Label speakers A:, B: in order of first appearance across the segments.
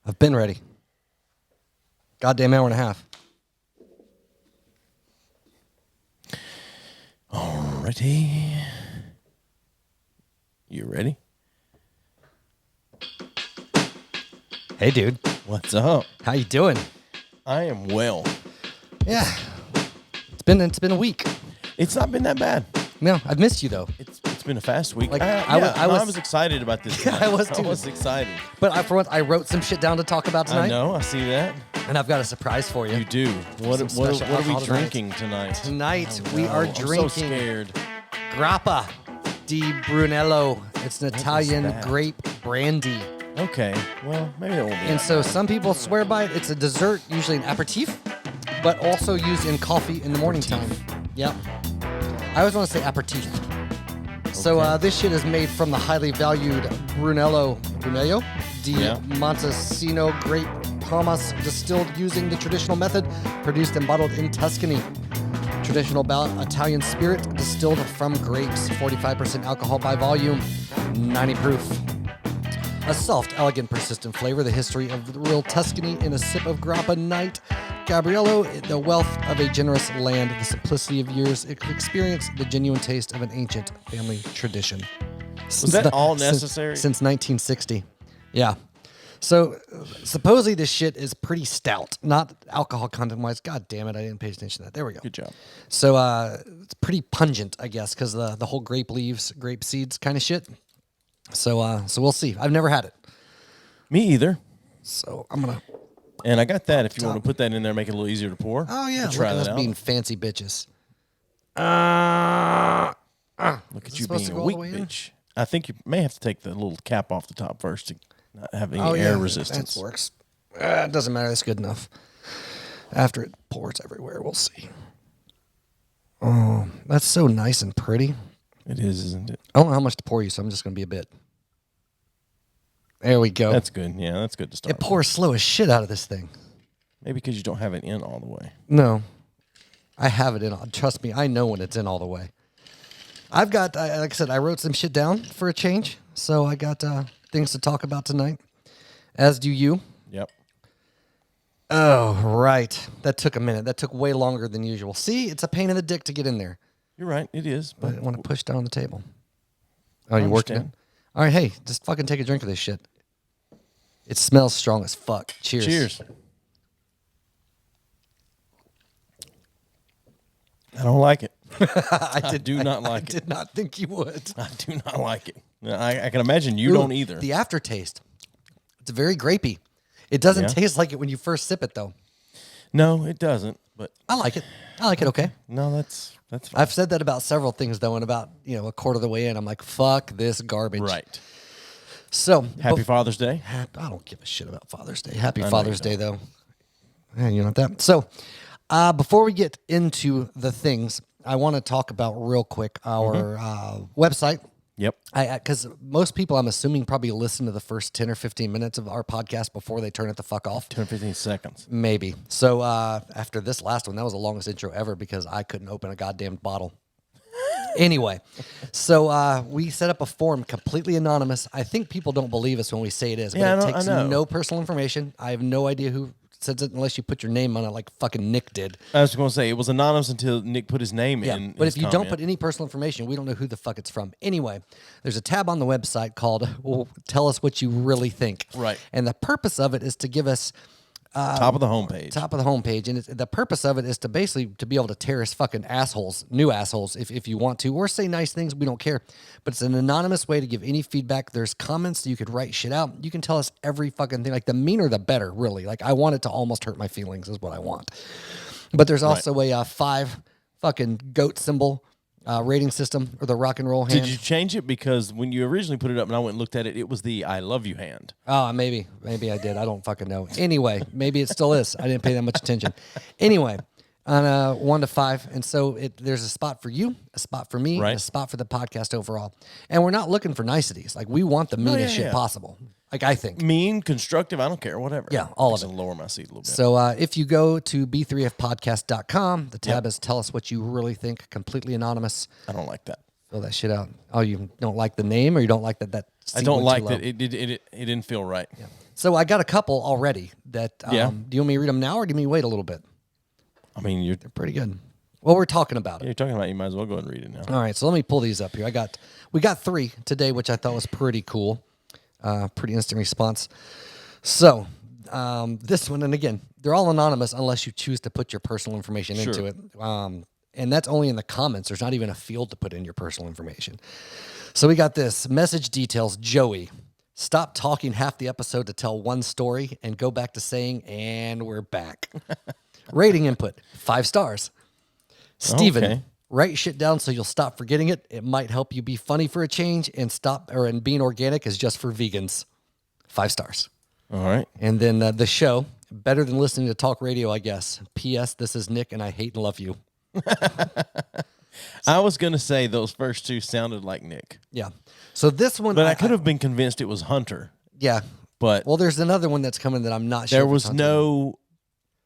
A: I've been ready. Goddamn hour and a half.
B: Alrighty. You ready?
A: Hey, dude.
B: What's up?
A: How you doing?
B: I am well.
A: Yeah. It's been a week.
B: It's not been that bad.
A: No, I've missed you though.
B: It's been a fast week.
A: Like,
B: I was excited about this.
A: Yeah, I was too.
B: I was excited.
A: But for once, I wrote some shit down to talk about tonight.
B: I know. I see that.
A: And I've got a surprise for you.
B: You do. What
A: Some
B: are
A: special
B: we
A: alcohol
B: drinking tonight?
A: Tonight
B: Oh,
A: we
B: no.
A: are
B: I'm
A: drinking
B: so scared.
A: Grappa di Brunello. It's an Italian
B: that?
A: grape brandy.
B: Okay. Well, maybe it won't be.
A: And so some people swear by it. It's a dessert, usually an aperitif, but also used in coffee in the morning time. Yep. I always want to say aperitif. So this shit is made from the highly valued Brunello di Montesino grape Palmas, distilled using the traditional method, produced and bottled in Tuscany. Traditional Italian spirit distilled from grapes, 45% alcohol by volume, 90 proof. A soft, elegant, persistent flavor, the history of the real Tuscany in a sip of grappa night. Gabriello, the wealth of a generous land, the simplicity of years, experience the genuine taste of an ancient family tradition.
B: Was that all necessary?
A: Since 1960. Yeah. So supposedly this shit is pretty stout, not alcohol content-wise. God damn it, I didn't pay attention to that. There we go.
B: Good job.
A: So it's pretty pungent, I guess, because the whole grape leaves, grape seeds kind of shit. So we'll see. I've never had it.
B: Me either.
A: So I'm going to...
B: And I got that if you want to put that in there, make it a little easier to pour.
A: Oh, yeah.
B: Try
A: Look at
B: that
A: us
B: out.
A: being fancy bitches.
B: Look at you being a weak bitch. I think you may have to take the little cap off the top first to not have any air resistance.
A: That works. It doesn't matter. That's good enough. After it pours everywhere, we'll see. Oh, that's so nice and pretty.
B: It is, isn't it?
A: I don't know how much to pour you, so I'm just going to be a bit. There we go.
B: That's good. Yeah, that's good to start.
A: It pours slow as shit out of this thing.
B: Maybe because you don't have it in all the way.
A: No. I have it in. Trust me, I know when it's in all the way. I've got, like I said, I wrote some shit down for a change, so I got things to talk about tonight, as do you.
B: Yep.
A: Oh, right. That took a minute. That took way longer than usual. See, it's a pain in the dick to get in there.
B: You're right. It is.
A: But I
B: But
A: want to push down the table. Oh, you're working it? All right, hey, just fucking take a drink of this shit. It smells strong as fuck. Cheers.
B: Cheers. I don't like it.
A: I
B: do not like
A: I did not think you would.
B: I do not like it. I can imagine you don't either.
A: The aftertaste. It's very grapey. It doesn't
B: Yeah.
A: taste like it when you first sip it, though.
B: No, it doesn't. But
A: I like it. I like it okay.
B: no, that's fine.
A: I've said that about several things, though, and about, a quarter of the way in, I'm like, fuck this garbage.
B: Right.
A: So
B: Happy Father's Day.
A: I don't give a shit about Father's Day. Happy
B: know
A: Father's
B: you
A: Day, though. Yeah, you know that. So before we get into the things, I want to talk about real quick our website.
B: Yep.
A: Because most people, I'm assuming, probably listen to the first 10 or 15 minutes of our podcast before they turn it the fuck off.
B: 10 or 15 seconds.
A: Maybe. So after this last one, that was the longest intro ever because I couldn't open a goddamn bottle. Anyway, so we set up a form completely anonymous. I think people don't believe us when we say it is, but it takes no personal information. I have no idea who says it unless you put your name on it like fucking Nick did.
B: I was going to say, it was anonymous until Nick put his name in.
A: But if you don't put any personal information, we don't know who the fuck it's from. Anyway, there's a tab on the website called Tell Us What You Really Think.
B: Right.
A: And the purpose of it is to give us
B: top of the homepage.
A: Top of the homepage. And the purpose of it is to basically to be able to tear us fucking assholes, new assholes, if you want to, or say nice things. We don't care. But it's an anonymous way to give any feedback. There's comments that you could write shit out. You can tell us every fucking thing. Like the meaner, the better, really. Like I want it to almost hurt my feelings is what I want. But there's also a 5 fucking goat symbol rating system or the rock and roll hand.
B: Did you change it? Because when you originally put it up and I went and looked at it, it was the I love you hand.
A: Oh, maybe I did. I don't fucking know. Anyway, maybe it still is. I didn't pay that much attention. Anyway, on 1 to 5. And so there's a spot for you, a spot for me, and a spot for the podcast overall. And we're not looking for niceties. Like we want the meanest shit possible. Like I think.
B: Mean, constructive, I don't care, whatever.
A: Yeah, all of it.
B: Lower my seat a little bit.
A: So if you go to b3ffpodcast.com, the tab is Tell Us What You Really Think, completely anonymous.
B: I don't like that.
A: Fill that shit out. Oh, you don't like the name or you don't like that
B: I don't like that it didn't feel right.
A: Yeah. So I got a couple already that, do you want me to read them now or do you want me to wait a little bit?
B: I mean,
A: they're pretty good. Well, we're talking about it.
B: You're talking about it. You might as well go ahead and read it now.
A: All right, so let me pull these up here. We got 3 today, which I thought was pretty cool. Pretty instant response. So this one, and again, they're all anonymous unless you choose to put your personal information into it. And that's only in the comments. There's not even a field to put in your personal information. So we got this. Message details, Joey. Stop talking half the episode to tell one story and go back to saying, and we're back. Rating input, 5 stars. Steven, write shit down so you'll stop forgetting it. It might help you be funny for a change, and being organic is just for vegans. 5 stars.
B: All right.
A: And then the show, better than listening to talk radio, I guess. P.S. This is Nick, and I hate and love you.
B: I was going to say those first 2 sounded like Nick.
A: Yeah. So this one...
B: But I could have been convinced it was Hunter.
A: Yeah.
B: But...
A: Well, there's another one that's coming that I'm not sure.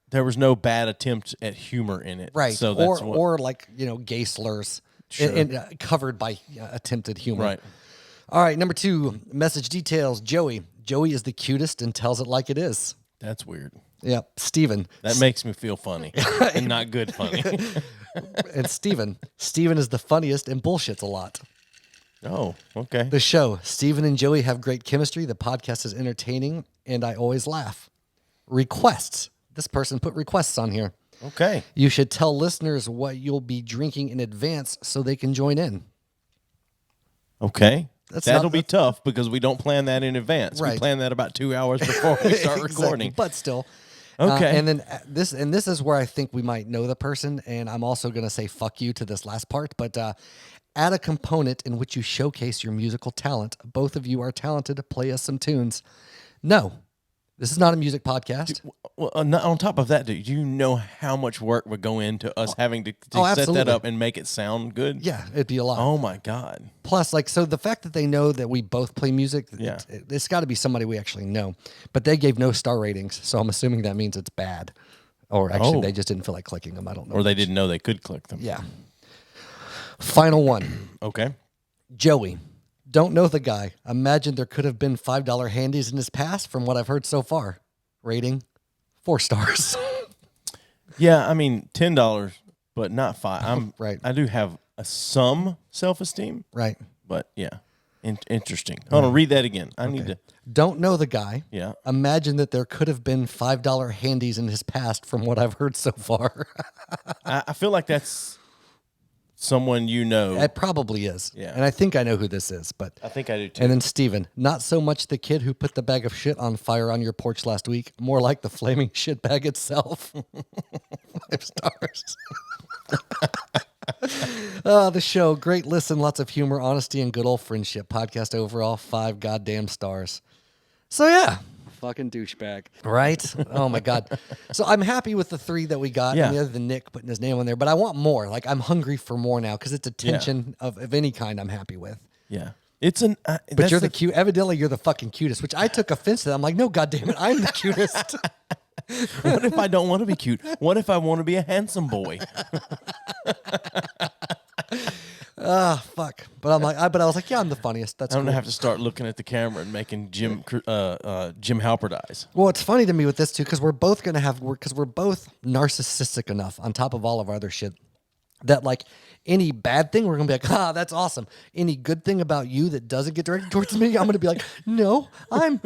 B: There was no bad attempt at humor in it.
A: Right.
B: So
A: or like, gay slurs covered by attempted humor.
B: Right.
A: All right. Number 2, message details. Joey. Joey is the cutest and tells it like it is.
B: That's weird.
A: Yeah. Steven.
B: That makes me feel funny and not good funny.
A: And Steven. Steven is the funniest and bullshits a lot.
B: Oh, okay.
A: The show. Steven and Joey have great chemistry. The podcast is entertaining and I always laugh. Requests. This person put requests on here.
B: Okay.
A: You should tell listeners what you'll be drinking in advance so they can join in.
B: Okay. That'll be tough because we don't plan that in advance.
A: Right.
B: We plan that about 2 hours before we start recording.
A: But still.
B: Okay.
A: And then this is where I think we might know the person, and I'm also going to say fuck you to this last part, but add a component in which you showcase your musical talent. Both of you are talented. Play us some tunes. No. This is not a music podcast.
B: Well, on top of that, do you know how much work would go into us having to set that up and make it sound good?
A: Yeah, it'd be a lot.
B: Oh, my God.
A: Plus, so the fact that they know that we both play music, it's got to be somebody we actually know. But they gave no star ratings, so I'm assuming that means it's bad. Or actually, they just didn't feel like clicking them. I don't know.
B: Or they didn't know they could click them.
A: Yeah. Final one.
B: Okay.
A: Joey. Don't know the guy. Imagine there could have been $5 handies in his past from what I've heard so far. Rating, 4 stars.
B: Yeah, I mean, $10, but not 5.
A: Right.
B: I do have some self-esteem.
A: Right.
B: But, yeah, interesting. Hold on, read that again. I need to.
A: Don't know the guy.
B: Yeah.
A: Imagine that there could have been $5 handies in his past from what I've heard so far.
B: I feel like that's someone you know.
A: It probably is.
B: Yeah.
A: And I think I know who this is, but
B: I think I do too.
A: And then Steven, not so much the kid who put the bag of shit on fire on your porch last week, more like the flaming shit bag itself. 5 stars. The show, great listen, lots of humor, honesty, and good old friendship. Podcast overall, 5 goddamn stars. So yeah. Fucking douchebag. Right? Oh my God. So I'm happy with the 3 that we got.
B: Yeah.
A: And the other than Nick putting his name on there, but I want more. I'm hungry for more now because it's attention of any kind I'm happy with.
B: Yeah. It's an.
A: But you're the cute. Evidently, you're the fucking cutest, which I took offense to that. I'm like, no, goddamn it, I'm the cutest.
B: What if I don't want to be cute? What if I want to be a handsome boy?
A: Fuck. But I'm like, I was like, yeah, I'm the funniest. That's
B: I'm gonna
A: cool.
B: have to start looking at the camera and making Jim Halpert eyes.
A: Well, it's funny to me with this too, because we're both narcissistic enough on top of all of our other shit that any bad thing, we're gonna be like, that's awesome. Any good thing about you that doesn't get directed towards me, I'm gonna be like, no, I'm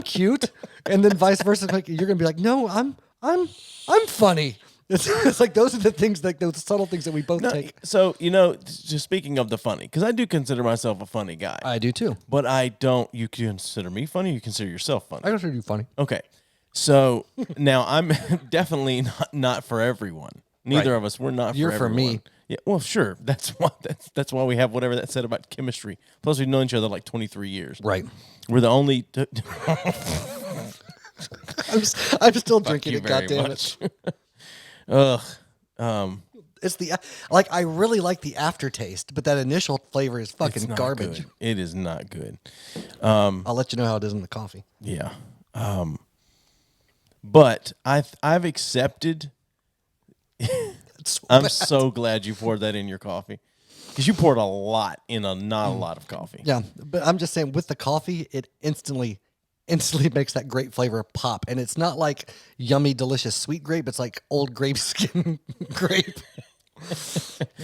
A: cute, and then vice versa. You're gonna be like, no, I'm funny. It's like those are the things, those subtle things that we both take.
B: So, just speaking of the funny, because I do consider myself a funny guy.
A: I do too.
B: But I don't, you consider me funny? You consider yourself funny?
A: I consider you funny.
B: Okay. So, now I'm definitely not for everyone. Neither of us, we're not
A: You're
B: for everyone.
A: for me.
B: Yeah, well, sure. That's why we have whatever that said about chemistry. Plus, we've known each other 23 years.
A: Right.
B: We're the only...
A: I'm still drinking it, goddammit.
B: Ugh.
A: It's I really like the aftertaste, but that initial flavor is fucking garbage.
B: Good. It is not good.
A: I'll let you know how it is in the coffee.
B: Yeah. But I've accepted. I'm so glad you poured that in your coffee, because you poured a lot in not a lot of coffee.
A: Yeah, but I'm just saying with the coffee, it instantly instantly makes that grape flavor pop. And it's not like yummy, delicious sweet grape. It's like old grape skin grape.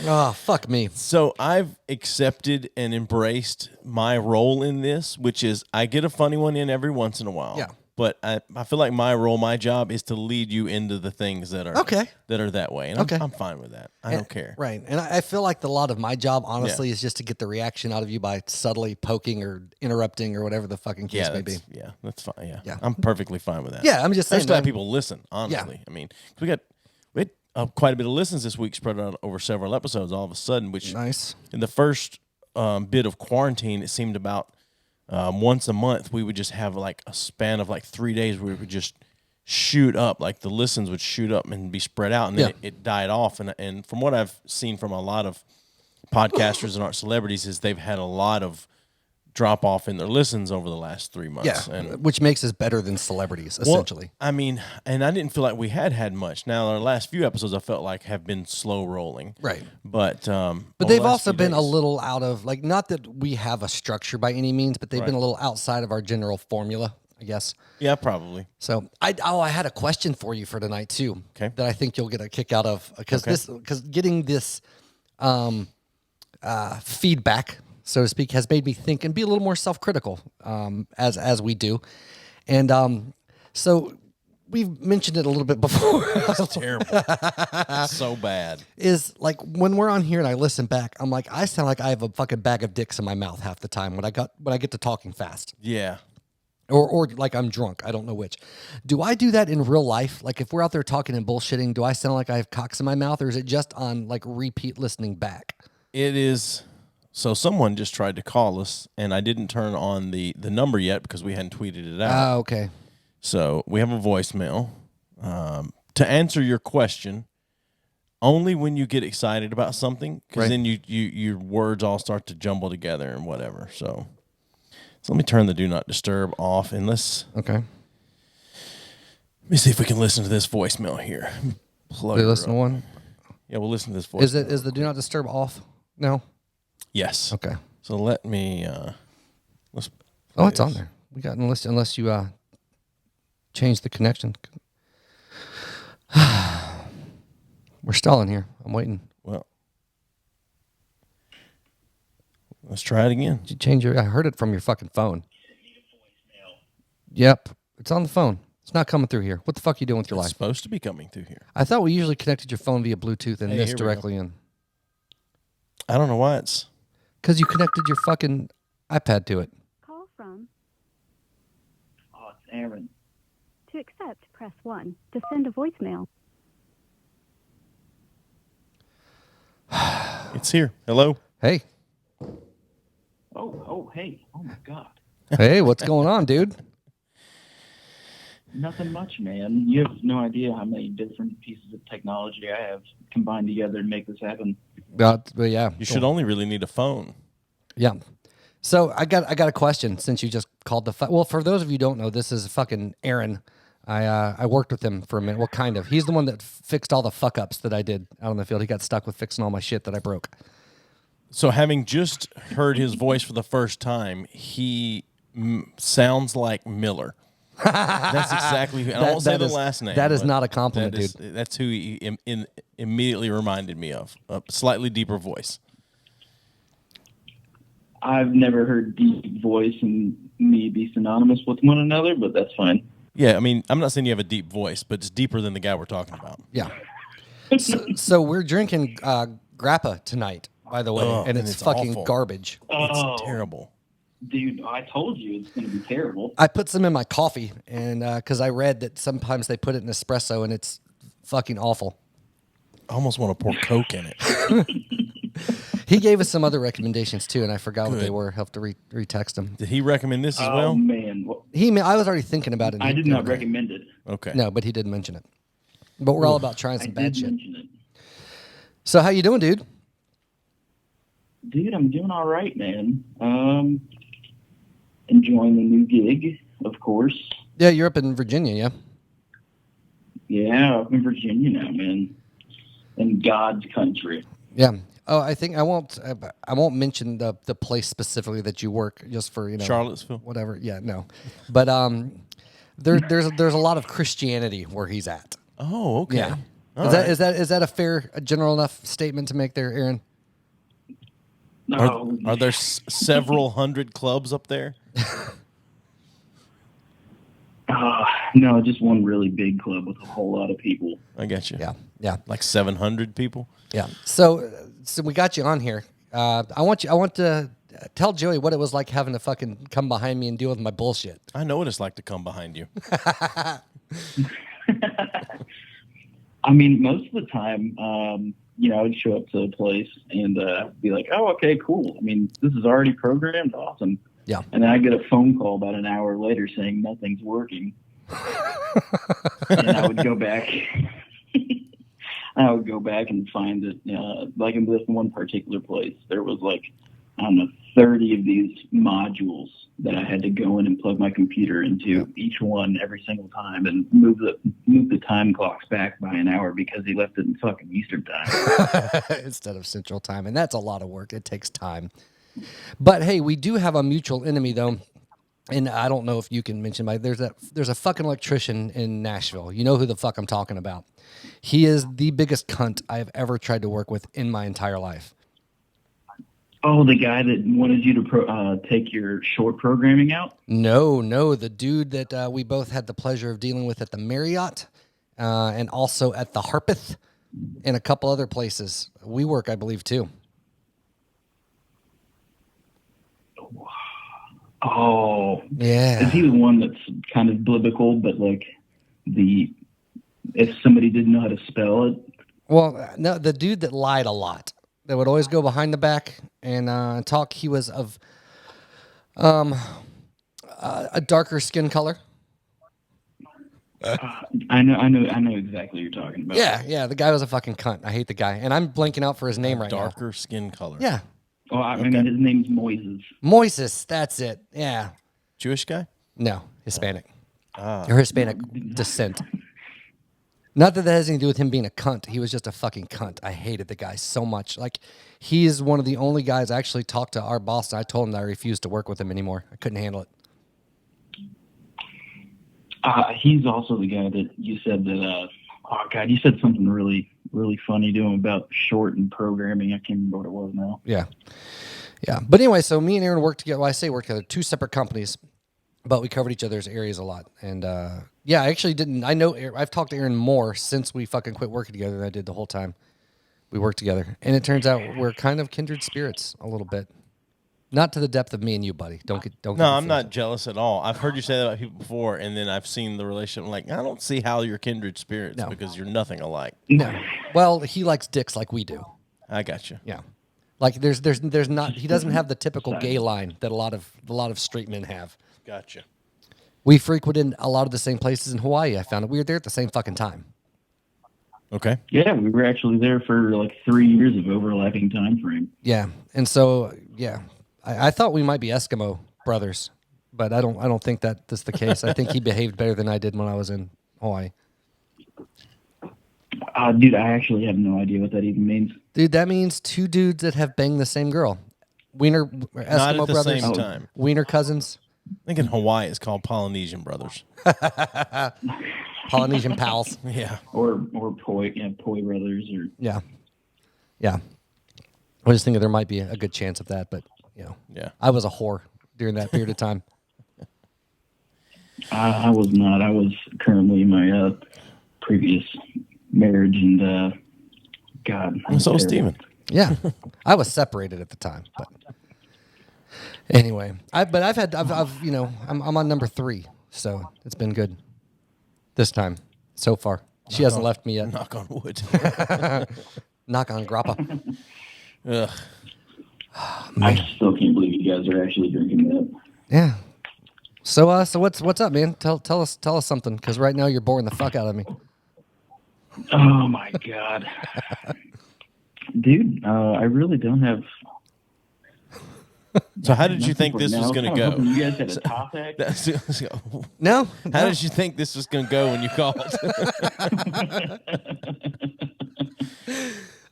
A: Oh, fuck me.
B: So I've accepted and embraced my role in this, which is I get a funny one in every once in a while.
A: Yeah.
B: But I feel like my job is to lead you into the things that are that way. And I'm fine with that. I don't care.
A: Right. And I feel like a lot of my job, honestly, is just to get the reaction out of you by subtly poking or interrupting or whatever the fucking case may be.
B: Yeah, that's fine.
A: Yeah.
B: I'm perfectly fine with that.
A: Yeah, I'm just saying.
B: I'm just glad people listen, honestly. I mean, we had quite a bit of listens this week spread out over several episodes all of a sudden, which
A: nice.
B: In the first bit of quarantine, it seemed about once a month we would just have like a span of like 3 days where we would just shoot up, like the listens would shoot up and be spread out, and then it died off. And from what I've seen from a lot of podcasters and art celebrities is they've had a lot of drop off in their listens over the last 3 months.
A: Yeah,
B: and
A: which makes us better than celebrities, essentially.
B: Well, I mean, and I didn't feel like we had much. Now, our last few episodes I felt like have been slow rolling.
A: Right.
B: But
A: they've also been a little out of, like, not that we have a structure by any means, but they've been a little outside of our general formula, I guess.
B: Yeah, probably.
A: So I had a question for you for tonight too.
B: Okay.
A: That I think you'll get a kick out of because getting this feedback, so to speak, has made me think and be a little more self-critical as we do, and so we've mentioned it a little bit before.
B: It's terrible. It's so bad.
A: Is like when we're on here and I listen back, I'm like, I sound like I have a fucking bag of dicks in my mouth half the time when I get to talking fast.
B: Yeah.
A: Or like I'm drunk. I don't know which. Do I do that in real life? Like if we're out there talking and bullshitting, do I sound like I have cocks in my mouth, or is it just on like repeat listening back?
B: It is. So someone just tried to call us, and I didn't turn on the number yet because we hadn't tweeted it out.
A: Oh, okay.
B: So we have a voicemail. To answer your question, only when you get excited about something, because then your words all start to jumble together and whatever. So let me turn the Do Not Disturb off, and let's...
A: Okay.
B: Let me see if we can listen to this voicemail here.
A: Plug listen to one?
B: Yeah, we'll listen to this voicemail.
A: Is the Do Not Disturb off? No?
B: Yes.
A: Okay.
B: So let me... let's.
A: It's on there. We got unless you change the connection. We're stalling here. I'm waiting.
B: Well, let's try it again.
A: Did you change I heard it from your fucking phone. Yep. It's on the phone. It's not coming through here. What the fuck are you doing with your life?
B: It's supposed to be coming through here.
A: I thought we usually connected your phone via Bluetooth and this directly in.
B: I don't know why it's...
A: Because you connected your fucking iPad to it.
C: Call from...
D: Oh, it's Aaron.
C: To accept, press 1. To send a voicemail.
B: It's here. Hello?
A: Hey.
D: Oh, hey. Oh, my God.
A: Hey, what's going on, dude?
D: Nothing much, man. You have no idea how many different pieces of technology I have combined together to make this happen.
A: Yeah.
B: You should only really need a phone.
A: Yeah. So I got a question since you just called well, for those of you who don't know, this is fucking Aaron. I worked with him for a minute. Well, kind of. He's the one that fixed all the fuck ups that I did out on the field. He got stuck with fixing all my shit that I broke.
B: So having just heard his voice for the first time, he sounds like Miller. That's exactly who. I won't say the last name.
A: That is not a compliment,
B: dude. That's who he immediately reminded me of. A slightly deeper voice.
D: I've never heard deep voice and me be synonymous with one another, but that's fine.
B: Yeah, I mean, I'm not saying you have a deep voice, but it's deeper than the guy we're talking about.
A: Yeah. So we're drinking grappa tonight, by the way, and it's fucking
B: awful.
A: Garbage.
B: It's terrible.
D: Dude, I told you it's going to be terrible.
A: I put some in my coffee, and because I read that sometimes they put it in espresso, and it's fucking awful.
B: I almost want to pour Coke in it.
A: He gave us some other recommendations too, and I forgot what they were. Have to retext them.
B: Did he recommend this as well?
D: Oh, man. Well,
A: I was already thinking about it.
D: I did not recommend it.
B: Okay.
A: No, but he did mention it. But we're all about trying some bad shit.
D: Mention it.
A: So how you doing, dude?
D: Dude, I'm doing all right, man. Enjoying the new gig, of course.
A: Yeah, you're up in Virginia, yeah?
D: Yeah, up in Virginia now, man. In God's country.
A: Yeah. Oh, I think I won't mention the place specifically that you work, just for
B: Charlottesville.
A: whatever. Yeah, no, but there's a lot of Christianity where he's at.
B: Oh, okay.
A: Yeah,
B: All right.
A: is that a general enough statement to make there, Aaron?
D: No.
B: Are there several hundred clubs up there?
D: No, just one really big club with a whole lot of people.
B: I got you.
A: Yeah,
B: Like 700 people.
A: yeah. So we got you on here. I want to tell Joey what it was like having to fucking come behind me and deal with my bullshit.
B: I know what it's like to come behind you.
D: I mean, most of the time, I would show up to a place and be like, "Oh, okay, cool. I mean, this is already programmed. Awesome."
A: Yeah.
D: And then I get a phone call about an hour later saying nothing's working. And I would go back. I would go back and find that, like in this one particular place, there was like, I don't know, 30 of these modules that I had to go in and plug my computer into, each one every single time, and move the time clocks back by an hour because he left it in fucking Eastern time
A: instead of Central Time, and that's a lot of work. It takes time. But hey, we do have a mutual enemy though, and I don't know if you can mention, but there's a fucking electrician in Nashville. You know who the fuck I'm talking about. He is the biggest cunt I have ever tried to work with in my entire life.
D: Oh, the guy that wanted you to take your short programming out?
A: No, the dude that we both had the pleasure of dealing with at the Marriott, and also at the Harpeth, and a couple other places. We work, I believe, too.
D: Oh,
A: yeah.
D: Is he the one that's kind of biblical, but like if somebody didn't know how to spell it?
A: Well, no, the dude that lied a lot, that would always go behind the back and talk. He was of a darker skin color.
D: I know exactly what you're talking about.
A: Yeah, the guy was a fucking cunt. I hate the guy, and I'm blanking out for his name right now.
B: Darker skin color.
A: Yeah.
D: Oh, I mean, his name's Moises.
A: Moises, that's it. Yeah.
B: Jewish guy?
A: No, Hispanic. Or Hispanic descent. Not that has anything to do with him being a cunt. He was just a fucking cunt. I hated the guy so much. Like, he is one of the only guys I actually talked to our boss, and I told him that I refused to work with him anymore. I couldn't handle it.
D: He's also the guy that you said that, you said something really, really funny to him about short and programming. I can't remember what it was now.
A: Yeah. But anyway, so me and Aaron worked together. Well, I say worked together, two separate companies, but we covered each other's areas a lot. And I actually didn't. I know I've talked to Aaron more since we fucking quit working together than I did the whole time we worked together. And it turns out we're kind of kindred spirits a little bit. Not to the depth of me and you, buddy. Don't get.
B: No, I'm not jealous at all. I've heard you say that about people before, and then I've seen the relationship. I'm like, I don't see how you're kindred spirits because you're nothing alike.
A: No. Well, he likes dicks like we do.
B: I got you.
A: Yeah. Like there's not. He doesn't have the typical gay line that a lot of straight men have.
B: Gotcha.
A: We frequented a lot of the same places in Hawaii. I found it. We were there at the same fucking time.
B: Okay.
D: Yeah, we were actually there for like 3 years of overlapping time frame.
A: Yeah, and so I thought we might be Eskimo brothers, but I don't think that that's the case. I think he behaved better than I did when I was in Hawaii.
D: Dude, I actually have no idea what that even means.
A: Dude, that means two dudes that have banged the same girl. Wiener Eskimo
B: Not at the
A: brothers.
B: same time.
A: Wiener cousins.
B: I think in Hawaii it's called Polynesian brothers.
A: Polynesian pals.
B: Yeah.
D: Or Poi brothers or
A: Yeah. I just think there might be a good chance of that, but
B: Yeah.
A: I was a whore during that period of time.
D: I was not. I was currently in my previous marriage, and God.
B: So was Steven.
A: Yeah, I was separated at the time, but anyway, I'm on number 3, so it's been good this time so far. She hasn't left me yet.
B: Knock on wood.
A: Knock on grappa.
B: Ugh.
D: I still can't believe you guys are actually drinking that.
A: Yeah. So what's up, man? Tell us something, because right now you're boring the fuck out of me.
D: Oh my God, dude! I really don't have.
B: So how did you think this was going to go?
D: You guys had a topic.
A: No.
B: How did you think this was going to go when you called?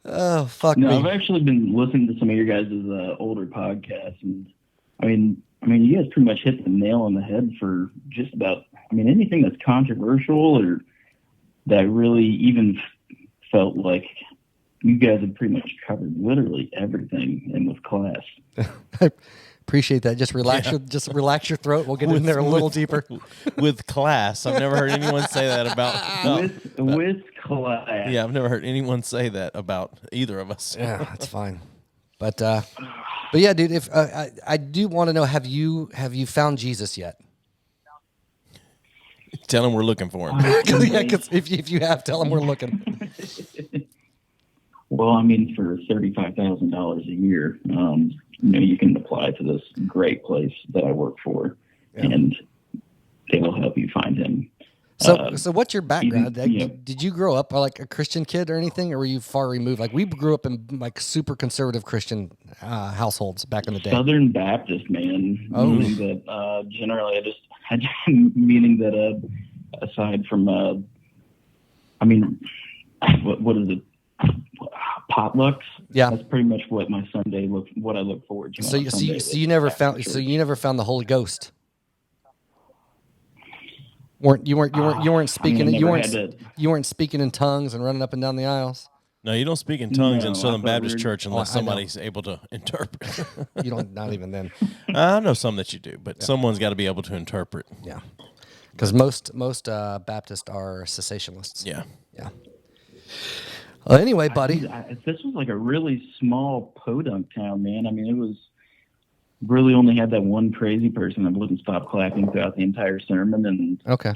A: Oh, fuck
D: No,
A: me.
D: I've actually been listening to some of your guys' older podcasts, and I mean, you guys pretty much hit the nail on the head for just about. I mean, anything that's controversial or that really even felt like you guys have pretty much covered literally everything, and with class.
A: I appreciate that. Just relax relax your throat. We'll get in there a little deeper.
B: With class. I've never heard anyone say that about
D: With class.
B: Yeah, I've never heard anyone say that about either of us.
A: Yeah, that's fine. But yeah, dude. If I do want to know, have you found Jesus yet?
B: Tell him we're looking for him.
A: Because if you have, tell him we're looking.
D: Well, I mean, for $35,000 a year, you can apply to this great place that I work for, and they will help you find him.
A: So what's your background?
D: Even,
A: Did you grow up like a Christian kid or anything, or were you far removed? Like we grew up in like super conservative Christian households back in the day.
D: Southern Baptist, man.
A: Oh.
D: Meaning that generally, meaning that aside from, what is it? Potlucks.
A: Yeah,
D: that's pretty much what my Sunday what I look forward to.
A: So you never found the Holy Ghost. You weren't speaking you weren't speaking in tongues and running up and down the aisles.
B: No, you don't speak in tongues in Southern Baptist Church unless somebody's able to interpret.
A: You don't, not even then.
B: I know some that you do, but someone's got to be able to interpret.
A: Yeah, because most Baptists are cessationalists.
B: Yeah.
A: Yeah. Well, anyway, buddy,
D: this was like a really small podunk town, man. I mean, it was really only had that one crazy person that wouldn't stop clapping throughout the entire sermon. And
A: okay.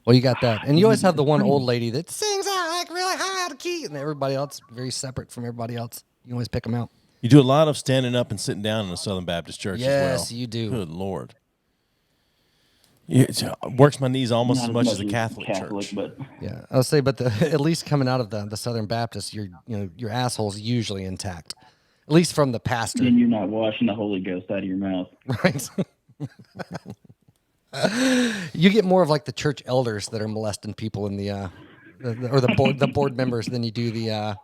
A: Well, you got that, and you always have the one old lady that sings out like really high out of key, and everybody else very separate from everybody else. You always pick them out.
B: You do a lot of standing up and sitting down in the Southern Baptist Church as well.
A: Yes, you do.
B: Good Lord. It works my knees almost as much as a Catholic church.
D: But
A: yeah, I'll say, but at least coming out of the Southern Baptist, your asshole's usually intact, at least from the pastor.
D: And you're not washing the Holy Ghost out of your mouth,
A: right? You get more of like the church elders that are molesting people in the board members than you do the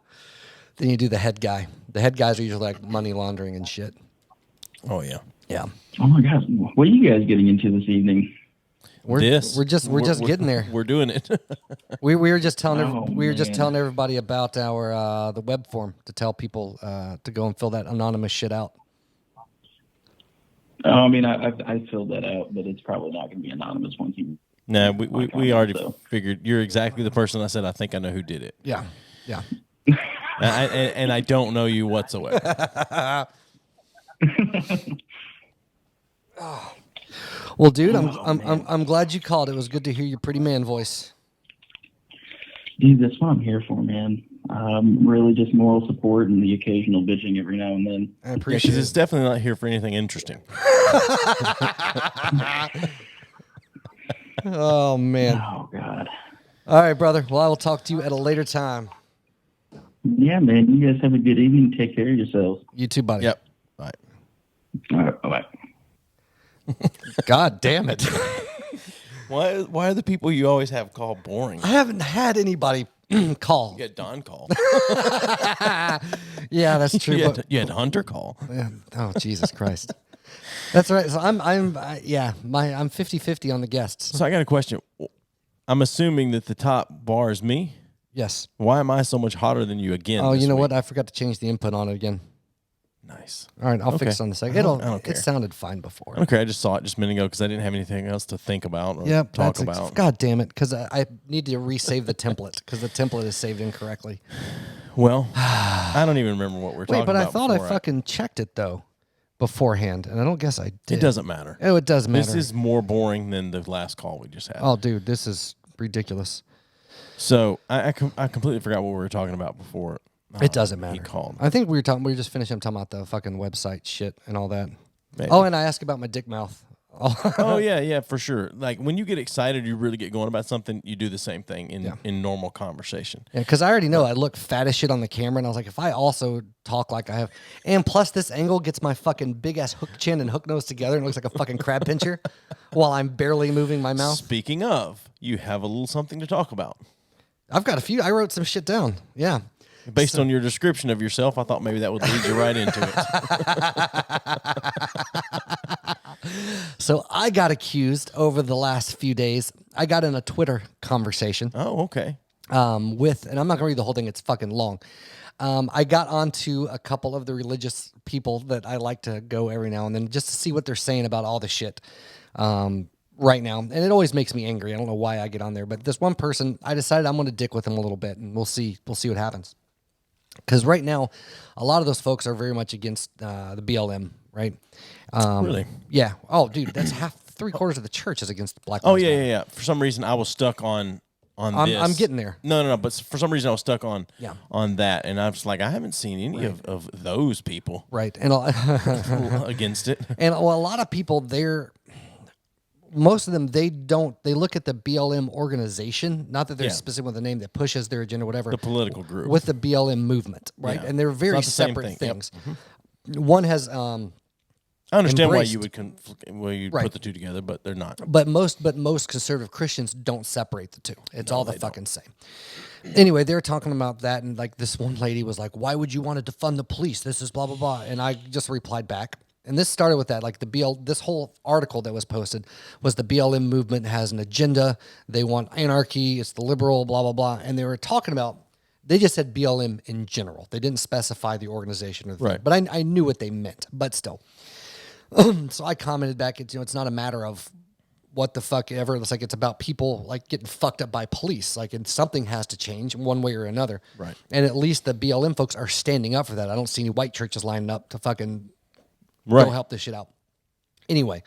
A: head guy. The head guys are usually like money laundering and shit.
B: Oh yeah,
D: yeah. Oh my God, what are you guys getting into this evening?
A: We're just getting there.
B: We're doing it.
A: we were just telling everybody about our the web form to tell people to go and fill that anonymous shit out.
D: I mean, I filled that out, but it's probably not going to be anonymous once you.
B: No, we already figured you're exactly the person I said I think I know who did it.
A: Yeah, yeah.
B: and I don't know you whatsoever.
A: Oh. Well, dude, I'm glad you called. It was good to hear your pretty man voice.
D: Dude, that's what I'm here for, man. Really just moral support and the occasional bitching every now and then.
A: I appreciate it.
B: It's definitely not here for anything interesting.
A: Oh, man.
D: Oh, God.
A: All right, brother. Well, I will talk to you at a later time.
D: Yeah, man. You guys have a good evening. Take care of yourselves.
A: You too, buddy.
B: Yep. Bye.
D: All right. Bye-bye.
A: God damn it.
B: Why are the people you always have call boring?
A: I haven't had anybody call.
B: You had Don call.
A: Yeah, that's true.
B: You had Hunter call.
A: Yeah. Oh, Jesus Christ. That's right. So I'm 50-50 on the guests.
B: So I got a question. I'm assuming that the top bar is me.
A: Yes.
B: Why am I so much hotter than you again?
A: Oh, you know what? I forgot to change the input on it again.
B: Nice.
A: All right, I'll fix it on the second.
B: I don't care.
A: It sounded fine before.
B: I don't care. I just saw it just a minute ago because I didn't have anything else to think about or talk about.
A: God damn it, because I need to resave the template because the template is saved incorrectly.
B: Well, I don't even remember what we're talking about.
A: Wait, but I thought I fucking checked it, though, beforehand, and I don't guess I did.
B: It doesn't matter.
A: Oh, it does matter.
B: This is more boring than the last call we just had.
A: Oh, dude, this is ridiculous.
B: So I completely forgot what we were talking about before.
A: It doesn't matter.
B: He called.
A: I think we were just finishing talking about the fucking website shit and all that.
B: Maybe.
A: Oh, and I asked about my dick mouth.
B: Oh yeah, for sure. Like when you get excited, you really get going about something. You do the same thing in normal conversation.
A: Yeah, because I already know I look fat as shit on the camera, and I was like, if I also talk like I have, and plus this angle gets my fucking big ass hook chin and hook nose together, and it looks like a fucking crab pincher, while I'm barely moving my mouth.
B: Speaking of, you have a little something to talk about.
A: I've got a few. I wrote some shit down. Yeah.
B: Based on your description of yourself, I thought maybe that would lead you right into it.
A: So I got accused over the last few days. I got in a Twitter conversation.
B: Oh, okay.
A: And I'm not gonna read the whole thing. It's fucking long. I got onto a couple of the religious people that I like to go every now and then just to see what they're saying about all this shit right now. And it always makes me angry. I don't know why I get on there, but this one person, I decided I'm going to dick with him a little bit, and we'll see what happens. Because right now, a lot of those folks are very much against the BLM, right?
B: Really?
A: Yeah. Oh, dude, that's three-quarters of the church is against Black
B: Oh,
A: Lives Matter.
B: yeah. For some reason, I was stuck on this.
A: I'm getting there.
B: No. But for some reason, I was stuck on
A: Yeah.
B: on that, and I was like, I haven't seen any of those people
A: Right. And
B: against it.
A: and a lot of people, most of them, they look at the BLM organization, not that they're specific with the name that pushes their agenda, whatever.
B: The political group.
A: With the BLM movement, right?
B: Yeah.
A: And they're very
B: It's not the same
A: separate
B: thing. Yep.
A: things. One has,
B: I understand why
A: embraced.
B: you would
A: Right.
B: put the two together, but they're not.
A: but most conservative Christians don't separate the two. It's all the fucking same. Anyway, they're talking about that, and like this one lady was like, "Why would you want to defund the police? This is blah blah blah." And I just replied back. And this started with that, like this whole article that was posted was the BLM movement has an agenda. They want anarchy. It's the liberal, blah, blah, blah. And they were talking about, they just said BLM in general. They didn't specify the organization or the thing.
B: Right.
A: But I knew what they meant, but still. So I commented back, it's not a matter of what the fuck ever. It's like, it's about people like getting fucked up by police. Like, and something has to change one way or another.
B: Right.
A: And at least the BLM folks are standing up for that. I don't see any white churches lining up to fucking
B: Right.
A: go help this shit out. Anyway,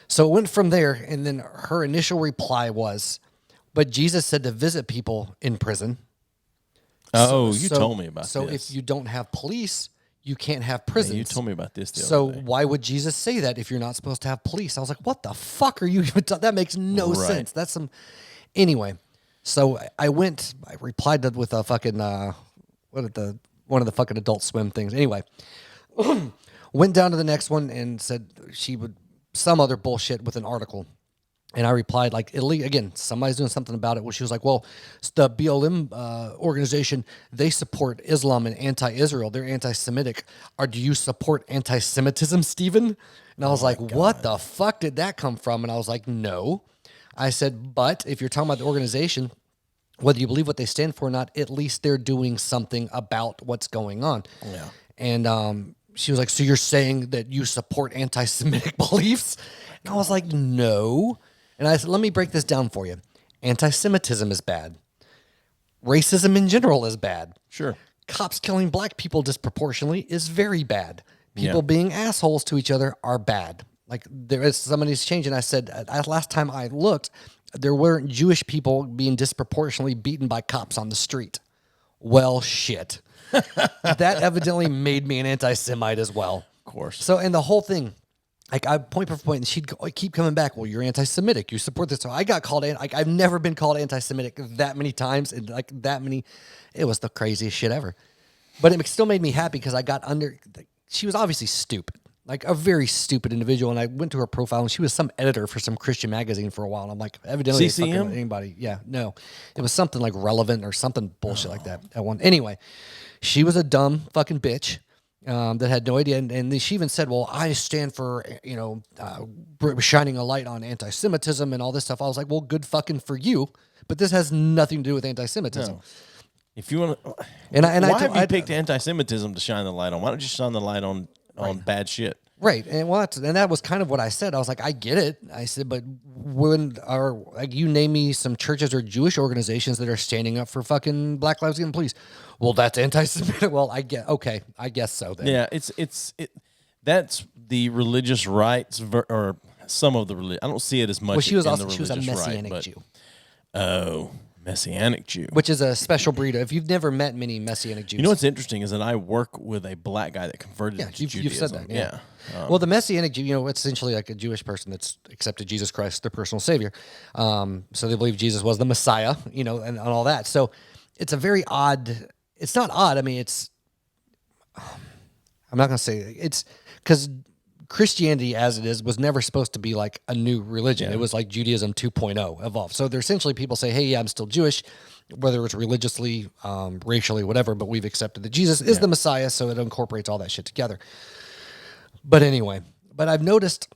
A: so it went from there, and then her initial reply was, but Jesus said to visit people in prison.
B: Oh, you told me about
A: so
B: this.
A: if you don't have police, you can't have prisons.
B: Yeah, you told me about this the
A: So
B: other day.
A: why would Jesus say that if you're not supposed to have police? I was like, what the fuck are you even talking? That makes no
B: Right.
A: sense. That's some... Anyway, so I replied with a fucking, one of the fucking Adult Swim things. Anyway, went down to the next one and said she would some other bullshit with an article. And I replied, like, again, somebody's doing something about it. Well, she was like, well, it's the BLM organization, they support Islam and anti-Israel. They're anti-Semitic. Do you support anti-Semitism, Stephen? And I was like, what the fuck did that come from? And I was like, no. I said, but if you're talking about the organization, whether you believe what they stand for or not, at least they're doing something about what's going on.
B: Yeah.
A: And she was like, so you're saying that you support anti-Semitic beliefs? And I was like, no. And I said, let me break this down for you. Anti-Semitism is bad. Racism in general is bad.
B: Sure.
A: Cops killing black people disproportionately is very bad. People being assholes to each other are bad. Like, there is somebody's changing. I said, last time I looked, there weren't Jewish people being disproportionately beaten by cops on the street. Well, shit. That evidently made me an anti-Semite as well.
B: Of course.
A: So, and the whole thing, like, I point for point, and she'd keep coming back. Well, you're anti-Semitic. You support this. So I got called, like, I've never been called anti-Semitic that many times, and like that many. It was the craziest shit ever. But it still made me happy because I got under. She was obviously stupid, like a very stupid individual. And I went to her profile, and she was some editor for some Christian magazine for a while. And I'm like, evidently,
B: CCM?
A: fucking with anybody. Yeah, no, it was something like Relevant or something bullshit like that. At one anyway, she was a dumb fucking bitch. That had no idea, and she even said, "Well, I stand for shining a light on anti-Semitism and all this stuff." I was like, "Well, good fucking for you," but this has nothing to do with anti-Semitism.
B: No. If you want to,
A: why
B: have you picked anti-Semitism to shine the light on? Why don't you shine the light on bad shit?
A: Right, and that was kind of what I said. I was like, I get it. I said, but you name me some churches or Jewish organizations that are standing up for fucking Black Lives Matter, please. Well, that's anti-Semitic. Well, I guess so then.
B: Yeah, that's the religious rights or some of the religion. I don't see it as much.
A: Well, she was
B: in
A: also
B: the
A: she was a
B: religious
A: Messianic
B: right,
A: Jew.
B: Oh, Messianic Jew.
A: Which is a special breed. If you've never met many Messianic Jews.
B: You know what's interesting is that I work with a black guy that converted to Judaism.
A: You've said that. Yeah.
B: Well,
A: the Messianic Jew, it's essentially like a Jewish person that's accepted Jesus Christ, their personal savior. So they believe Jesus was the Messiah, and all that. So it's a very odd. It's not odd. I mean, I'm not going to say it's because Christianity as it is was never supposed to be like a new religion. It was like Judaism 2.0 evolved. So they're essentially people say, hey, yeah, I'm still Jewish, whether it's religiously, racially, whatever, but we've accepted that Jesus is the Messiah, so it incorporates all that shit together. But anyway, I've noticed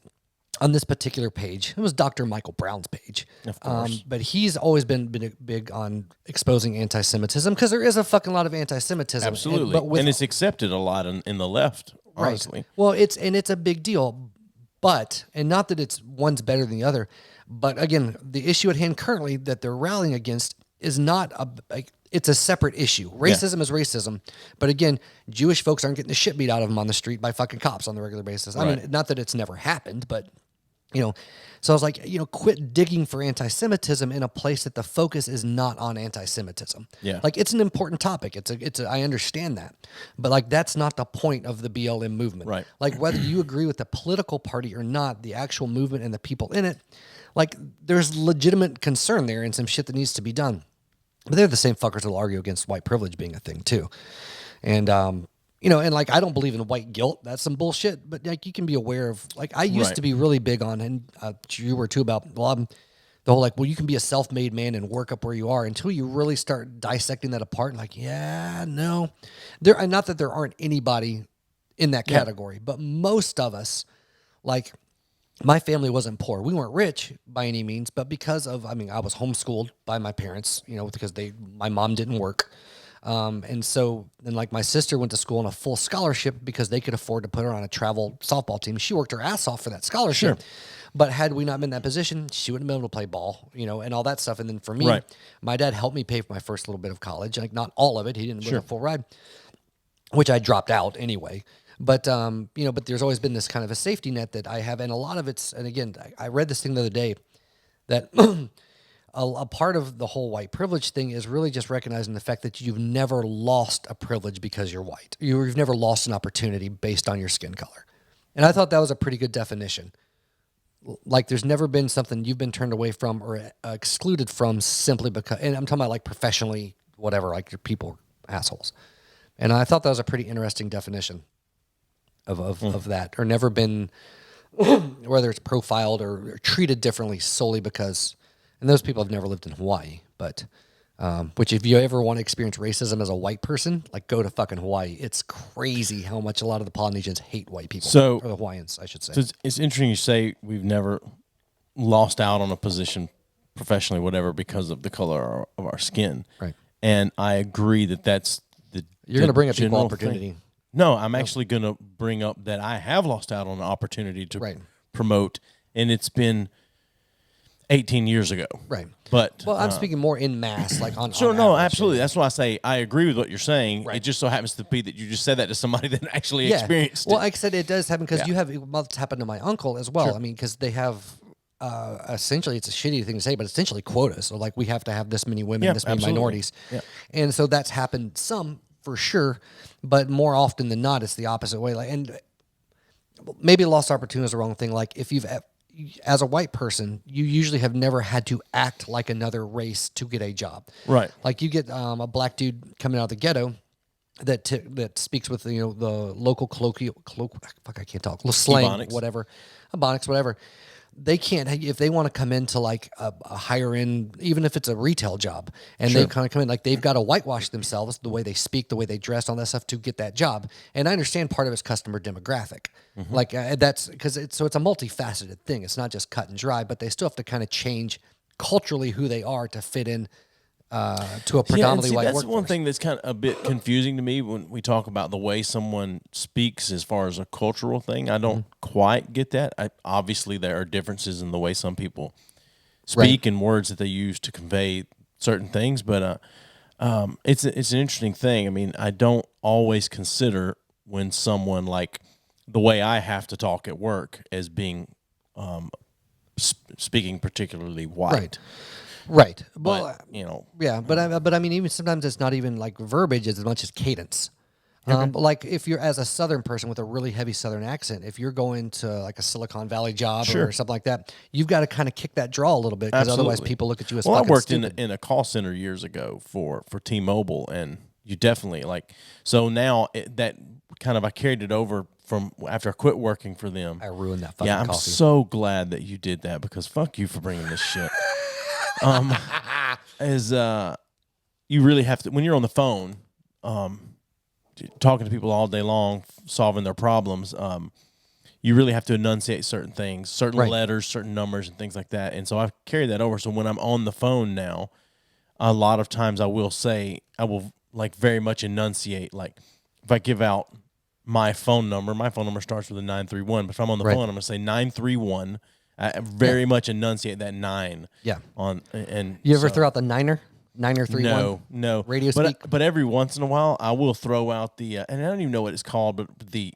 A: on this particular page, it was Dr. Michael Brown's page.
B: Of course.
A: But he's always been big on exposing anti-Semitism because there is a fucking lot of anti-Semitism.
B: Absolutely. And it's accepted a lot in the left, honestly.
A: Right. Well, it's a big deal, but, and not that it's one's better than the other, but again, the issue at hand currently that they're rallying against is not it's a separate issue. Racism is racism. But again, Jewish folks aren't getting the shit beat out of them on the street by fucking cops on the regular basis. I mean, not that it's never happened, but so I was like, quit digging for anti-Semitism in a place that the focus is not on anti-Semitism.
B: Yeah.
A: Like, it's an important topic. I understand that. But like, that's not the point of the BLM movement.
B: Right.
A: Like, whether you agree with the political party or not, the actual movement and the people in it, like, there's legitimate concern there and some shit that needs to be done. But they're the same fuckers that'll argue against white privilege being a thing too. And, and like, I don't believe in white guilt. That's some bullshit. But like, you can be aware of, like, I used to be really big on, and you were too, about the whole like, well, you can be a self-made man and work up where you are, until you really start dissecting that apart. And like, no, not that there aren't anybody in that category, but most of us, like, my family wasn't poor. We weren't rich by any means, but because of, I was homeschooled by my parents, because my mom didn't work. And so then, like, my sister went to school on a full scholarship because they could afford to put her on a travel softball team. She worked her ass off for that scholarship. Sure. But had we not been in that position, she wouldn't have been able to play ball, and all that stuff. And then for me, my dad helped me pay for my first little bit of college. Like, not all of it. He didn't win a full ride, which I dropped out anyway. But, but there's always been this kind of a safety net that I have. And a lot of it's, and again, I read this thing the other day that a part of the whole white privilege thing is really just recognizing the fact that you've never lost a privilege because you're white. You've never lost an opportunity based on your skin color. And I thought that was a pretty good definition. Like, there's never been something you've been turned away from or excluded from simply because, and I'm talking about like professionally, whatever, like your people are assholes. And I thought that was a pretty interesting definition of that, or never been, whether it's profiled or treated differently solely because, and those people have never lived in Hawaii, but, which if you ever want to experience racism as a white person, like, go to fucking Hawaii. It's crazy how much a lot of the Polynesians hate white people, or the Hawaiians, I should say.
B: So it's interesting you say we've never lost out on a position professionally, whatever, because of the color of our skin.
A: Right.
B: And I agree that's
A: you're going to bring up equal
B: general
A: opportunity.
B: thing. No, I'm actually going to bring up that I have lost out on an opportunity to promote, and it's been 18 years ago.
A: Right.
B: But
A: I'm speaking more in mass, like on.
B: Sure,
A: on
B: no,
A: average.
B: absolutely. That's why I say I agree with what you're saying.
A: Right.
B: It just so happens to be that you just said that to somebody that actually experienced it.
A: Well, like I said, it does happen because you have, it's happened to my uncle as well. Sure. I mean, because they have. Essentially, it's a shitty thing to say, but essentially quotas. So, like, we have to have this many women, this many minorities. Yeah. And so that's happened some for sure, but more often than not, it's the opposite way. Like, and maybe lost opportunity is the wrong thing. Like, if as a white person, you usually have never had to act like another race to get a job. Right. Like, you get a black dude coming out of the ghetto that speaks with, the local I can't talk, slang, Ebonics. Ebonics, whatever. They can't, if they want to come into like a higher end, even if it's a retail job, and they kind of come in, like, they've got to whitewash themselves, the way they speak, the way they dress, all that stuff, to get that job. And I understand part of it's customer demographic. Mm-hmm. Like, that's because it's a multifaceted thing. It's not just cut and dry, but they still have to kind of change culturally who they are to fit in to a predominantly white workforce. That's one
B: thing that's kind of a bit confusing to me when we talk about the way someone speaks as far as a cultural thing. I don't quite get that. Obviously, there are differences in the way some people speak and words that they use to convey certain things, but it's an interesting thing. I mean, I don't always consider when someone, like the way I have to talk at work, as being speaking particularly white.
A: Right.
B: Well,
A: but I mean, even sometimes it's not even like verbiage as much as cadence. Like, if you're, as a Southern person with a really heavy Southern accent, if you're going to like a Silicon Valley job or something like that, you've got to kind of kick that draw a little bit, because otherwise people look at you as fucking stupid.
B: I worked in a call center years ago for T-Mobile, and you definitely, like, so now that kind of, I carried it over from after I quit working for them.
A: I ruined that fucking
B: Yeah, I'm
A: coffee.
B: so glad that you did that because fuck you for bringing this shit. You really have to when you're on the phone, talking to people all day long, solving their problems. You really have to enunciate certain things, certain
A: Right.
B: letters, certain numbers, and things like that. And so I've carried that over. So when I'm on the phone now, a lot of times I will like very much enunciate. Like if I give out my phone number starts with a 931. But if I'm on the
A: Right.
B: phone, I'm going to say 931. I very much enunciate that 9.
A: Yeah.
B: And
A: You ever
B: so-
A: throw out the niner? 931?
B: No.
A: Radio
B: but
A: speak?
B: but every once in a while, I will throw out the and I don't even know what it's called, but the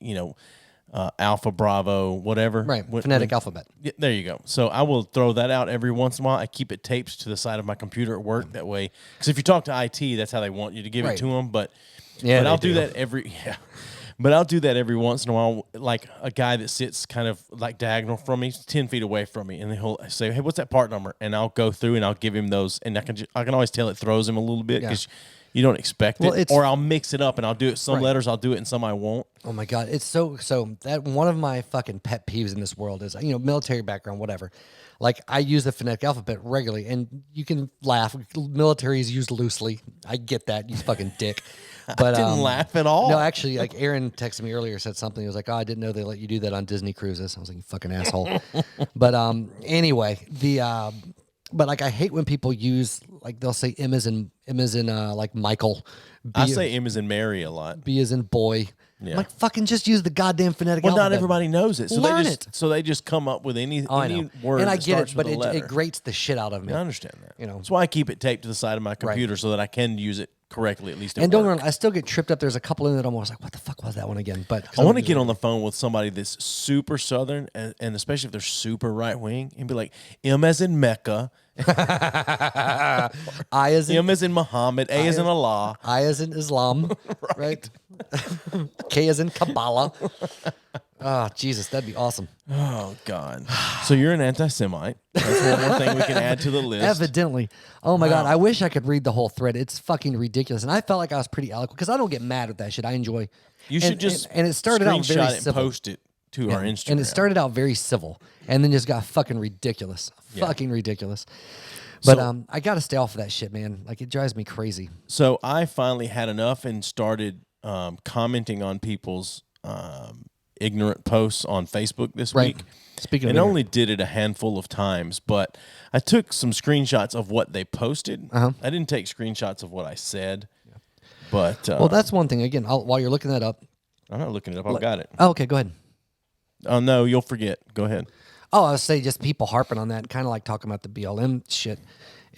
B: Alpha Bravo whatever.
A: Right. Phonetic alphabet.
B: Yeah, there you go. So I will throw that out every once in a while. I keep it taped to the side of my computer at work that way. Because if you talk to IT, that's how they want you to give
A: Right.
B: it to them. But
A: Yeah,
B: I'll
A: they
B: do
A: do.
B: that every But I'll do that every once in a while, like a guy that sits kind of like diagonal from me, 10 feet away from me, and he'll say, "Hey, what's that part number?" And I'll go through and I'll give him those, and I can always tell it throws him a little bit because you don't expect
A: Well,
B: it,
A: it's-
B: or I'll mix it up and I'll do it. Some
A: Right.
B: letters I'll do it, and some I won't.
A: Oh my God. It's so that one of my fucking pet peeves in this world is, military background, whatever. Like I use the phonetic alphabet regularly and you can laugh. Military is used loosely. I get that, you fucking dick. But
B: I didn't laugh at all.
A: No, actually, like Aaron texted me earlier, said something. He was like, "Oh, I didn't know they let you do that on Disney cruises." I was like, "You fucking asshole." But anyway, but like I hate when people use like they'll say M as in like Michael.
B: I say M as in Mary a lot.
A: B as in boy.
B: Yeah.
A: I'm like, fucking just use the goddamn phonetic
B: Well,
A: alphabet.
B: not everybody knows it, so
A: Learn
B: they just come up with any
A: Oh, I know.
B: word
A: And I
B: that
A: get
B: starts
A: it, but
B: with a letter.
A: it grates the shit out of me.
B: I understand that.
A: You know.
B: That's why I keep it taped to the side of my computer so that I can use it correctly at least. At
A: And don't get
B: work.
A: me wrong, I still get tripped up. There's a couple in that I'm almost like, what the fuck was that one again? But
B: I want to get on the phone with somebody that's super Southern, and especially if they're super right wing, and be like, M as in Mecca,
A: I as in
B: M as in Muhammad, A as in Allah.
A: I as in Islam, right? K as in Kabbalah. Oh, Jesus, that'd be awesome.
B: Oh God! So you're an anti-Semite. That's one more thing we can add to the list.
A: Evidently. Oh my God, I wish I could read the whole thread. It's fucking ridiculous. And I felt like I was pretty eloquent because I don't get mad at that shit. I enjoy.
B: You should just
A: and it started out very
B: screenshot it and
A: civil.
B: post it to our Instagram.
A: And it started out very civil and then just got fucking ridiculous. Fucking ridiculous. But I got to stay off of that shit, man. Like, it drives me crazy.
B: So I finally had enough and started commenting on people's ignorant posts on Facebook this
A: Right.
B: week.
A: Speaking of
B: and
A: ignorant.
B: only did it a handful of times, but I took some screenshots of what they posted.
A: Uh-huh.
B: I didn't take screenshots of what I said, but
A: Well, that's one thing. Again, while you're looking that up.
B: I'm not looking it up. I've got it.
A: Oh, okay, go ahead.
B: Oh no, you'll forget. Go ahead.
A: Oh, I would say just people harping on that, kind of like talking about the BLM shit.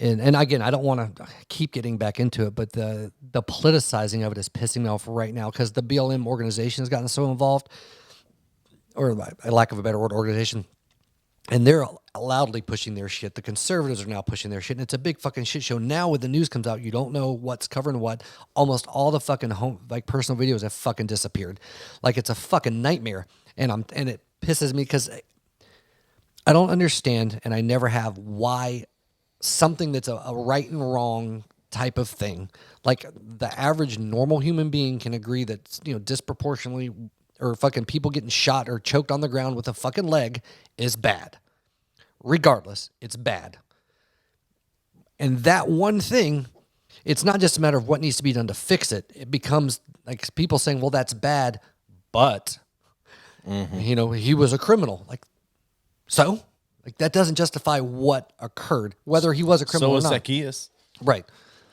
A: And again, I don't want to keep getting back into it, but the politicizing of it is pissing me off right now because the BLM organization has gotten so involved, or a lack of a better word, organization, and they're loudly pushing their shit. The conservatives are now pushing their shit, and it's a big fucking shit show. Now, when the news comes out, you don't know what's covering what. Almost all the fucking personal videos have fucking disappeared. Like, it's a fucking nightmare, and it pisses me because I don't understand, and I never have, why something that's a right and wrong type of thing, like the average normal human being can agree that, disproportionately, or fucking people getting shot or choked on the ground with a fucking leg is bad. Regardless, it's bad. And that one thing, it's not just a matter of what needs to be done to fix it. It becomes like people saying, well, that's bad, but, he was a criminal. Like, so? Like, that doesn't justify what occurred, whether he was a criminal
B: So
A: or
B: was
A: not.
B: Zacchaeus,
A: Right.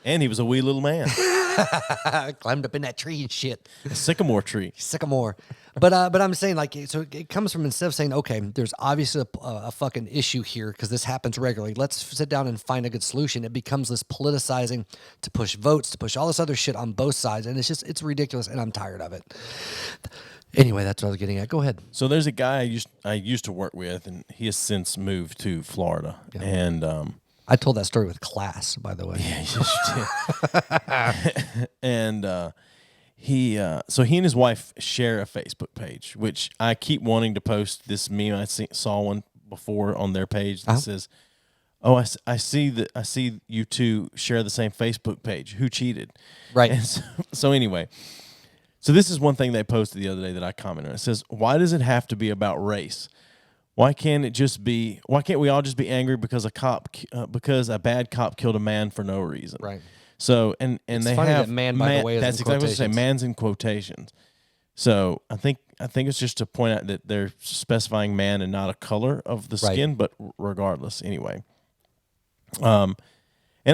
B: and he was a wee little man,
A: Climbed up in that tree and shit.
B: a sycamore tree.
A: Sycamore. But I'm saying, like, so it comes from, instead of saying, okay, there's obviously a fucking issue here because this happens regularly. Let's sit down and find a good solution. It becomes this politicizing to push votes, to push all this other shit on both sides. And it's ridiculous. And I'm tired of it. Anyway, that's what I was getting at. Go ahead.
B: So there's a guy I used to work with, and he has since moved to Florida. And
A: I told that story with class, by the way.
B: and he and his wife share a Facebook page, which I keep wanting to post this meme. I saw one before on their page that says, "Oh, I see you two share the same Facebook page. Who cheated?"
A: Right.
B: And so anyway, So this is one thing they posted the other day that I commented on. It says, why does it have to be about race? Why can't we all just be angry because because a bad cop killed a man for no reason?
A: Right.
B: So, and
A: It's
B: they
A: funny
B: have
A: that man, by the way, is
B: that's
A: in
B: exactly what I say.
A: quotations.
B: Man's in quotations. So I think it's just to point out that they're specifying man and not a color of the
A: Right.
B: skin, but regardless, anyway. And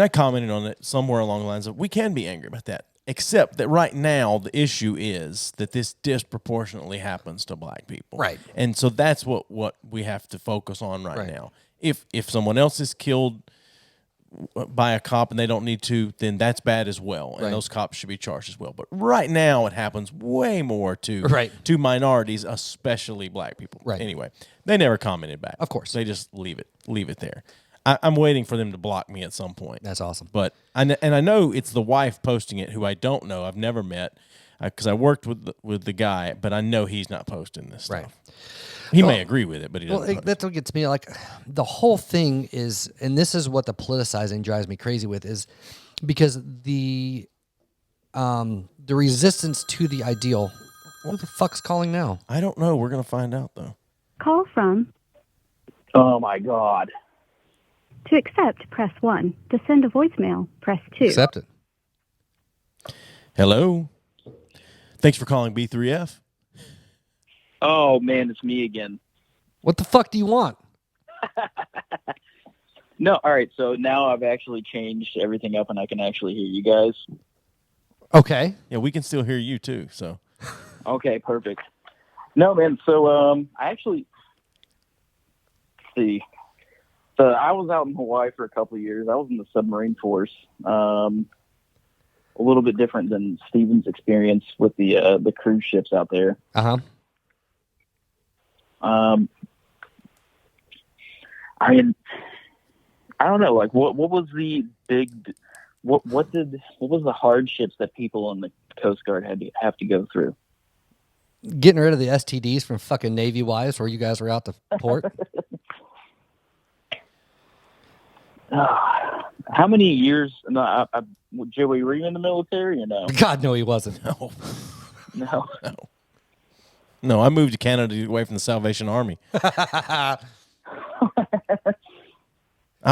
B: I commented on it somewhere along the lines of we can be angry about that. Except that right now the issue is that this disproportionately happens to black people.
A: Right.
B: And so that's what we have to focus on right now. If someone else is killed by a cop and they don't need to, then that's bad as well. And those cops should be charged as well. But right now it happens way more to minorities, especially black people.
A: Right.
B: Anyway, they never commented back.
A: Of course.
B: They just leave it there. I'm waiting for them to block me at some point.
A: That's awesome.
B: But I know it's the wife posting it, who I don't know. I've never met because I worked with the guy, but I know he's not posting this stuff. He may agree with it, but he doesn't.
A: That's what gets me. Like the whole thing is, and this is what the politicizing drives me crazy with, is because the resistance to the ideal. What the fuck's calling now?
B: I don't know. We're gonna find out though.
C: Call from.
D: Oh my God.
C: To accept, press 1. To send a voicemail, press 2.
A: Accept it.
B: Hello. Thanks for calling B3F.
E: Oh, man, it's me again.
A: What the fuck do you want?
E: No, all right, so now I've actually changed everything up and I can actually hear you guys.
A: Okay.
B: Yeah, we can still hear you too. So.
E: Okay, perfect. No, man, so I actually see. So I was out in Hawaii for a couple of years. I was in the submarine force. A little bit different than Steven's experience with the cruise ships out there.
A: Uh-huh.
E: I mean, I don't know. Like, what was the big? What was the hardships that people in the Coast Guard have to go through?
A: Getting rid of the STDs from fucking Navy wives where you guys were out to port.
E: How many years? No, Joey, were you in the military or no?
A: God, no, he wasn't.
E: No.
B: No, I moved to Canada to get away from the Salvation Army. I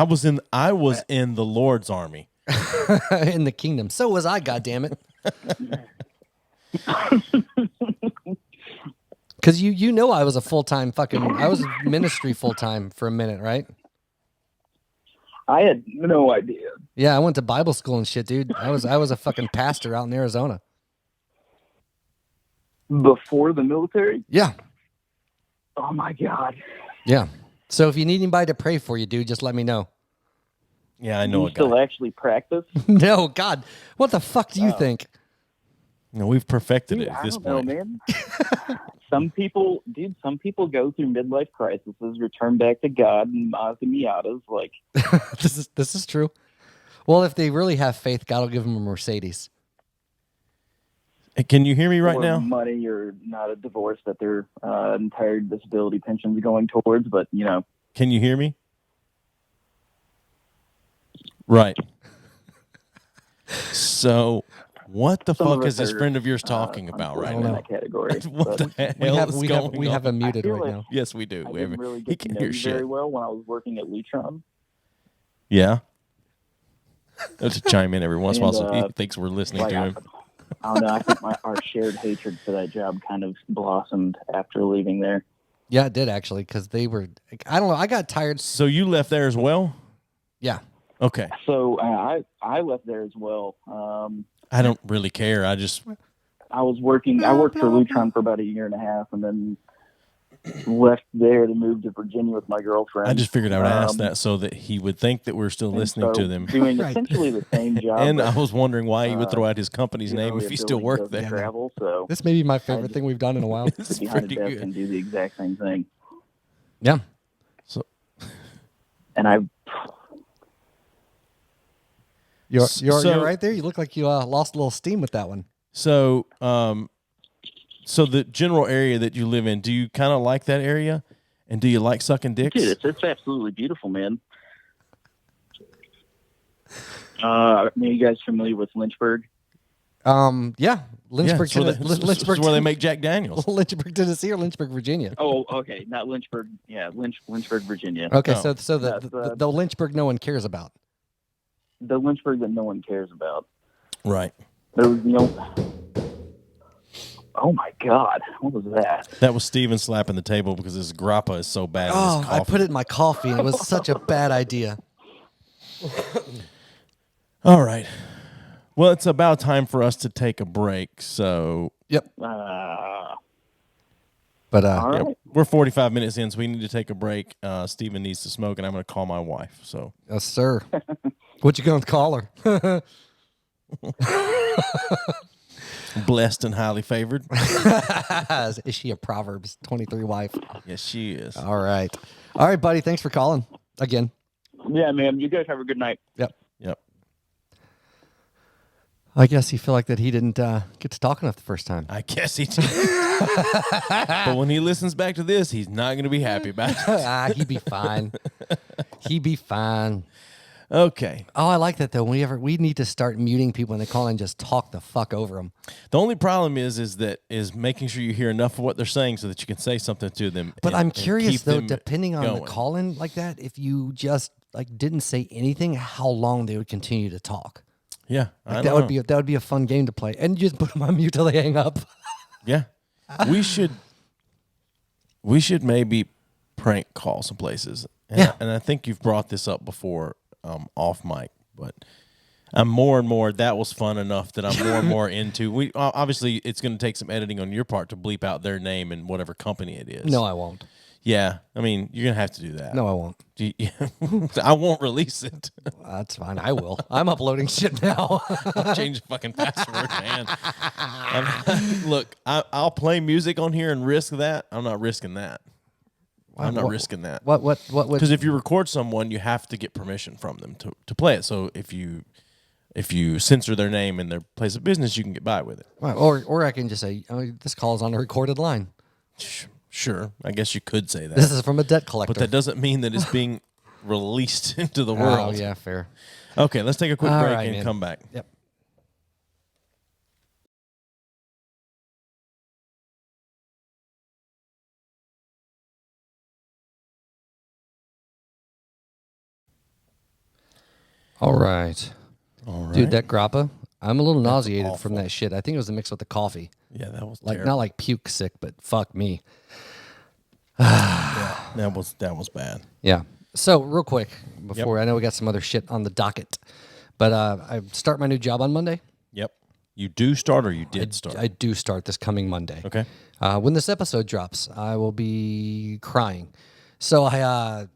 B: was in the Lord's army.
A: In the kingdom. So was I, goddammit. Because you know I was a full-time I was ministry full-time for a minute, right?
E: I had no idea.
A: Yeah, I went to Bible school and shit, dude. I was a fucking pastor out in Arizona.
E: Before the military?
A: Yeah.
E: Oh my God.
A: Yeah. So if you need anybody to pray for you, dude, just let me know.
B: Yeah, I know
E: you
B: a guy.
E: still actually practice?
A: No, God. What the fuck do you think?
B: No, we've perfected
E: Dude,
B: it at
E: I
B: this
E: don't know,
B: point.
E: man. Some people go through midlife crises, return back to God and Miatas. Like,
A: This is true. Well, if they really have faith, God will give them a Mercedes.
B: Hey, can you hear me right
E: or
B: now?
E: money or not a divorce that their entire disability pension is going towards, but you know.
B: Can you hear me? Right. So, what the
E: Some of
B: fuck
E: us
B: is this
E: are,
B: friend of yours talking about right
E: in
B: now?
E: that category.
B: What
E: But
B: the hell is going
A: we have
B: on?
A: him muted
E: I feel
A: right
E: like-
A: now.
B: Yes, we do.
E: I
B: We
E: didn't
B: have-
E: really
B: he
E: get to
B: can
E: know
B: hear
E: you
B: shit.
E: very well when I was working at Lutron.
B: Yeah. I'll just chime in every once in a while so he
E: And,
B: thinks we're listening
E: Like,
B: to him.
E: I don't know. I think our shared hatred for that job kind of blossomed after leaving there.
A: Yeah, it did actually, because they were. I don't know. I got tired.
B: So you left there as well?
A: Yeah.
B: Okay.
E: So I left there as well.
B: I don't really care. I just
E: I worked for Lutron for about a year and a half, and then left there to move to Virginia with my girlfriend.
B: I just figured I would ask that so that he would think that we're still
E: and
B: listening
E: so
B: to them.
E: doing
A: Right.
E: essentially the same job.
B: And
E: but,
B: I was wondering why he would throw out his company's
E: you know,
B: name
E: the
B: if he still
E: ability
B: worked
E: to
B: there.
E: Travel, so
A: This may be my favorite thing we've done in a while.
B: This is
E: sit behind a
B: pretty
E: desk
B: good.
E: and do the exact same thing.
A: Yeah.
B: So
E: And I
A: You're
B: So-
A: right there. You look like you lost a little steam with that one.
B: So, so the general area that you live in, do you kind of like that area? And do you like sucking dicks?
E: Dude, it's absolutely beautiful, man. Are you guys familiar with Lynchburg?
A: Yeah, Lynchburg,
B: Yeah,
A: Lynchburg,
B: where they make Jack Daniels.
A: Lynchburg, Tennessee, or Lynchburg, Virginia.
E: Oh, okay, not Lynchburg. Yeah, Lynchburg, Virginia.
A: Okay,
B: No.
A: so
E: That's,
A: the Lynchburg no one cares about.
E: The Lynchburg that no one cares about.
B: Right.
E: There was Oh my God, what was that?
B: That was Steven slapping the table because his grappa is so bad.
A: Oh,
B: in his
A: I
B: coffee.
A: put it in my coffee, and it was such a bad idea.
B: All right. Well, it's about time for us to take a break. So,
A: Yep.
E: All
A: But
E: right.
B: yeah, we're 45 minutes in, so we need to take a break. Steven needs to smoke, and I'm going to call my wife. So,
A: yes, sir. What you going to call her?
B: blessed and highly favored.
A: Is she a Proverbs 23 wife?
B: Yes, she is.
A: All right, buddy. Thanks for calling again.
E: Yeah, man. You guys have a good night.
A: Yep.
B: Yep.
A: I guess you feel like that he didn't get to talk enough the first time.
B: I guess he did. But when he listens back to this, he's not going to be happy about it.
A: He'd be fine. He'd be fine.
B: Okay.
A: Oh, I like that though. We need to start muting people when they call and just talk the fuck over them.
B: The only problem is making sure you hear enough of what they're saying so that you can say something to them.
A: But I'm curious
B: keep
A: though,
B: them
A: depending on
B: going.
A: the call-in like that, if you just like didn't say anything, how long they would continue to talk.
B: Yeah,
A: Like, that would be a fun game to play, and you just put them on mute till they hang up.
B: Yeah, we should maybe prank call some places. And
A: Yeah.
B: and I think you've brought this up before off mic, but I'm more and more. That was fun enough that I'm more and more into. We obviously it's going to take some editing on your part to bleep out their name and whatever company it is.
A: No, I won't.
B: Yeah, I mean you're gonna have to do that.
A: No, I won't.
B: I won't release it.
A: That's fine. I will. I'm uploading shit now.
B: Change the fucking password, man. Look, I'll play music on here and risk that. I'm not risking that. I'm not risking that.
A: What?
B: Because if you record someone, you have to get permission from them to play it. So if you censor their name and their place of business, you can get by with it.
A: Or I can just say, this call is on a recorded line.
B: Sure, I guess you could say that.
A: This is from a debt collector.
B: But that doesn't mean that it's being released into the
A: Oh,
B: world.
A: yeah, fair.
B: Okay, let's take a quick
A: All
B: break
A: right,
B: and
A: man.
B: come back.
A: Yep. All right. Dude, that grappa, I'm a little nauseated from that shit. I think it was a mix with the coffee.
B: Yeah, that was
A: Like,
B: terrible.
A: not like puke sick, but fuck me.
B: That was bad.
A: Yeah. So real quick, before I know we got some other shit on the docket, but I start my new job on Monday.
B: Yep. You do start or you did start?
A: I do start this coming Monday.
B: Okay.
A: When this episode drops, I will be crying. So I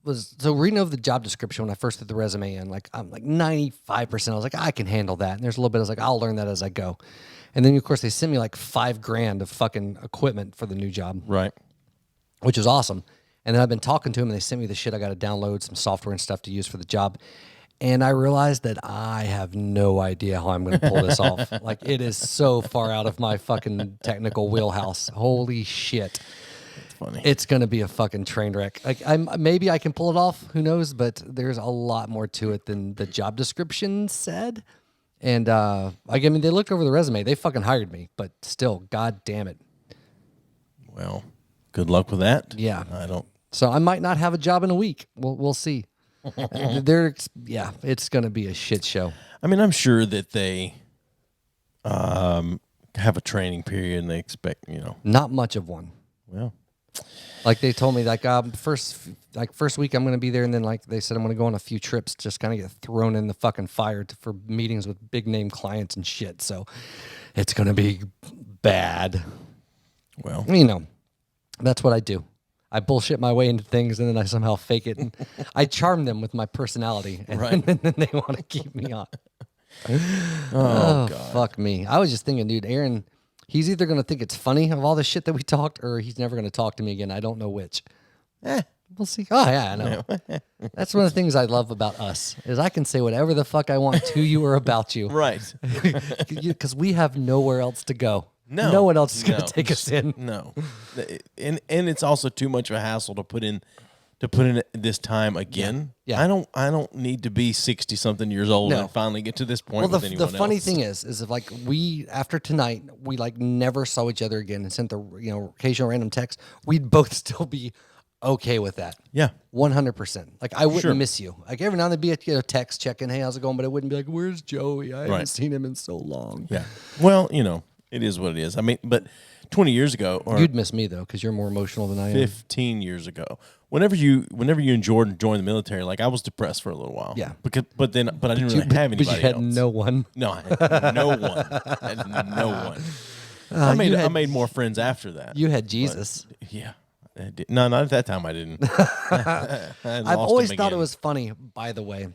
A: was reading over the job description when I first did the resume, and I'm like 95%. I was like, I can handle that. And there's a little bit. I was like, I'll learn that as I go. And then of course they sent me like $5,000 of fucking equipment for the new job,
B: Right.
A: which is awesome. And then I've been talking to them, and they sent me the shit. I got to download some software and stuff to use for the job. And I realized that I have no idea how I'm going to pull this off. Like, it is so far out of my fucking technical wheelhouse. Holy shit.
B: It's funny.
A: It's going to be a fucking train wreck. Like, maybe I can pull it off. Who knows? But there's a lot more to it than the job description said. And, I mean, they looked over the resume. They fucking hired me. But still, god damn it.
B: Well, good luck with that.
A: Yeah.
B: I don't.
A: So I might not have a job in a week. We'll see. It's going to be a shit show.
B: I mean, I'm sure that they have a training period and they expect,
A: Not much of one.
B: well,
A: Like they told me, first week I'm going to be there, and then they said I'm going to go on a few trips, just kind of get thrown in the fucking fire for meetings with big name clients and shit. So it's going to be bad.
B: well,
A: That's what I do. I bullshit my way into things, and then I somehow fake it, and I charm them with my personality, and,
B: Right.
A: and then they want to keep me on.
B: oh, God.
A: Fuck me. I was just thinking, dude, Aaron, he's either going to think it's funny of all the shit that we talked, or he's never going to talk to me again. I don't know which. We'll see. Oh, yeah, I know. That's one of the things I love about us, is I can say whatever the fuck I want to you or about you.
B: Right.
A: Because we have nowhere else to go.
B: No.
A: one else is going to take us in.
B: No. And it's also too much of a hassle to to put in this time again.
A: Yeah.
B: I don't need to be 60 something years old
A: No.
B: and finally get to this point
A: Well,
B: with anyone
A: the funny
B: else.
A: thing is if like we after tonight we like never saw each other again and sent the occasional random text, we'd both still be okay with that.
B: Yeah.
A: 100%. Like I wouldn't
B: Sure.
A: miss you. Like every now and then be a text checking, hey, how's it going? But I wouldn't be like, where's Joey? I haven't
B: Right.
A: seen him in so long.
B: Yeah. Well, it is what it is. I mean, but 20 years ago, or
A: You'd miss me though, because you're more emotional than I am.
B: 15 years ago, whenever you and Jordan joined the military, like I was depressed for a little while.
A: Yeah.
B: But I didn't really have anybody
A: But you had
B: else.
A: no one.
B: No, I had no one. I had no one. I made more friends after that.
A: You had Jesus.
B: Yeah. I did. No, not at that time. I didn't.
A: I've always thought it was funny, by the way.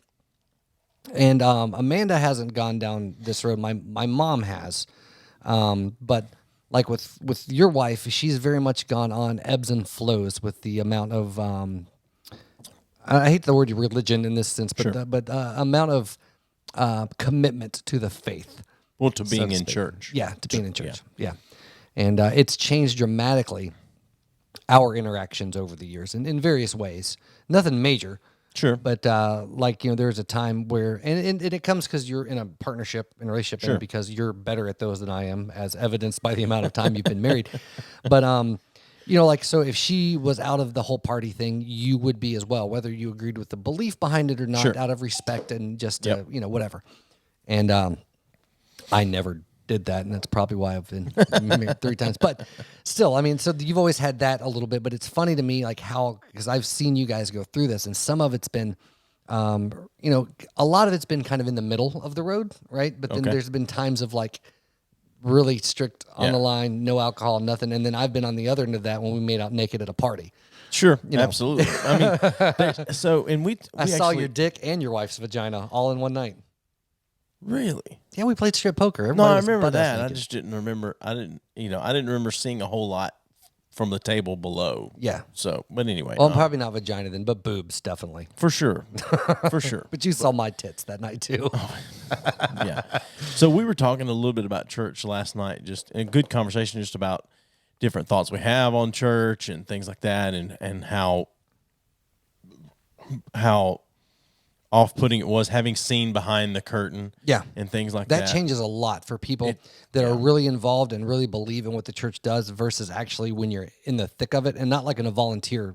A: And Amanda hasn't gone down this road. My mom has. But like with your wife, she's very much gone on ebbs and flows with the amount of I hate the word religion in this sense, but
B: Sure.
A: amount of commitment to the faith.
B: Well, to being
A: so to
B: in
A: speak.
B: church.
A: Yeah, to being in church. Yeah. And it's changed dramatically our interactions over the years in various ways. Nothing major.
B: Sure.
A: But there's a time where, and it comes because you're in a partnership, in a relationship,
B: Sure.
A: and because you're better at those than I am, as evidenced by the amount of time you've been married. But so if she was out of the whole party thing, you would be as well, whether you agreed with the belief behind it or not,
B: Sure.
A: out of respect and just
B: Yep.
A: whatever. And I never did that, and that's probably why I've been married 3 times. But still, I mean, so you've always had that a little bit, but it's funny to me, like how, because I've seen you guys go through this, and some of it's been, a lot of it's been kind of in the middle of the road, right? But then
B: Okay.
A: there's been times of like really strict on
B: Yeah.
A: the line, no alcohol, nothing. And then I've been on the other end of that when we made out naked at a party.
B: Sure.
A: know.
B: Absolutely. I mean,
A: I saw your dick and your wife's vagina all in one night.
B: Really?
A: Yeah, we played strip poker.
B: No,
A: Everybody
B: I
A: was
B: remember
A: butt-ass
B: that. I
A: naked.
B: just didn't remember. I didn't remember seeing a whole lot from the table below.
A: Yeah.
B: So, but anyway.
A: Well, probably not vagina then, but boobs, definitely.
B: For sure. For sure.
A: But you saw my tits that night too.
B: Yeah. So we were talking a little bit about church last night, just a good conversation just about different thoughts we have on church and things like that, and how off-putting it was having seen behind the curtain.
A: Yeah.
B: And things like that.
A: That changes a lot for people that are really involved and really believe in what the church does versus actually when you're in the thick of it and not like in a volunteer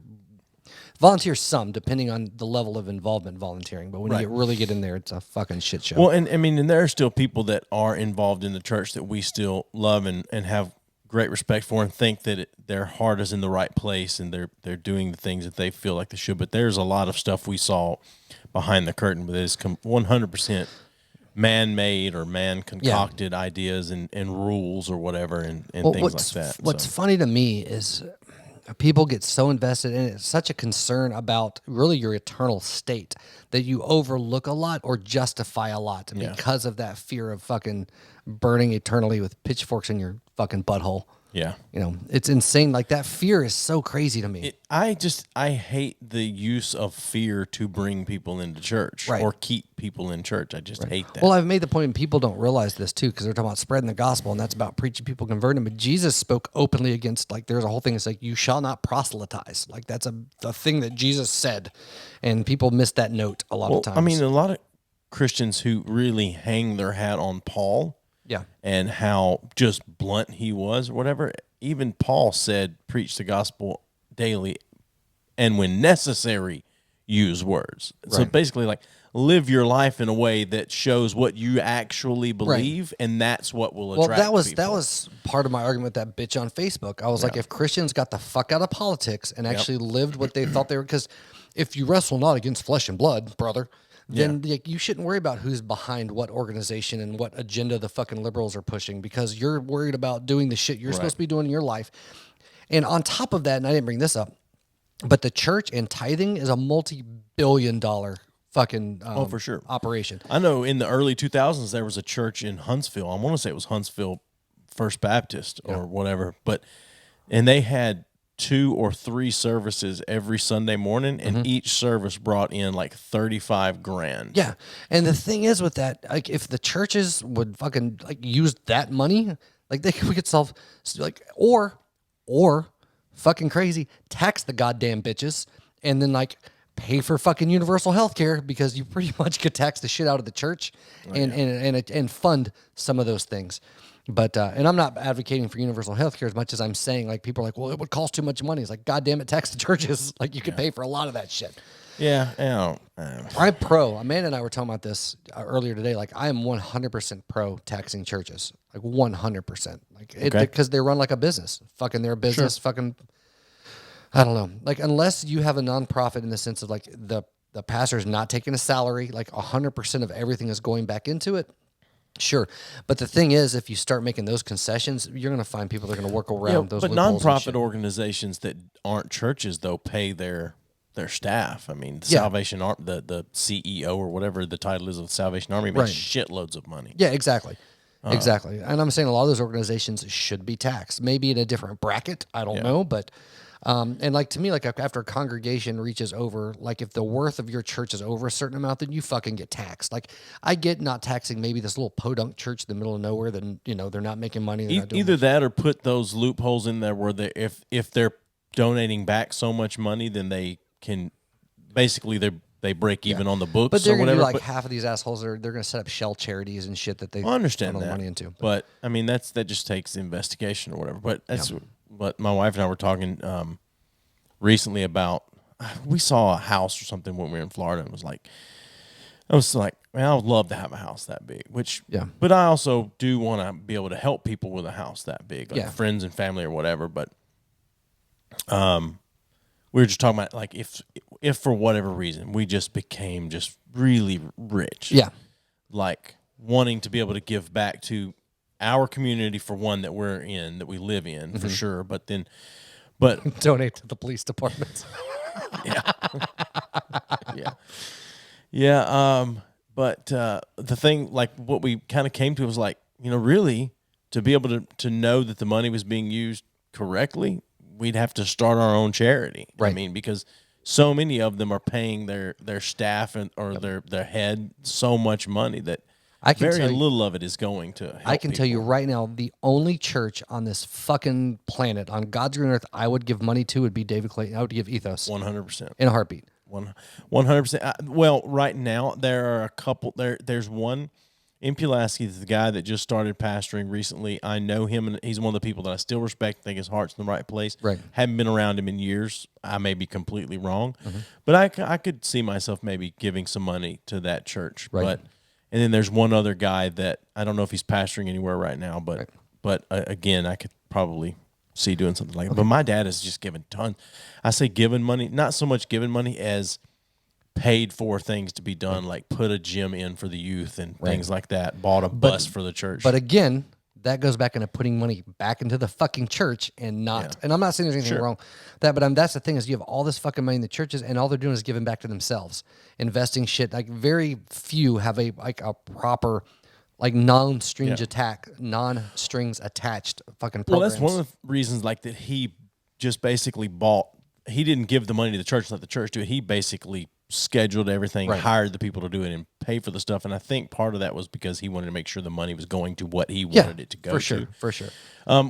A: some, depending on the level of involvement volunteering. But when
B: Right.
A: you really get in there, it's a fucking shit show.
B: Well, and I mean, and there are still people that are involved in the church that we still love and have great respect for and think that their heart is in the right place and they're doing the things that they feel like they should. But there's a lot of stuff we saw behind the curtain that is 100% man-made or man-concocted ideas and rules or whatever and things like that.
A: What's
B: So,
A: funny to me is people get so invested in it. It's such a concern about really your eternal state that you overlook a lot or justify a lot because of that fear of fucking burning eternally with pitchforks in your fucking butthole.
B: yeah.
A: It's insane. Like that fear is so crazy to me.
B: I hate the use of fear to bring people into church
A: Right.
B: or keep people in church. I just hate that.
A: Well, I've made the point, and people don't realize this too, because they're talking about spreading the gospel, and that's about preaching people converting. But Jesus spoke openly against, like, there's a whole thing that's like, you shall not proselytize. Like, that's a thing that Jesus said, and people miss that note a lot of times.
B: I mean, a lot of Christians who really hang their hat on Paul
A: yeah,
B: and how just blunt he was or whatever. Even Paul said, preach the gospel daily and when necessary, use words. So
A: Right.
B: basically, like, live your life in a way that shows what you actually believe, and that's what will attract
A: that
B: people.
A: was part of my argument with that bitch on Facebook. I was like, if Christians got the fuck out of politics and actually lived what they thought they were, because if you wrestle not against flesh and blood, brother, then like, you shouldn't worry about who's behind what organization and what agenda the fucking liberals are pushing, because you're worried about doing the shit you're supposed to be doing in your life. And on top of that, and I didn't bring this up, but the church and tithing is a multi-billion-dollar fucking
B: for sure.
A: operation.
B: I know in the early 2000s, there was a church in Huntsville. I want to say it was Huntsville First Baptist or whatever, and they had 2 or 3 services every Sunday morning, and each service brought in like $35,000.
A: Yeah, and the thing is with that, like, if the churches would fucking like use that money, like we could solve, like, or fucking crazy, tax the goddamn bitches and then like pay for fucking universal health care because you pretty much could tax the shit out of the church and fund some of those things. But and I'm not advocating for universal health care as much as I'm saying like people are like, well, it would cost too much money. It's like, God damn it, tax the churches. Like you could pay for a lot of that shit.
B: Yeah.
A: I'm pro. Amanda and I were talking about this earlier today. Like I am 100% pro taxing churches. Like 100%. Like because they run like a business. Fucking they're a business. Fucking I don't know. Like unless you have a nonprofit in the sense of like the pastor's not taking a salary, like 100% of everything is going back into it. Sure. But the thing is, if you start making those concessions, you're going to find people that are going to work around those.
B: But
A: loopholes
B: nonprofit organizations that aren't churches though pay their staff. I mean, the Salvation Army, the CEO or whatever the title is of the Salvation Army makes shitloads of money.
A: Yeah, exactly. Exactly. And I'm saying a lot of those organizations should be taxed, maybe in a different bracket. I don't know, but and like to me, like after a congregation reaches over, like if the worth of your church is over a certain amount, then you fucking get taxed. Like I get not taxing maybe this little podunk church in the middle of nowhere, then they're not making money. They're not doing
B: Either that or put those loopholes in there where if they're donating back so much money, then they can basically they break even on the books.
A: But they're
B: or
A: going to
B: whatever.
A: do like half of these assholes they're going to set up shell charities and shit that they
B: understand
A: funnel
B: that
A: money into.
B: But I mean that just takes investigation or whatever. But that's what my wife and I were talking recently about. We saw a house or something when we were in Florida, and I was like, man, I would love to have a house that big. But I also do want to be able to help people with a house that big, like friends and family or whatever. But we were just talking about like if for whatever reason we just became just really rich, like wanting to be able to give back to our community for one that we live in for sure, but
A: donate to the police department.
B: But the thing, like what we kind of came to was like, really to be able to know that the money was being used correctly, we'd have to start our own charity.
A: Right.
B: I mean, because so many of them are paying their staff or their head so much money that very little of it is going to help
A: I can tell you right now, the only church on this fucking planet, on God's green earth, I would give money to would be David Clayton. I would give Ethos
B: 100%
A: in a heartbeat.
B: 100%. Well, right now there are a couple. There's one in Pulaski, the guy that just started pastoring recently. I know him, and he's one of the people that I still respect. Think his heart's in the right place.
A: Right.
B: Haven't been around him in years. I may be completely wrong, but I could see myself maybe giving some money to that church.
A: Right.
B: And then there's one other guy that I don't know if he's pastoring anywhere right now, but again, I could probably see doing something like that. But my dad has just given tons. I say given money, not so much given money as paid for things to be done, like put a gym in for the youth and things like that, bought a bus for the church.
A: But again, that goes back into putting money back into the fucking church and not, and I'm not saying there's anything wrong with that, but that's the thing is you have all this fucking money in the churches and all they're doing is giving back to themselves, investing shit. Like very few have a proper, like non-strings attached fucking programs.
B: Well, that's one of the reasons like that he just basically he didn't give the money to the church, let the church do it. He basically scheduled everything, hired the people to do it, and pay for the stuff. And I think part of that was because he wanted to make sure the money was going to what he wanted it to go to. For sure.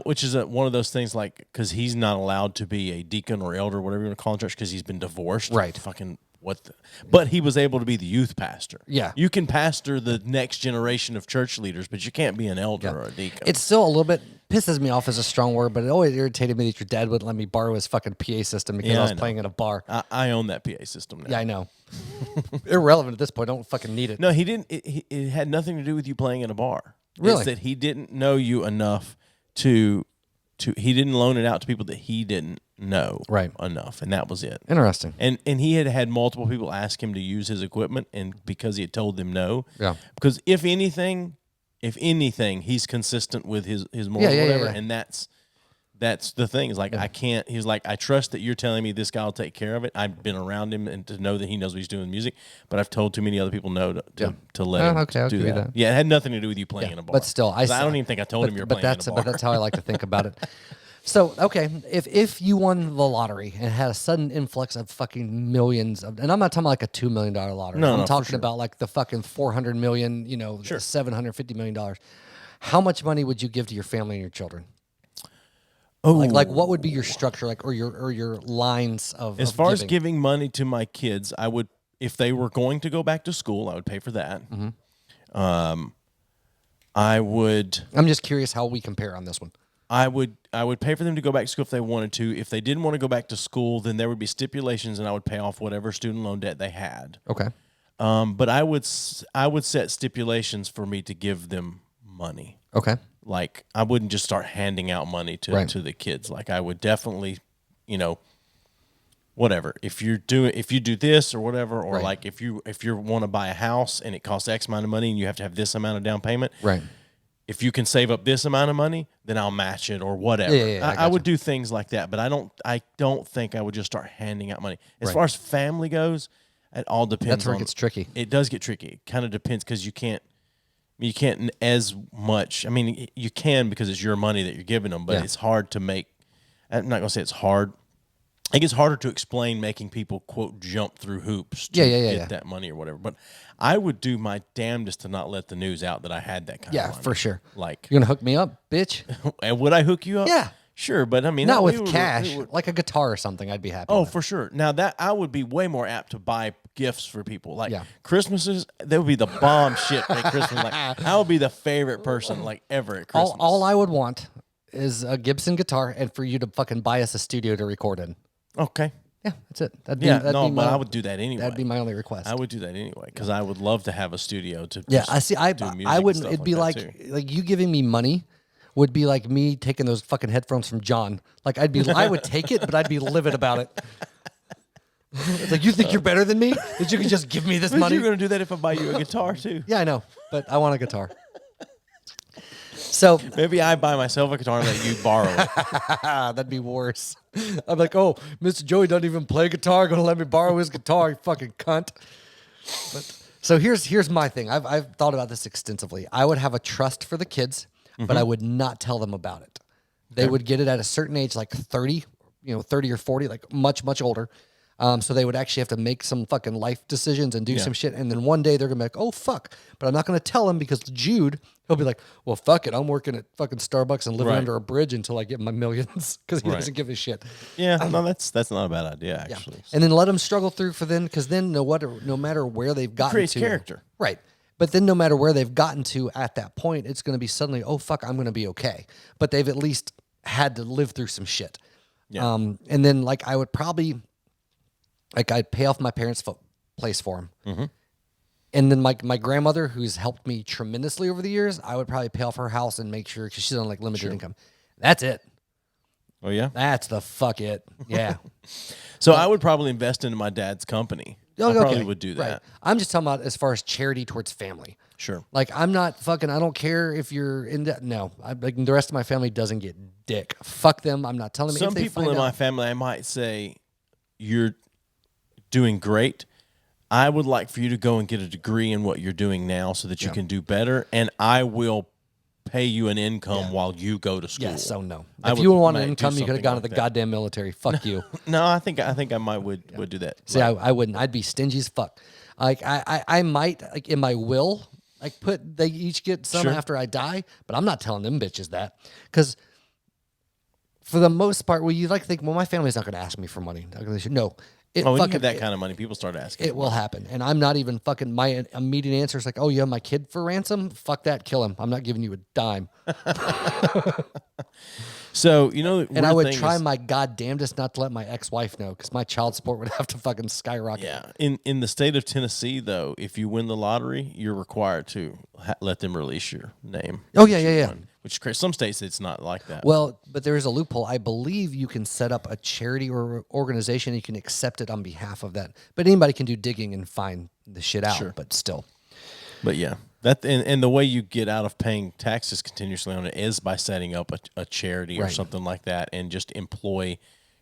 B: Which is one of those things, like, because he's not allowed to be a deacon or elder, whatever you want to call in church, because he's been divorced.
A: Right.
B: Fucking but he was able to be the youth pastor.
A: Yeah.
B: You can pastor the next generation of church leaders, but you can't be an elder or a deacon.
A: It's still a little bit pisses me off as a strong word, but it always irritated me that your dad wouldn't let me borrow his fucking PA system because I was playing in a bar.
B: I own that PA system now.
A: Yeah, I know. Irrelevant at this point. I don't fucking need it.
B: No, he didn't. It had nothing to do with you playing in a bar.
A: Really?
B: It's that he didn't know you enough to he didn't loan it out to people that he didn't know enough, and that was it.
A: Interesting.
B: And he had multiple people ask him to use his equipment, and because he had told them no.
A: Yeah.
B: Because if anything, he's consistent with his moral whatever, and that's the thing. Is like I can't. He's like, I trust that you're telling me this guy will take care of it. I've been around him and to know that he knows what he's doing with music, but I've told too many other people no to let him
A: I'll
B: do
A: give you
B: that. Yeah, it had nothing to do with you playing in a bar.
A: But still, I
B: don't even think I told him you're playing in a bar.
A: But that's how I like to think about it. So, okay, if you won the lottery and had a sudden influx of fucking millions of, and I'm not talking about like a $2 million lottery. I'm talking about like the fucking $400 million, $750 million. How much money would you give to your family and your children?
B: Oh,
A: like what would be your structure, like, or your lines of
B: as far as
A: giving?
B: giving money to my kids, I would, if they were going to go back to school, I would pay for that. I would.
A: I'm just curious how we compare on this one.
B: I would pay for them to go back to school if they wanted to. If they didn't want to go back to school, then there would be stipulations, and I would pay off whatever student loan debt they had.
A: Okay.
B: But I would set stipulations for me to give them money.
A: Okay.
B: Like, I wouldn't just start handing out money to the kids. Like, I would definitely, whatever. If you do this or whatever, or like if you want to buy a house and it costs X amount of money and you have to have this amount of down payment.
A: Right.
B: If you can save up this amount of money, then I'll match it or whatever.
A: Yeah,
B: I would do things like that, but I don't think I would just start handing out money. As far as family goes, it all depends.
A: That's where it gets tricky.
B: It does get tricky. It kind of depends because you can't as much. I mean, you can because it's your money that you're giving them, but it's hard to make. I'm not gonna say it's hard. I think it's harder to explain making people, quote, jump through hoops to get that money or whatever. But I would do my damnedest to not let the news out that I had that kind of money.
A: Yeah, for sure.
B: Like,
A: you're going to hook me up, bitch?
B: And would I hook you up?
A: Yeah.
B: Sure, but I mean...
A: Not with cash. Like a guitar or something, I'd be happy with.
B: For sure. Now, that I would be way more apt to buy gifts for people. Like,
A: Yeah.
B: Christmases, that would be the bomb shit at Christmas. Like, I would be the favorite person, like, ever at Christmas.
A: All I would want is a Gibson guitar and for you to fucking buy us a studio to record in.
B: Okay.
A: Yeah, that's it. That'd
B: but I would do that anyway.
A: That'd be my only request.
B: I would do that anyway because I would love to have a studio to.
A: Yeah, I see. I wouldn't.
B: It'd
A: Be like you giving me money would be like me taking those fucking headphones from John. Like I would take it, but I'd be livid about it. It's like, you think you're better than me? That you can just give me this money?
B: You're going to do that if I buy you a guitar too.
A: Yeah, I know, but I want a guitar. So
B: maybe I buy myself a guitar and let you borrow it.
A: That'd be worse. I'm like, oh, Mr. Joey doesn't even play guitar. Going to let me borrow his guitar, you fucking cunt. But, so here's my thing. I've thought about this extensively. I would have a trust for the kids, but I would not tell them about it. They would get it at a certain age, like 30, 30 or 40, like much, much older. So they would actually have to make some fucking life decisions and do some shit. And then one day they're going to be like, oh, fuck. But I'm not going to tell them because Jude, he'll be like, well, fuck it. I'm working at fucking Starbucks and living under a bridge until I get my millions because he doesn't give a shit.
B: Yeah, no, that's not a bad idea, actually.
A: Yeah. And then let them struggle through for then, because then no matter where they've gotten
B: creates
A: to.
B: character.
A: Right. But then no matter where they've gotten to at that point, it's going to be suddenly, oh, fuck, I'm going to be okay. But they've at least had to live through some shit. Yeah. And then, like, I would probably... Like, I'd pay off my parents' place for them. Mm-hmm. And then my grandmother, who's helped me tremendously over the years, I would probably pay off her house and make sure, because she's on, like, limited income. That's it.
B: Oh, yeah?
A: That's the fuck it. Yeah.
B: So I would probably invest into my dad's company. I probably would do that.
A: Right. I'm just talking about as far as charity towards family.
B: Sure.
A: Like, I'm not fucking, I don't care if you're in that. No. Like, the rest of my family doesn't get dick. Fuck them. I'm not telling them.
B: Some people in my family, I might say, you're doing great. I would like for you to go and get a degree in what you're doing now so that you can do better, and I will pay you an income while you go to school.
A: Yeah, so no. If you want an income, you could have gone to the
B: that.
A: goddamn military. Fuck you.
B: No, I think I would do that.
A: See, I wouldn't. I'd be stingy as fuck. Like I might, like, in my will, like, they each get some after I die, but I'm not telling them bitches that, because for the most part, you like think, well, my family's not going to ask me for money. No.
B: When you get that kind of money, people start asking.
A: It will happen. And I'm not even fucking, my immediate answer is like, oh, you have my kid for ransom? Fuck that, kill him. I'm not giving you a dime.
B: So,
A: and I would try my goddamnedest not to let my ex-wife know, because my child support would have to fucking skyrocket.
B: Yeah. In the state of Tennessee, though, if you win the lottery, you're required to let them release your name.
A: Oh, yeah.
B: Which some states, it's not like that.
A: Well, but there is a loophole. I believe you can set up a charity or organization. You can accept it on behalf of that. But anybody can do digging and find the shit out, but still.
B: But yeah, that and the way you get out of paying taxes continuously on it is by setting up a charity or something like that, and just employ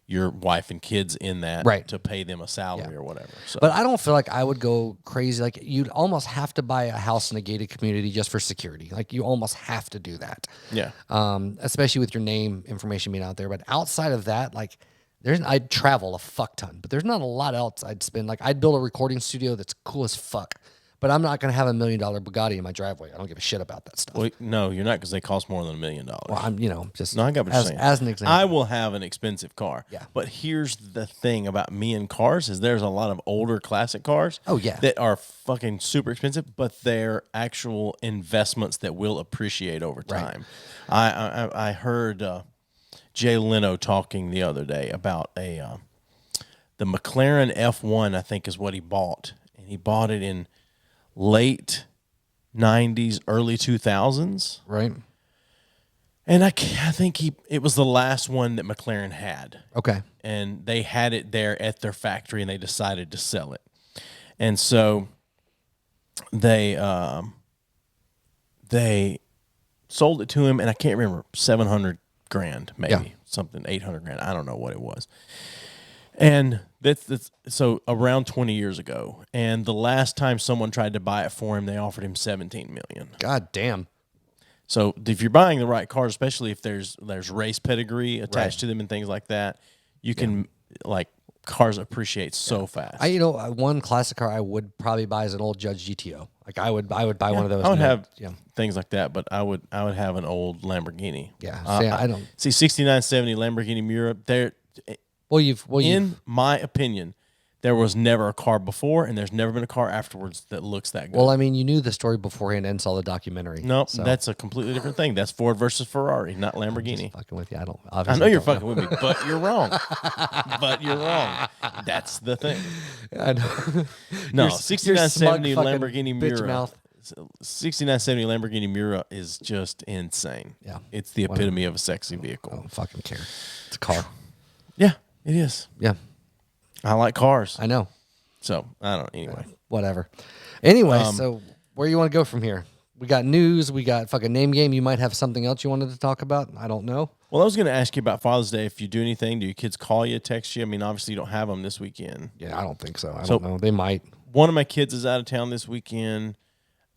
B: your wife and kids in that to pay them a salary or whatever. So.
A: But I don't feel like I would go crazy. Like, you'd almost have to buy a house in a gated community just for security. Like, you almost have to do that.
B: Yeah.
A: Especially with your name information being out there. But outside of that, like, I'd travel a fuck ton, but there's not a lot else I'd spend. Like, I'd build a recording studio that's cool as fuck. But I'm not going to have $1 million Bugatti in my driveway. I don't give a shit about that stuff.
B: Well, no, you're not, because they cost more than $1 million.
A: Well, I'm, just
B: No, I got what you're saying.
A: as an example.
B: I will have an expensive car.
A: Yeah.
B: But here's the thing about me and cars is there's a lot of older classic cars.
A: Oh, yeah.
B: That are fucking super expensive, but they're actual investments that will appreciate over time. Right. I heard Jay Leno talking the other day about the McLaren F1, I think is what he bought. And he bought it in late 90s, early 2000s.
A: Right.
B: And I think it was the last one that McLaren had.
A: Okay.
B: And they had it there at their factory, and they decided to sell it. And so they sold it to him, and I can't remember, $700,000 maybe, something, $800,000. I don't know what it was. And that's so around 20 years ago. And the last time someone tried to buy it for him, they offered him $17 million.
A: God damn.
B: So if you're buying the right cars, especially if there's race pedigree attached to them and things like that, you can cars appreciate so fast.
A: One classic car I would probably buy is an old Judge GTO. Like I would buy one of those.
B: I would have things like that, but I would have an old Lamborghini.
A: Yeah, I don't
B: see 6970 Lamborghini Miura. In my opinion, there was never a car before, and there's never been a car afterwards that looks that good.
A: Well, I mean, you knew the story beforehand and saw the documentary.
B: Nope, that's a completely different thing. That's Ford versus Ferrari, not Lamborghini.
A: I'm just fucking with you.
B: I know you're fucking with me, but you're wrong. That's the thing.
A: I know.
B: No, 6970 Lamborghini Miura. 6970 Lamborghini Miura is just insane.
A: Yeah,
B: it's the epitome of a sexy vehicle.
A: I don't fucking care. It's a car.
B: Yeah, it is.
A: Yeah.
B: I like cars.
A: I know.
B: So, I don't know. Anyway.
A: Whatever. Anyway, so where you want to go from here? We got news. We got fucking name game. You might have something else you wanted to talk about. I don't know.
B: Well, I was going to ask you about Father's Day. If you do anything, do your kids call you, text you? I mean, obviously you don't have them this weekend.
A: Yeah, I don't think so. I don't know. They might.
B: One of my kids is out of town this weekend.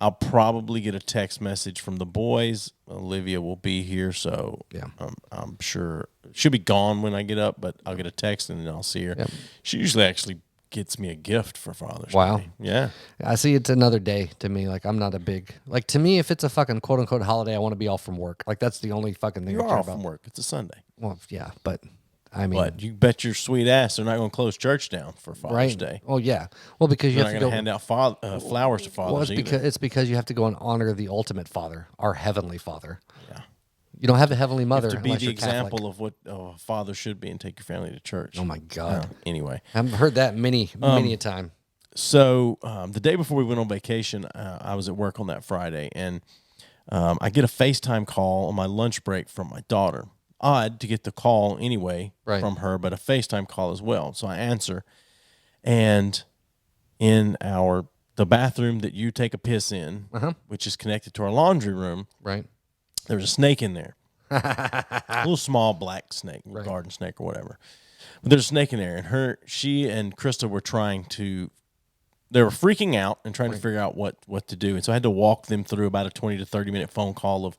B: I'll probably get a text message from the boys. Olivia will be here, so
A: yeah.
B: I'm sure she'll be gone when I get up, but I'll get a text and then I'll see her.
A: Yep.
B: She usually actually gets me a gift for Father's Day.
A: Wow.
B: Yeah.
A: I see it's another day to me. Like, I'm not a big... Like, to me, if it's a fucking quote-unquote holiday, I want to be off from work. Like, that's the only fucking thing I care
B: You are off
A: about.
B: from work. It's a Sunday.
A: Well, yeah, but... I mean,
B: but you bet your sweet ass they're not going to close church down for Father's Day.
A: Oh yeah, well because
B: they're
A: you have to
B: not
A: go
B: hand out flowers to fathers.
A: Well, it's because you have to go and honor the ultimate Father, our heavenly Father.
B: Yeah,
A: you don't have a heavenly mother.
B: You have to be the example
A: Catholic.
B: of what a father should be and take your family to church.
A: Oh my God!
B: Anyway,
A: I've heard that many a time.
B: So the day before we went on vacation, I was at work on that Friday, and I get a FaceTime call on my lunch break from my daughter. Odd to get the call anyway from her, but a FaceTime call as well. So I answer, and in the bathroom that you take a piss in, which is connected to our laundry room, there was a snake in there, a little small black snake, garden snake or whatever. But there's a snake in there, and she and Krista were they were freaking out and trying to figure out what to do, and so I had to walk them through about a 20 to 30 minute phone call of,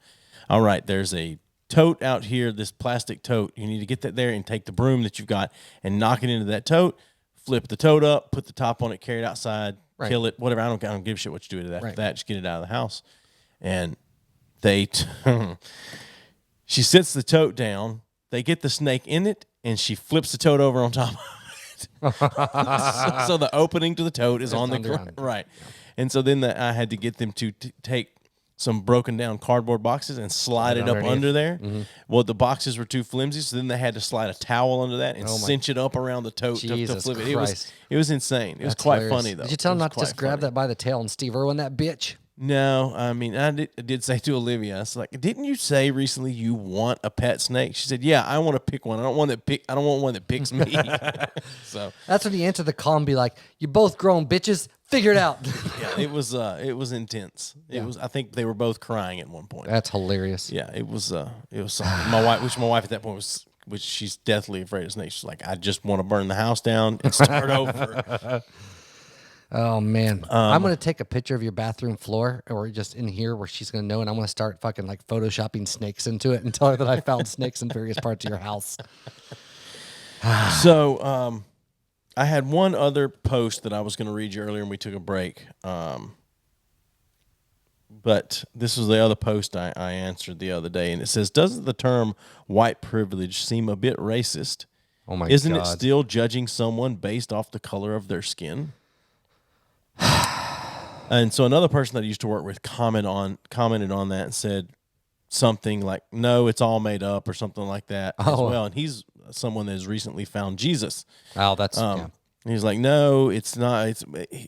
B: all right, there's a tote out here, this plastic tote. You need to get that there and take the broom that you've got and knock it into that tote, flip the tote up, put the top on it, carry it outside, kill it, whatever. I don't give a shit what you do with it after that. Just get it out of the house. And she sets the tote down. They get the snake in it, and she flips the tote over on top of it. so the opening to the tote is on the ground. Right. Yeah. And so then I had to get them to take some broken down cardboard boxes and slide it up under there. Mm-hmm. Well, the boxes were too flimsy, so then they had to slide a towel under that and cinch it up around the tote to flip it. It was insane. It was quite funny, though.
A: Did you tell him not to just grab that by the tail and Steve Irwin that bitch?
B: No, I mean, I did say to Olivia, I was like, didn't you say recently you want a pet snake? She said, yeah, I want to pick one. I don't want one that picks me. So
A: that's when he answered the call and be like, you both grown bitches, figure it out.
B: Yeah, it was intense. It was. I think they were both crying at one point.
A: That's hilarious.
B: Yeah, it was my wife at that point was, which she's deathly afraid of snakes. She's like, I just want to burn the house down and start over.
A: Oh, man. I'm going to take a picture of your bathroom floor or just in here where she's going to know, and I'm going to start fucking like photoshopping snakes into it and tell her that I found snakes in various parts of your house.
B: So I had one other post that I was going to read you earlier, and we took a break. But this was the other post I answered the other day, and it says, doesn't the term white privilege seem a bit racist?
A: Oh my
B: Isn't
A: God.
B: it still judging someone based off the color of their skin? And so another person that I used to work with commented on that and said something like, no, it's all made up or something like that as well. And he's someone that has recently found Jesus.
A: Oh, that's
B: He's like, no, it's not.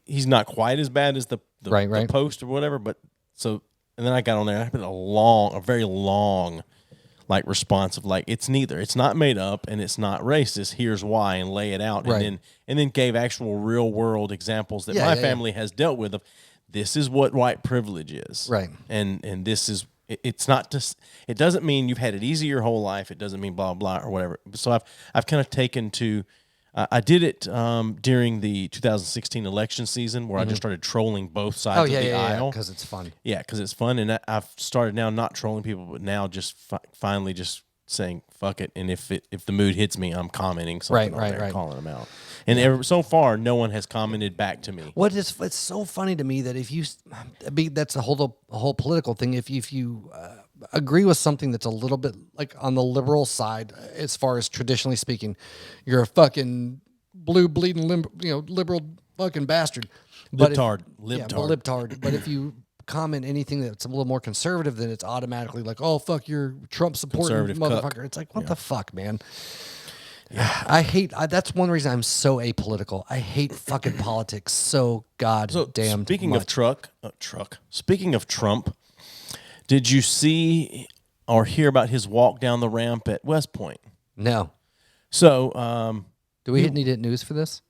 B: He's not quite as bad as the
A: Right.
B: post or whatever. But so, and then I got on there and I put a very long, like response of like, it's neither. It's not made up and it's not racist. Here's why, and lay it out, and then gave actual real world examples that my family has dealt with. Of this is what white privilege is,
A: right?
B: And this is. It's not just. It doesn't mean you've had it easy your whole life. It doesn't mean blah blah or whatever. So I've kind of taken to. I did it during the 2016 election season where I just started trolling both sides of the aisle
A: because it's fun.
B: Yeah, because it's fun, and I've started now not trolling people, but now just finally just saying fuck it, and if the mood hits me, I'm commenting something on there, calling them out. And so far, no one has commented back to me.
A: It's so funny to me that that's a whole political thing. If you agree with something that's a little bit like on the liberal side, as far as traditionally speaking, you're a fucking blue bleeding liberal fucking bastard.
B: Libtard.
A: But if you comment anything that's a little more conservative, then it's automatically like, oh fuck, you're Trump supporting motherfucker.
B: Cuck.
A: It's like, what the fuck, man. Yeah. I hate. That's one reason I'm so apolitical. I hate fucking politics so goddamn.
B: Speaking
A: much.
B: of Speaking of Trump, did you see or hear about his walk down the ramp at West Point?
A: No.
B: So,
A: do we need news for this?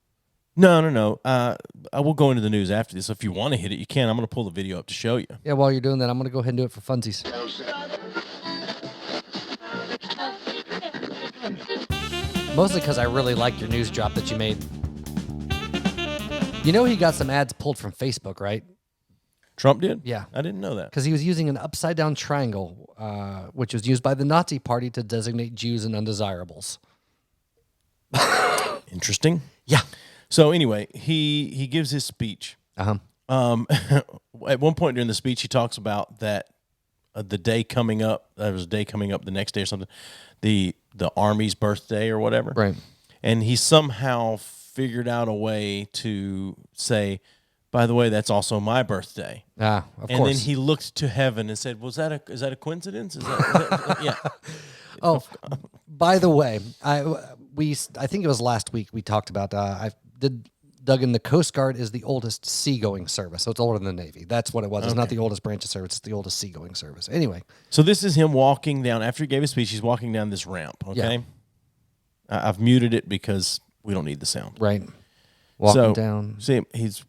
B: No. I will go into the news after this. So if you want to hit it, you can. I'm going to pull the video up to show you.
A: Yeah. While you're doing that, I'm going to go ahead and do it for funsies. Mostly because I really liked your news drop that you made. You know he got some ads pulled from Facebook, right?
B: Trump did?
A: Yeah.
B: I didn't know that.
A: Because he was using an upside-down triangle, which was used by the Nazi Party to designate Jews and undesirables.
B: Interesting.
A: Yeah.
B: So anyway, he gives his speech.
A: Uh-huh.
B: At one point during the speech, he talks about that the day coming up, there was a day coming up the next day or something, the Army's birthday or whatever.
A: Right.
B: And he somehow figured out a way to say, by the way, that's also my birthday.
A: Of course.
B: And then he looked to heaven and said, is that a coincidence? Is that yeah.
A: Oh, by the way, I think it was last week we talked about, Doug, in the Coast Guard is the oldest seagoing service, so it's older than the Navy. That's what it was. It's not the oldest branch of service; it's the oldest seagoing service. Anyway,
B: so this is him walking down after he gave his speech. He's walking down this ramp. Okay, yeah. I've muted it because we don't need the sound.
A: Right, walking down.
B: See, he's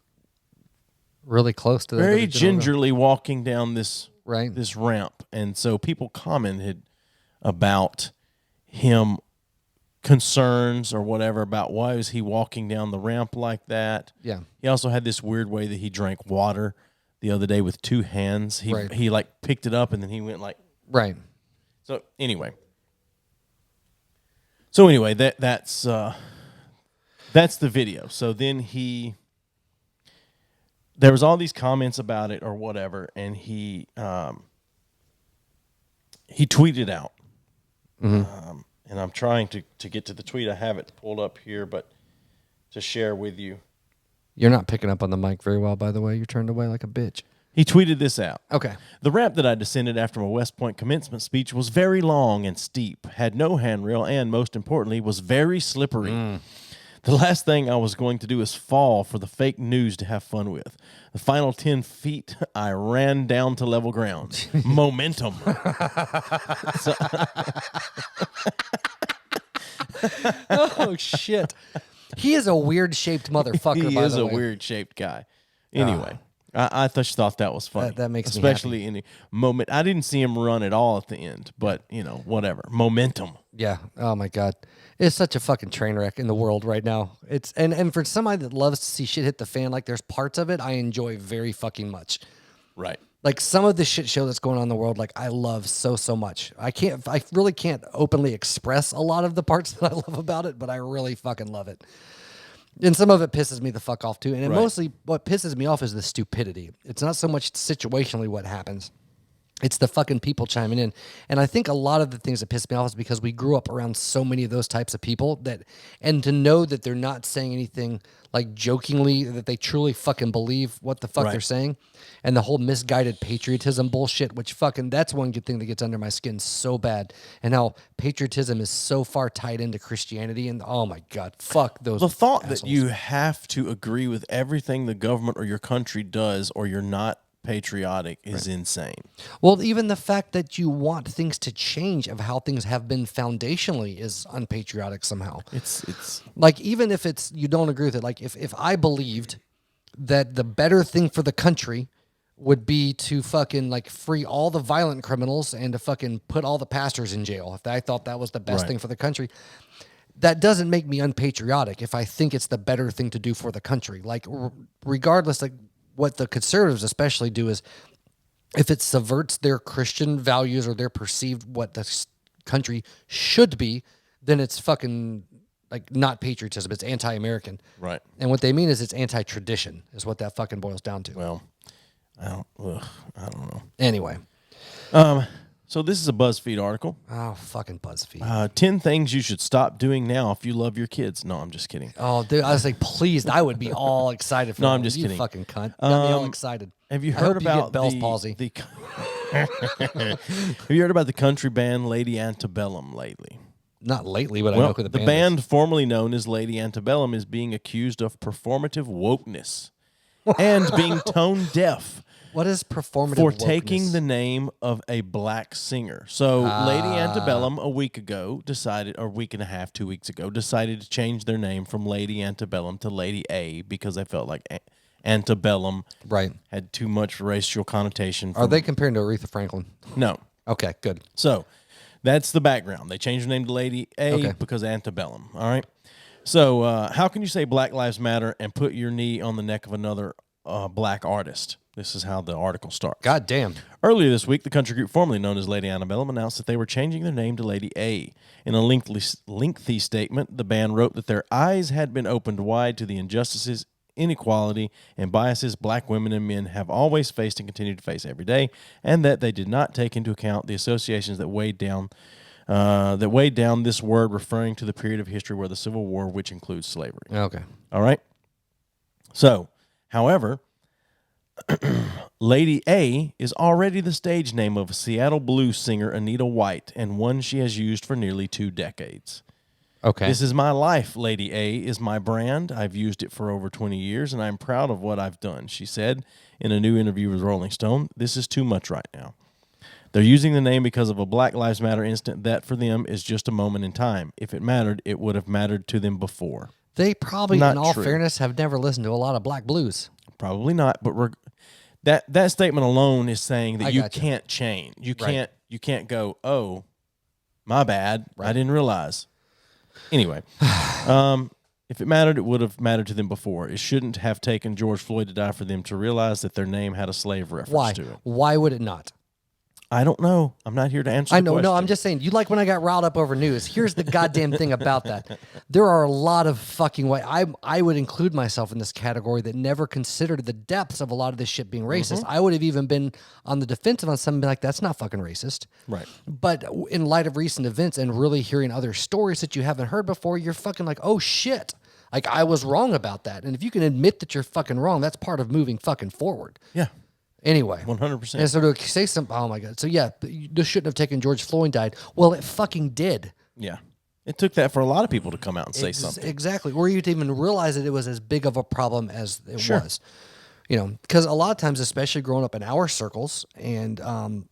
A: really close to
B: very gingerly walking down this
A: this
B: ramp, and so people commented about him. Concerns or whatever about why was he walking down the ramp like that.
A: Yeah.
B: He also had this weird way that he drank water the other day with two hands. He like picked it up and then he went like So anyway, that's the video. So then there was all these comments about it or whatever, and he tweeted out.
A: Mm-hmm.
B: And I'm trying to get to the tweet. I have it pulled up here, but to share with you.
A: You're not picking up on the mic very well, by the way. You're turned away like a bitch.
B: He tweeted this out.
A: Okay.
B: The ramp that I descended after my West Point commencement speech was very long and steep, had no handrail, and most importantly, was very slippery. The last thing I was going to do is fall for the fake news to have fun with. The final 10 feet, I ran down to level ground. Momentum.
A: Oh, shit. He is a weird-shaped motherfucker, by the way.
B: He is a weird-shaped guy. Anyway, I just thought that was funny.
A: That makes me
B: especially in the moment. I didn't see him run at all at the end, but, whatever. Momentum.
A: Yeah. Oh, my God. It's such a fucking train wreck in the world right now. It's and for somebody that loves to see shit hit the fan, like there's parts of it I enjoy very fucking much.
B: Right.
A: Like some of the shit show that's going on in the world, like I love so much. I really can't openly express a lot of the parts that I love about it, but I really fucking love it. And some of it pisses me the fuck off too. And it
B: Right.
A: mostly what pisses me off is the stupidity. It's not so much situationally what happens. It's the fucking people chiming in. And I think a lot of the things that piss me off is because we grew up around so many of those types of people and to know that they're not saying anything like jokingly, that they truly fucking believe what the fuck
B: Right.
A: they're saying. And the whole misguided patriotism bullshit, which fucking, that's one good thing that gets under my skin so bad. And how patriotism is so far tied into Christianity. And oh my God, fuck those
B: The thought
A: assholes.
B: that you have to agree with everything the government or your country does or you're not patriotic is insane.
A: Well, even the fact that you want things to change of how things have been foundationally is unpatriotic somehow.
B: It's
A: Like, even if it's, you don't agree with it, like if I believed that the better thing for the country would be to fucking like free all the violent criminals and to fucking put all the pastors in jail, if I thought that was the best
B: Right.
A: thing for the country, that doesn't make me unpatriotic if I think it's the better thing to do for the country. Like, regardless, like what the conservatives especially do is if it subverts their Christian values or their perceived what the country should be, then it's fucking like not patriotism. It's anti-American.
B: right.
A: And what they mean is it's anti-tradition is what that fucking boils down to.
B: Well, I don't know.
A: Anyway.
B: So this is a BuzzFeed article.
A: Oh, fucking BuzzFeed.
B: 10 things you should stop doing now if you love your kids. No, I'm just kidding.
A: Oh, dude, I was like, please, I would be all excited for
B: No,
A: that.
B: I'm just
A: You
B: kidding.
A: fucking cunt. Got me all excited.
B: Have you
A: I
B: heard
A: hope you
B: about
A: get Bell's
B: the,
A: palsy.
B: Have you heard about the country band Lady Antebellum lately?
A: Not lately, but I know
B: Well,
A: who the
B: the
A: band
B: band
A: is.
B: formerly known as Lady Antebellum is being accused of performative wokeness and being tone deaf
A: What is performative
B: for
A: wokeness?
B: taking the name of a black singer. So Lady Antebellum a week ago decided, or a week and a half, 2 weeks ago, decided to change their name from Lady Antebellum to Lady A because they felt like Antebellum
A: Right.
B: had too much racial connotation.
A: Are they comparing to Aretha Franklin?
B: No.
A: Okay, good.
B: So that's the background. They changed their name to Lady A
A: Okay.
B: because of Antebellum. All right. So how can you say Black Lives Matter and put your knee on the neck of another black artist? This is how the article starts.
A: God damn.
B: Earlier this week, the country group formerly known as Lady Antebellum announced that they were changing their name to Lady A. In a lengthy statement, the band wrote that their eyes had been opened wide to the injustices, inequality, and biases black women and men have always faced and continue to face every day, and that they did not take into account the associations that weighed down this word, referring to the period of history where the Civil War, which includes slavery.
A: Okay.
B: All right. So, however, Lady A is already the stage name of Seattle blues singer Anita White, and one she has used for nearly 2 decades.
A: Okay.
B: This is my life. Lady A is my brand. I've used it for over 20 years, and I'm proud of what I've done, she said in a new interview with Rolling Stone. This is too much right now. They're using the name because of a Black Lives Matter incident that for them is just a moment in time. If it mattered, it would have mattered to them before.
A: They probably,
B: Not
A: in all
B: true.
A: fairness, have never listened to a lot of black blues.
B: Probably not, but that statement alone is saying that
A: I
B: you
A: gotcha.
B: can't change. You
A: Right.
B: can't go, oh, my bad. I didn't realize. Anyway, if it mattered, it would have mattered to them before. It shouldn't have taken George Floyd to die for them to realize that their name had a slave reference
A: Why?
B: to it.
A: Why would it not?
B: I don't know. I'm not here to answer
A: I
B: the
A: know.
B: question.
A: No, I'm just saying. You like when I got riled up over news. Here's the goddamn thing about that. There are a lot of fucking way. I would include myself in this category that never considered the depths of a lot of this shit being racist. I would have even been on the defensive on something like that's not fucking racist.
B: Right.
A: But in light of recent events and really hearing other stories that you haven't heard before, you're fucking like, oh shit. Like I was wrong about that. And if you can admit that you're fucking wrong, that's part of moving fucking forward.
B: Yeah.
A: Anyway.
B: 100%.
A: And so to say something, oh my God. So yeah, this shouldn't have taken George Floyd died. Well, it fucking did.
B: Yeah. It took that for a lot of people to come out and say something.
A: Exactly. Or you to even realize that it was as big of a problem as it
B: Sure.
A: was. You know, because a lot of times, especially growing up in our circles and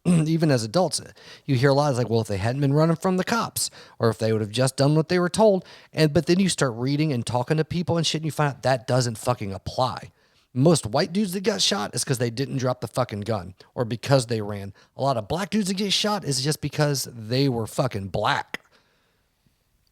A: even as adults, you hear a lot of like, well, if they hadn't been running from the cops or if they would have just done what they were told. But then you start reading and talking to people and shit and you find out that doesn't fucking apply. Most white dudes that got shot is because they didn't drop the fucking gun or because they ran. A lot of black dudes that get shot is just because they were fucking black.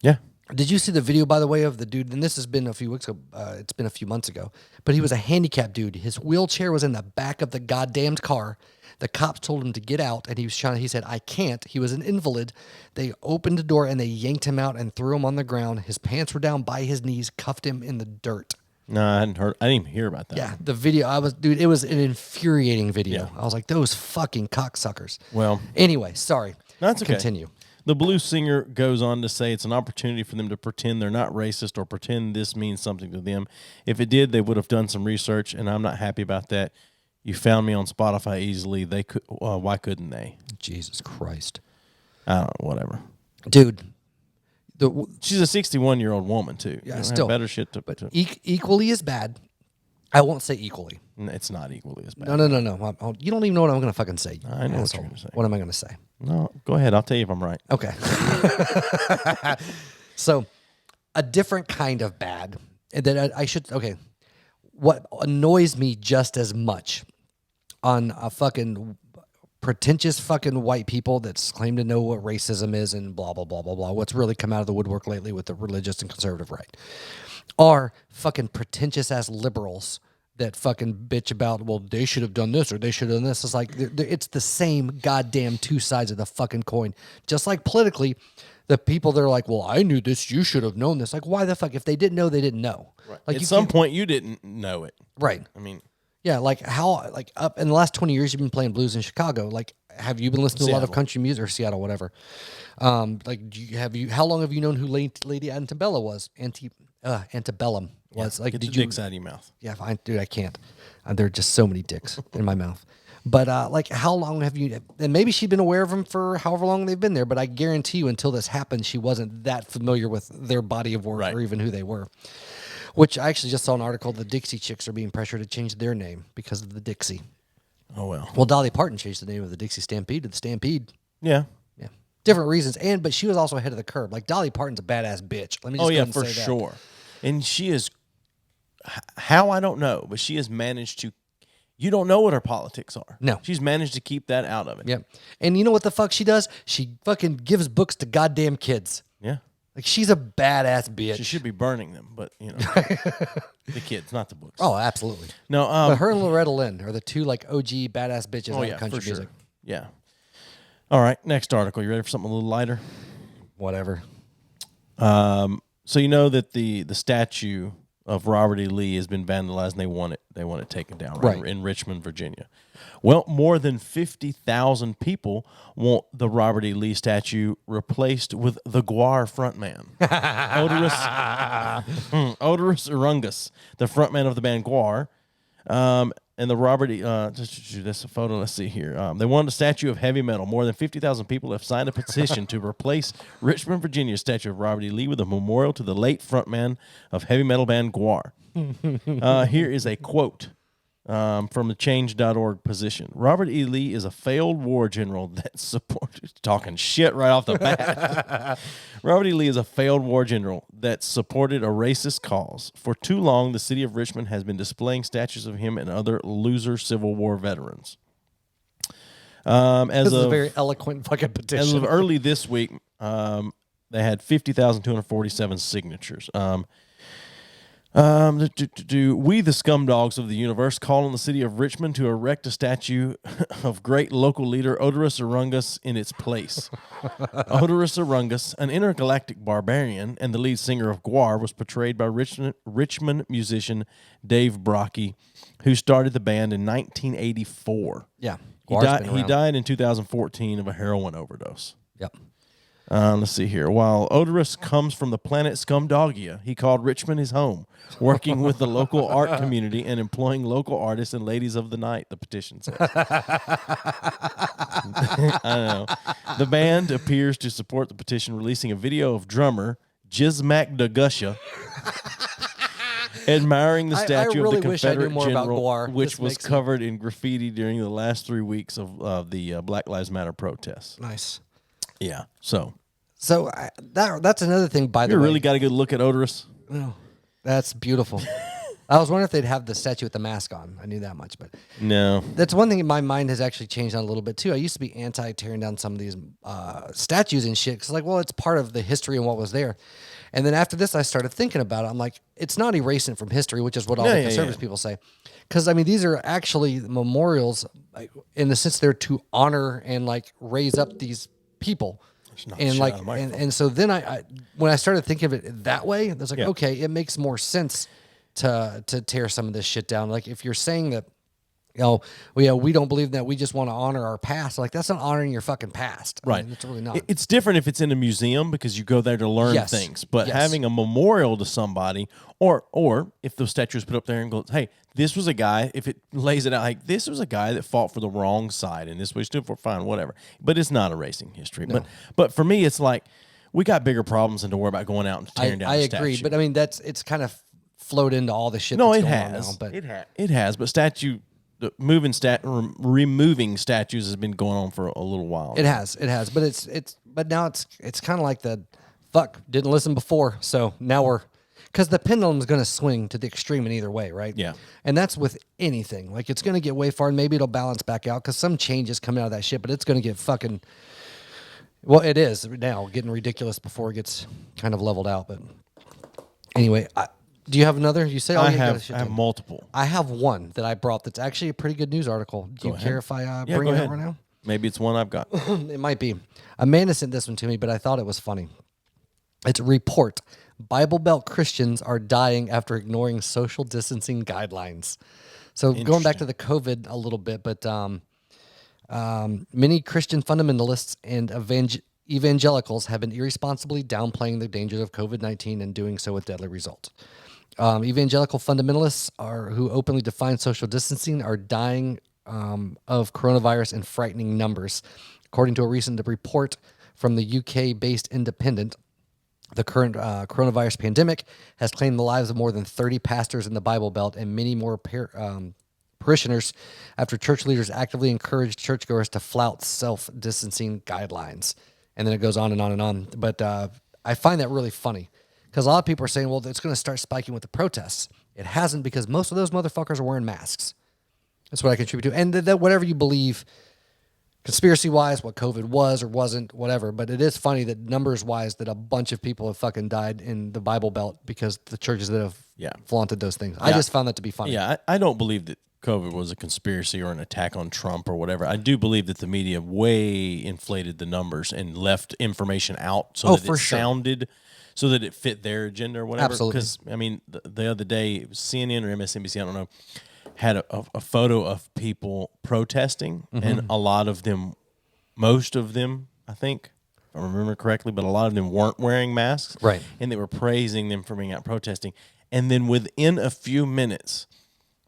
B: Yeah.
A: Did you see the video, by the way, of the dude? And this has been a few weeks ago. It's been a few months ago. But he was a handicapped dude. His wheelchair was in the back of the goddamned car. The cops told him to get out, and he was trying. He said, "I can't." He was an invalid. They opened the door and they yanked him out and threw him on the ground. His pants were down by his knees, cuffed him in the dirt.
B: No, I hadn't heard. I didn't even hear about that.
A: Yeah, the video. It was an infuriating video.
B: Yeah.
A: I was like, those fucking cocksuckers.
B: Well,
A: anyway, sorry.
B: that's okay.
A: Continue.
B: The blues singer goes on to say it's an opportunity for them to pretend they're not racist or pretend this means something to them. If it did, they would have done some research, and I'm not happy about that. You found me on Spotify easily. They could. Why couldn't they?
A: Jesus Christ.
B: I don't know. Whatever.
A: Dude.
B: She's a 61-year-old woman, too.
A: Yeah,
B: you
A: still.
B: better shit to...
A: But equally as bad. I won't say equally.
B: It's not equally as bad.
A: No. You don't even know what I'm going to fucking say.
B: I know what you're going to say.
A: What am I going to say?
B: No, go ahead. I'll tell you if I'm right.
A: Okay. So, a different kind of bad. And then I should... Okay. What annoys me just as much on a fucking pretentious fucking white people that claim to know what racism is and blah, blah, blah, blah, blah. What's really come out of the woodwork lately with the religious and conservative right are fucking pretentious ass liberals that fucking bitch about, well, they should have done this or they should have done this. It's like, it's the same goddamn two sides of the fucking coin. Just like politically, the people that are like, well, I knew this, you should have known this. Like, why the fuck? If they didn't know, they didn't know.
B: Right.
A: Like
B: At some point, you didn't know it.
A: Right.
B: I mean...
A: Yeah, like how, like up in the last 20 years, you've been playing blues in Chicago. Like, have you been listening to a lot of country music or Seattle, whatever? Like, how long have you known who Lady Antebellum was? Antebellum was. Like,
B: Get
A: did
B: the dicks out of your mouth.
A: Yeah, dude, I can't. There are just so many dicks in my mouth. But like, how long have you? And maybe she'd been aware of them for however long they've been there. But I guarantee you, until this happened, she wasn't that familiar with their body of work or even who they were. Which I actually just saw an article. The Dixie Chicks are being pressured to change their name because of the Dixie.
B: Oh, well.
A: Well, Dolly Parton changed the name of the Dixie Stampede to the Stampede.
B: Yeah.
A: Yeah. Different reasons. But she was also ahead of the curve. Like, Dolly Parton's a badass bitch. Let me just go ahead and
B: for
A: say that.
B: sure. And she is, how I don't know, but she has managed to, you don't know what her politics are.
A: No.
B: She's managed to keep that out of it.
A: Yep. And you know what the fuck she does? She fucking gives books to goddamn kids.
B: Yeah.
A: Like, she's a badass bitch.
B: She should be burning them, but, you know, the kids, not the books.
A: Oh, absolutely.
B: No,
A: but her and Loretta Lynn are the two, like, OG badass bitches of country
B: for
A: music.
B: sure. Yeah. All right, next article. You ready for something a little lighter?
A: Whatever.
B: So you know that the statue of Robert E. Lee has been vandalized, and they want it taken down in Richmond, Virginia. Well, more than 50,000 people want the Robert E. Lee statue replaced with the GWAR frontman, Odorous Urungus, the frontman of the band GWAR. And the Robert E. That's a photo. Let's see here. They want a statue of heavy metal. More than 50,000 people have signed a petition to replace Richmond, Virginia's statue of Robert E. Lee with a memorial to the late frontman of heavy metal band GWAR. Here is a quote from the Change.org position. Robert E. Lee is a failed war general that supported... Talking shit right off the bat. Robert E. Lee is a failed war general that supported a racist cause. For too long, the city of Richmond has been displaying statues of him and other loser Civil War veterans.
A: This is a very eloquent fucking petition.
B: As of early this week, they had 50,247 signatures. We, the scumdogs of the universe, call on the city of Richmond to erect a statue of great local leader Odorous Urungus in its place. Odorous Urungus, an intergalactic barbarian and the lead singer of GWAR, was portrayed by Richmond musician Dave Brocky, who started the band in 1984.
A: Yeah.
B: He died in 2014 of a heroin overdose.
A: Yep.
B: Let's see here. While Odorous comes from the planet Scumdogia, he called Richmond his home, working with the local art community and employing local artists and ladies of the night, the petition says. I don't know. The band appears to support the petition, releasing a video of drummer Jizmak Dagusha admiring the statue
A: really
B: of the
A: wish I knew
B: Confederate
A: more about
B: general,
A: GWAR.
B: which was covered in graffiti during the last 3 weeks of the Black Lives Matter protests.
A: Nice.
B: Yeah, so
A: that's another thing, by the way.
B: You really got a good look at Odorous.
A: No, that's beautiful. I was wondering if they'd have the statue with the mask on. I knew that much, but
B: no.
A: That's one thing in my mind has actually changed on a little bit, too. I used to be anti tearing down some of these statues and shit, because, like, well, it's part of the history and what was there. And then after this, I started thinking about it. I'm like, it's not erasing it from history, which is what all the conservative people say. Because, I mean, these are actually memorials like, in the sense they're to honor and, like, raise up these people. And, like, and so then I when I started thinking of it that way, I was like, okay, it makes more sense to tear some of this shit down. Like, if you're saying that, we don't believe that, we just want to honor our past. Like, that's not honoring your fucking past.
B: Right.
A: I mean, it's really not.
B: It's different if it's in a museum because you go there to learn things. But having a memorial to somebody, or if the statue is put up there and goes, hey, this was a guy, if it lays it out, like, this was a guy that fought for the wrong side and this was stood for, fine, whatever. But it's not erasing history. No. But for me, it's like, we got bigger problems than to worry about going out and tearing down the statue. I agree.
A: But, I mean, it's kind of flowed into all the shit
B: that's
A: going
B: on
A: now. But
B: it has. But removing statues has been going on for a little while.
A: It has, but now it's kind of like the fuck didn't listen before, so now because the pendulum is going to swing to the extreme in either way, right?
B: Yeah,
A: and that's with anything. Like, it's going to get way far, and maybe it'll balance back out because some changes coming out of that shit, but it's going to get fucking. Well, it is now getting ridiculous before it gets kind of leveled out. But anyway, do you have another? You say
B: I have multiple.
A: I have one that I brought that's actually a pretty good news article. Do you care if I bring it out right now?
B: Maybe it's one I've got.
A: It might be. Amanda sent this one to me, but I thought it was funny. It's a report. Bible Belt Christians are dying after ignoring social distancing guidelines. So going back to the COVID a little bit, but many Christian fundamentalists and evangelicals have been irresponsibly downplaying the dangers of COVID-19 and doing so with deadly results. Evangelical fundamentalists who openly define social distancing are dying of coronavirus in frightening numbers. According to a recent report from the UK-based Independent, the current coronavirus pandemic has claimed the lives of more than 30 pastors in the Bible Belt and many more parishioners after church leaders actively encouraged churchgoers to flout self-distancing guidelines. And then it goes on and on and on. But I find that really funny. Because a lot of people are saying, well, it's going to start spiking with the protests. It hasn't, because most of those motherfuckers are wearing masks. That's what I contribute to. And that whatever you believe, conspiracy-wise, what COVID was or wasn't, whatever. But it is funny that numbers-wise that a bunch of people have fucking died in the Bible Belt because the churches that have flaunted those things. I just found that to be funny.
B: Yeah, I don't believe that COVID was a conspiracy or an attack on Trump or whatever. I do believe that the media way inflated the numbers and left information out so that it sounded... So that it fit their agenda or whatever.
A: Absolutely.
B: Because, I mean, the other day, it was CNN or MSNBC, I don't know, had a photo of people protesting, and a lot of them, most of them, I think, if I remember correctly, but a lot of them weren't wearing masks.
A: Right.
B: And they were praising them for being out protesting. And then within a few minutes,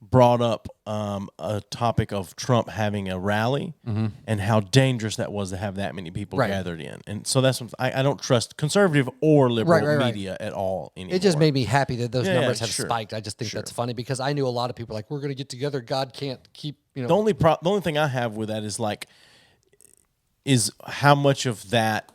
B: brought up a topic of Trump having a rally and how dangerous that was to have that many people gathered in. And so that's what I don't trust conservative or liberal media at all anymore.
A: It just made me happy that those numbers have spiked. I just think that's funny because I knew a lot of people like, we're going to get together. God can't keep,
B: The only thing I have with that is how much of that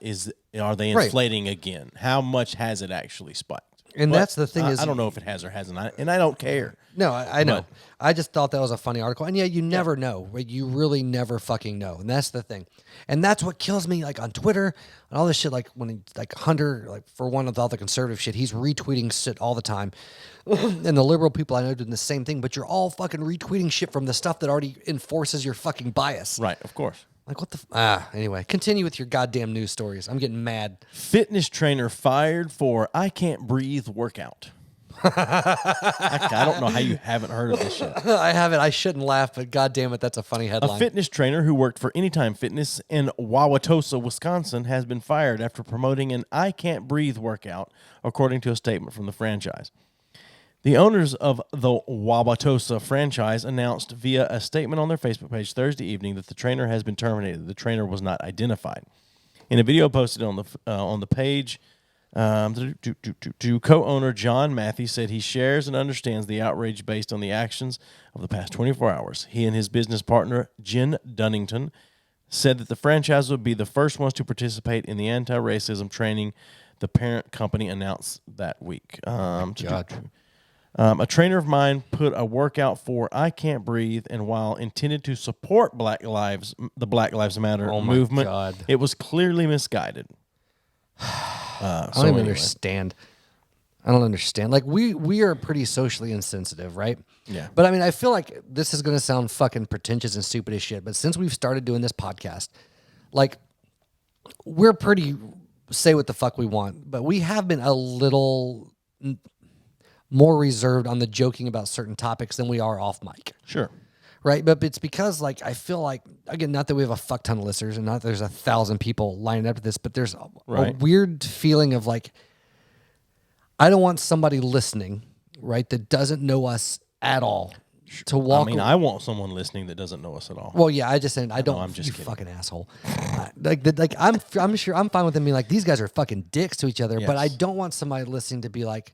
B: are they inflating again? How much has it actually spiked?
A: And that's the thing
B: I don't know if it has or hasn't, and I don't care.
A: No, I know. I just thought that was a funny article. And you never know. Right? You really never fucking know. And that's the thing. And that's what kills me, like on Twitter and all this shit, like when Hunter, like for one of all the conservative shit, he's retweeting shit all the time. And the liberal people I know doing the same thing, but you're all fucking retweeting shit from the stuff that already enforces your fucking bias.
B: Right, of course.
A: Like, what the... anyway, continue with your goddamn news stories. I'm getting mad.
B: Fitness trainer fired for I can't breathe workout. I don't know how you haven't heard of this shit.
A: I haven't. I shouldn't laugh, but goddamn it, that's a funny headline.
B: A fitness trainer who worked for Anytime Fitness in Wauwatosa, Wisconsin, has been fired after promoting an I can't breathe workout, according to a statement from the franchise. The owners of the Wauwatosa franchise announced via a statement on their Facebook page Thursday evening that the trainer has been terminated. The trainer was not identified. In a video posted on the page, co-owner John Matthews said he shares and understands the outrage based on the actions of the past 24 hours. He and his business partner, Jen Dunnington, said that the franchise would be the first ones to participate in the anti-racism training the parent company announced that week. A trainer of mine put a workout for I Can't Breathe, and while intended to support the Black Lives Matter movement, it was clearly misguided.
A: I don't even understand. I don't understand. Like we are pretty socially insensitive, right?
B: Yeah.
A: But I mean, I feel like this is going to sound fucking pretentious and stupid as shit. But since we've started doing this podcast, like we're pretty say what the fuck we want. But we have been a little more reserved on the joking about certain topics than we are off mic.
B: Sure.
A: Right. But it's because like, I feel like, again, not that we have a fuck ton of listeners and not that there's 1,000 people lining up to this, but there's a weird feeling of like, I don't want somebody listening, right, that doesn't know us at all to walk.
B: I mean, I want someone listening that doesn't know us at all.
A: Well, yeah, I just said I don't.
B: I'm just
A: you
B: kidding.
A: Fucking asshole. I'm sure I'm fine with them being like these guys are fucking dicks to each other, but I don't want somebody listening to be like,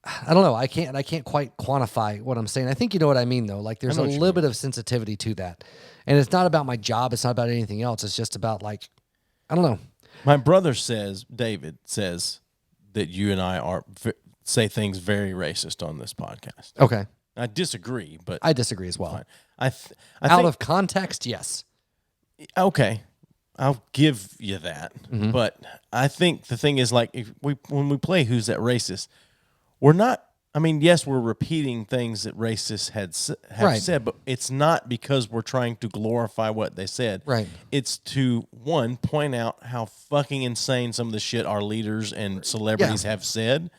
A: I don't know. I can't quite quantify what I'm saying. I think you know what I mean though. Like there's a little bit of sensitivity to that, and it's not about my job. It's not about anything else. It's just about like, I don't know.
B: My brother says, David says that you and I say things very racist on this podcast.
A: Okay.
B: I disagree, but
A: I disagree as well.
B: fine. I
A: Out
B: think,
A: of context, yes.
B: okay, I'll give you that.
A: Mm-hmm.
B: But I think the thing is, like, when we play Who's That Racist, we're not. I mean, yes, we're repeating things that racists have said, but it's not because we're trying to glorify what they said.
A: Right.
B: It's to, one, point out how fucking insane some of the shit our leaders and celebrities have said.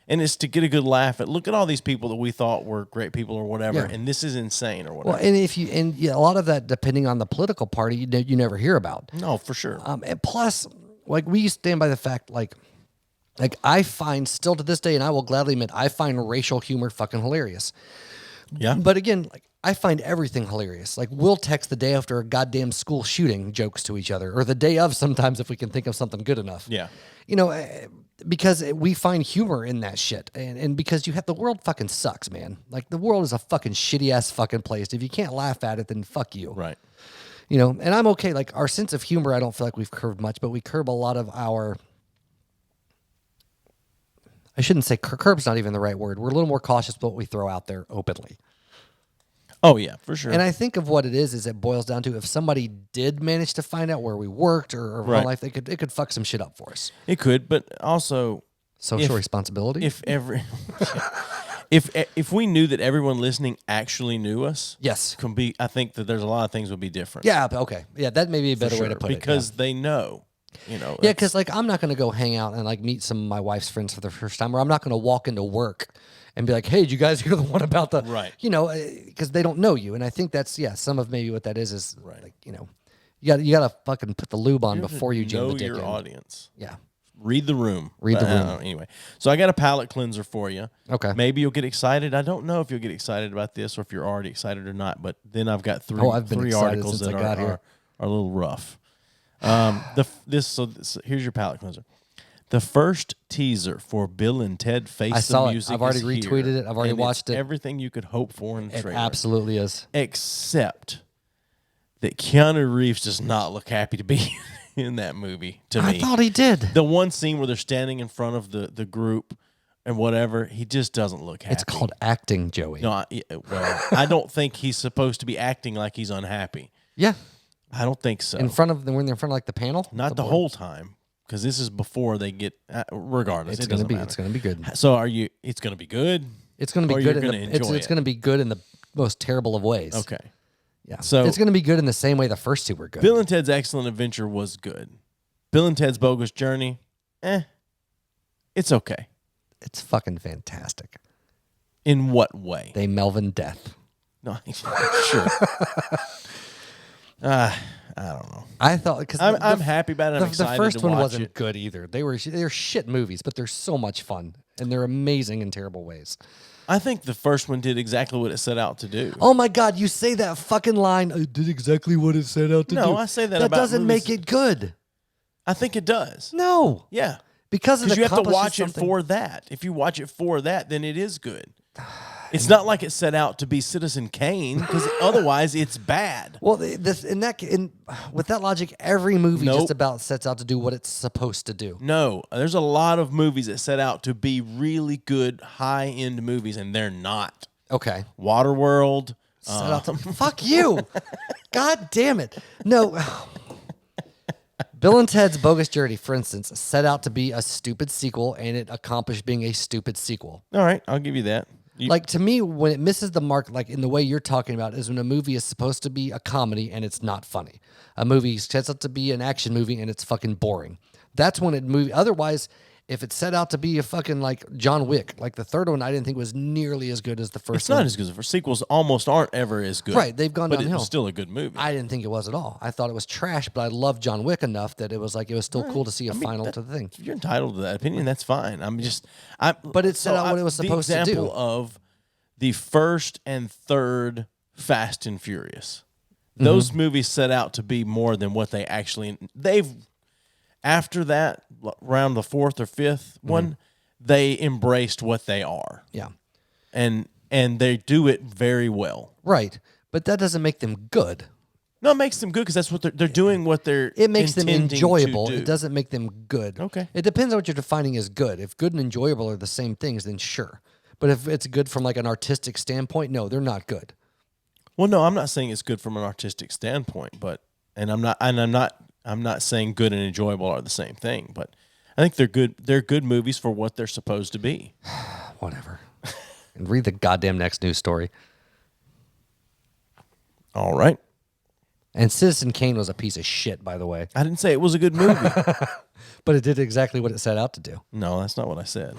B: And it's to get a good laugh at, look at all these people that we thought were great people or whatever, and this is insane or whatever.
A: Well, and a lot of that, depending on the political party, you never hear about.
B: No, for sure.
A: And plus, like we stand by the fact, like I find still to this day, and I will gladly admit, I find racial humor fucking hilarious.
B: Yeah.
A: But again, like I find everything hilarious. Like we'll text the day after a goddamn school shooting jokes to each other, or the day of sometimes if we can think of something good enough.
B: Yeah.
A: You know, because we find humor in that shit. And because the world fucking sucks, man. Like the world is a fucking shitty ass fucking place. If you can't laugh at it, then fuck you.
B: Right.
A: You know, and I'm okay. Like our sense of humor, I don't feel like we've curbed much, but we curb a lot of our, I shouldn't say curb's not even the right word. We're a little more cautious with what we throw out there openly.
B: Oh, yeah, for sure.
A: And I think of what it is it boils down to if somebody did manage to find out where we worked or
B: Right.
A: our life, it could fuck some shit up for us.
B: It could, but also
A: Social responsibility.
B: If we knew that everyone listening actually knew us,
A: yes,
B: I think that there's a lot of things would be different.
A: yeah, okay, yeah, that may be a better way to put it
B: because they know, you know.
A: Yeah, because like I'm not going to go hang out and like meet some of my wife's friends for the first time, or I'm not going to walk into work and be like, "Hey, did you guys hear the one about the?"
B: Right.
A: You know, because they don't know you, and I think that's some of maybe what that is
B: Right.
A: like you know, you got to fucking put the lube on before you jam
B: know
A: the dick
B: your
A: in.
B: audience.
A: Yeah.
B: Read the room.
A: Read the room.
B: Anyway, so I got a palate cleanser for you.
A: Okay.
B: Maybe you'll get excited. I don't know if you'll get excired about this or if you're already excited or not. But then I've got three
A: excited
B: articles
A: since
B: that
A: I got here.
B: are a little rough. Here's your palate cleanser. The first teaser for Bill and Ted Face
A: I saw
B: the
A: it.
B: Music.
A: I've already
B: is
A: retweeted
B: here,
A: it. I've already
B: and
A: watched
B: it's
A: it.
B: Everything you could hope for in the
A: It
B: trailer.
A: absolutely is.
B: Except that Keanu Reeves does not look happy to be in that movie, to me.
A: I thought he did.
B: The one scene where they're standing in front of the group and whatever, he just doesn't look happy.
A: It's called acting, Joey.
B: No, I don't think he's supposed to be acting like he's unhappy.
A: Yeah.
B: I don't think so.
A: When they're in front of like the panel?
B: Not the
A: board?
B: whole time, because this is before they get. Regardless,
A: It's
B: it doesn't matter.
A: It's gonna be good.
B: So it's gonna be good.
A: It's gonna be
B: Or
A: good.
B: you're gonna enjoy
A: It's
B: it?
A: gonna be good in the most terrible of ways.
B: Okay.
A: Yeah.
B: So-
A: it's gonna be good in the same way the first two were good.
B: Bill and Ted's Excellent Adventure was good. Bill and Ted's Bogus Journey, it's okay.
A: It's fucking fantastic.
B: In what way?
A: They Melvin death.
B: No, sure. I don't know.
A: I thought because
B: I'm happy about it. I'm
A: the
B: excited
A: first
B: to
A: one
B: watch
A: wasn't
B: it.
A: good either. They're shit movies, but they're so much fun and they're amazing in terrible ways.
B: I think the first one did exactly what it set out to do.
A: Oh my God, you say that fucking line. I did exactly what it set out to do.
B: No, I say that
A: That
B: about
A: doesn't
B: movies.
A: make it good.
B: I think it does.
A: No,
B: Yeah.
A: because
B: Because you have to
A: accomplishes
B: watch
A: something.
B: it for that. If you watch it for that, then it is good. It's not like it set out to be Citizen Kane, because otherwise it's bad.
A: Well, with that logic, every movie
B: Nope.
A: just about sets out to do what it's supposed to do.
B: No, there's a lot of movies that set out to be really good, high-end movies, and they're not.
A: Okay.
B: Waterworld.
A: Set out to, fuck you. God damn it. No. Bill and Ted's Bogus Journey, for instance, set out to be a stupid sequel, and it accomplished being a stupid sequel.
B: All right, I'll give you that.
A: Like, to me, when it misses the mark, like in the way you're talking about, is when a movie is supposed to be a comedy and it's not funny. A movie sets out to be an action movie and it's fucking boring. That's when it movie. Otherwise, if it set out to be a fucking like John Wick, like the third one, I didn't think was nearly as good as the first.
B: It's not as good as the first. Sequels almost aren't ever as good.
A: Right, they've gone
B: but
A: downhill.
B: It was still a good movie.
A: I didn't think it was at all. I thought it was trash, but I loved John Wick enough that it was still cool to see a final to the thing.
B: If you're entitled to that opinion, that's fine.
A: But it set out what it was supposed to do.
B: The example of the first and third Fast and Furious. Those movies set out to be more than what they actually. After that, around the fourth or fifth one, they embraced what they are.
A: Yeah.
B: And they do it very well.
A: Right. But that doesn't make them good.
B: No, it makes them good because that's what they're doing. What they're
A: it makes them enjoyable.
B: To do.
A: It doesn't make them good.
B: Okay.
A: It depends on what you're defining as good. If good and enjoyable are the same things, then sure. But if it's good from like an artistic standpoint, no, they're not good.
B: Well, no, I'm not saying it's good from an artistic standpoint, I'm not saying good and enjoyable are the same thing, but I think they're good. They're good movies for what they're supposed to be.
A: Whatever. And read the goddamn next news story.
B: All right.
A: And Citizen Kane was a piece of shit, by the way.
B: I didn't say it was a good movie.
A: But it did exactly what it set out to do.
B: No, that's not what I said.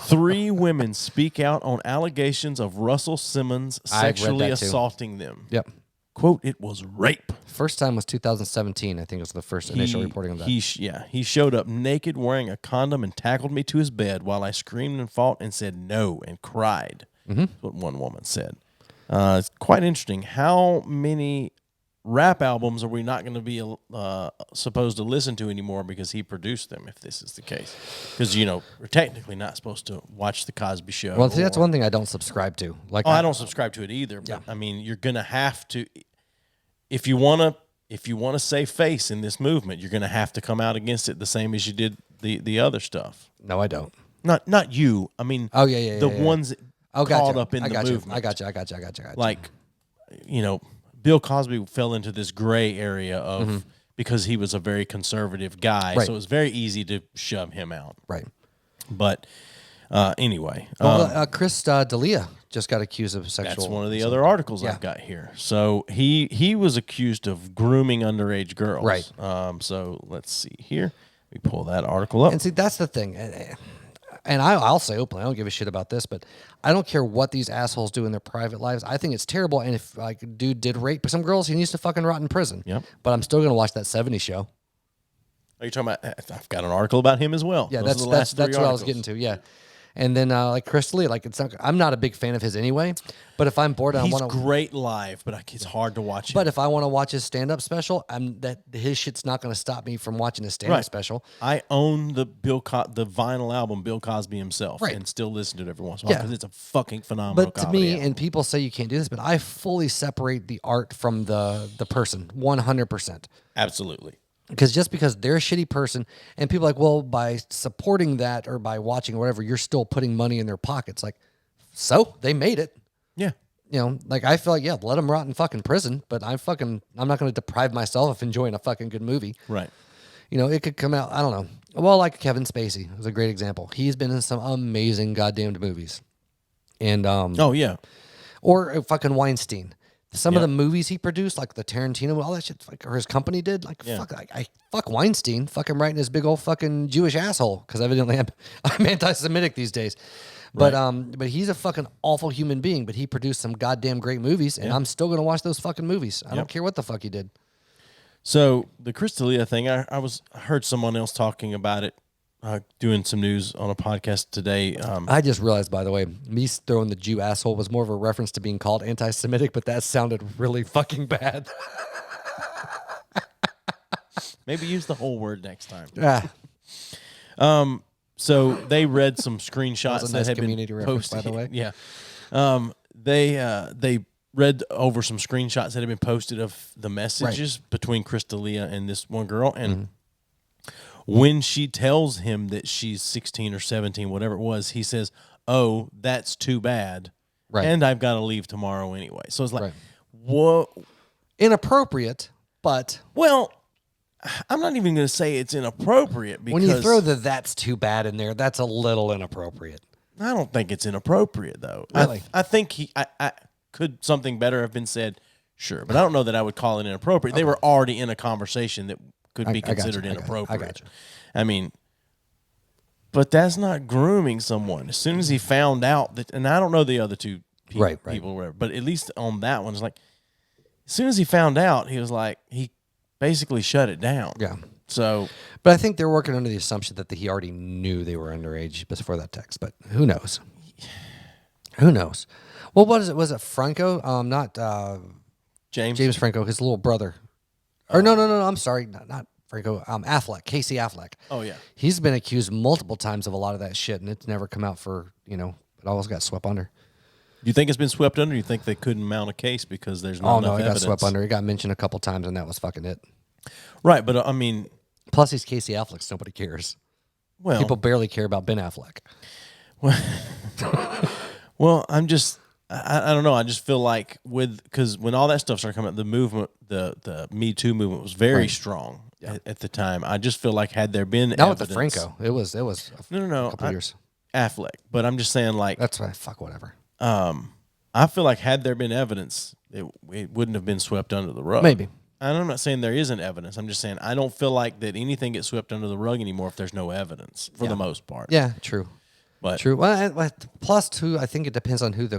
B: 3 women speak out on allegations of Russell Simmons sexually assaulting them.
A: Yep.
B: Quote, it was rape.
A: First time was 2017, I think was the first initial reporting of that.
B: He showed up naked wearing a condom and tackled me to his bed while I screamed and fought and said no and cried. That's what one woman said. It's quite interesting. How many rap albums are we not going to be supposed to listen to anymore because he produced them, if this is the case? Because, we're technically not supposed to watch The Cosby Show.
A: Well, see, that's one thing I don't subscribe to. Like,
B: I don't subscribe to it either. But, I mean, you're going to have to, if you want to save face in this movement, you're going to have to come out against it the same as you did the other stuff.
A: No, I don't.
B: Not you. I mean, the ones caught up in the movement.
A: I got you.
B: Like, Bill Cosby fell into this gray area of because he was a very conservative guy, so it was very easy to shove him out.
A: Right.
B: But anyway,
A: Chris D'Elia just got accused of sexual.
B: That's one of the other articles I've got here. So he was accused of grooming underage girls.
A: Right.
B: So let's see here. We pull that article up.
A: And see, that's the thing. And I'll say openly, I don't give a shit about this, but I don't care what these assholes do in their private lives. I think it's terrible. And if like a dude did rape some girls, he needs to fucking rot in prison.
B: Yep.
A: But I'm still going to watch that 70s show.
B: Are you talking about? I've got an article about him as well.
A: Yeah,
B: that's
A: what I was getting to. Yeah. And then like Chris D'Elia, like I'm not a big fan of his anyway. But if I'm bored,
B: he's great live, but it's hard to watch him.
A: But if I want to watch his stand-up special, his shit's not going to stop me from watching his stand-up special.
B: I own the vinyl album Bill Cosby himself, and still listen to it every once in a while because it's a fucking phenomenal.
A: But to me, and people say you can't do this, but I fully separate the art from the person, 100%.
B: Absolutely.
A: Because just because they're a shitty person, and people are like, well, by supporting that or by watching or whatever, you're still putting money in their pockets. Like, so they made it.
B: Yeah.
A: Like I feel like, let them rot in fucking prison, but I'm not going to deprive myself of enjoying a fucking good movie.
B: Right.
A: It could come out, I don't know. Well, like Kevin Spacey is a great example. He's been in some amazing goddamned movies. And,
B: oh yeah.
A: Or fucking Weinstein. Some of the movies he produced, like the Tarantino, all that shit, like, or his company did, fuck Weinstein, fucking writing his big old fucking Jewish asshole, because evidently I'm anti-Semitic these days. But but he's a fucking awful human being, but he produced some goddamn great movies, and I'm still going to watch those fucking movies. I don't care what the fuck he did.
B: So the Chris D'Elia thing, I heard someone else talking about it, doing some news on a podcast today.
A: I just realized, by the way, me throwing the Jew asshole was more of a reference to being called anti-Semitic, but that sounded really fucking bad.
B: Maybe use the whole word next time.
A: Yeah.
B: So they read some screenshots
A: that
B: had
A: community
B: been
A: reference,
B: posted.
A: by the way.
B: Yeah. They read over some screenshots that had been posted of the messages between Chris D'Elia and this one girl, and when she tells him that she's 16 or 17, whatever it was, he says, "Oh, that's too bad," and I've got to leave tomorrow anyway. So it's like, what?
A: Inappropriate, but
B: I'm not even going to say it's inappropriate because
A: when you throw the "that's too bad" in there, that's a little inappropriate.
B: I don't think it's inappropriate though.
A: Really?
B: I think I could something better have been said. Sure, but I don't know that I would call it inappropriate.
A: Okay.
B: They were already in a conversation that could be considered
A: I
B: inappropriate.
A: got you.
B: I mean, but that's not grooming someone. As soon as he found out that, and I don't know the other two people, whatever, but at least on that one, it's like, as soon as he found out, he was like, he basically shut it down.
A: Yeah.
B: So,
A: but I think they're working under the assumption that he already knew they were underage before that text. But who knows? Who knows? Well, what is it? Was it Franco? Not James Franco, his little brother. Or no. I'm sorry, not Franco. Affleck, Casey Affleck.
B: Oh yeah,
A: he's been accused multiple times of a lot of that shit, and it's never come out for it always got swept under.
B: You think it's been swept under? You think they couldn't mount a case because there's not enough evidence?
A: It got swept under. It got mentioned a couple times, and that was fucking it.
B: Right, but I mean,
A: plus he's Casey Affleck, so nobody cares. Well, people barely care about Ben Affleck.
B: Well, I don't know. I just feel like because when all that stuff started coming out, the movement, the Me Too movement was very strong at the time. I just feel like had there been
A: not
B: evidence,
A: with the Franco, it was
B: no,
A: a couple years.
B: Affleck, but I'm just saying like
A: that's why fuck whatever.
B: I feel like had there been evidence, it wouldn't have been swept under the rug.
A: Maybe.
B: And I'm not saying there isn't evidence. I'm just saying I don't feel like that anything gets swept under the rug anymore if there's no evidence for the most part.
A: Yeah, true.
B: But
A: true. Well, plus too, I think it depends on who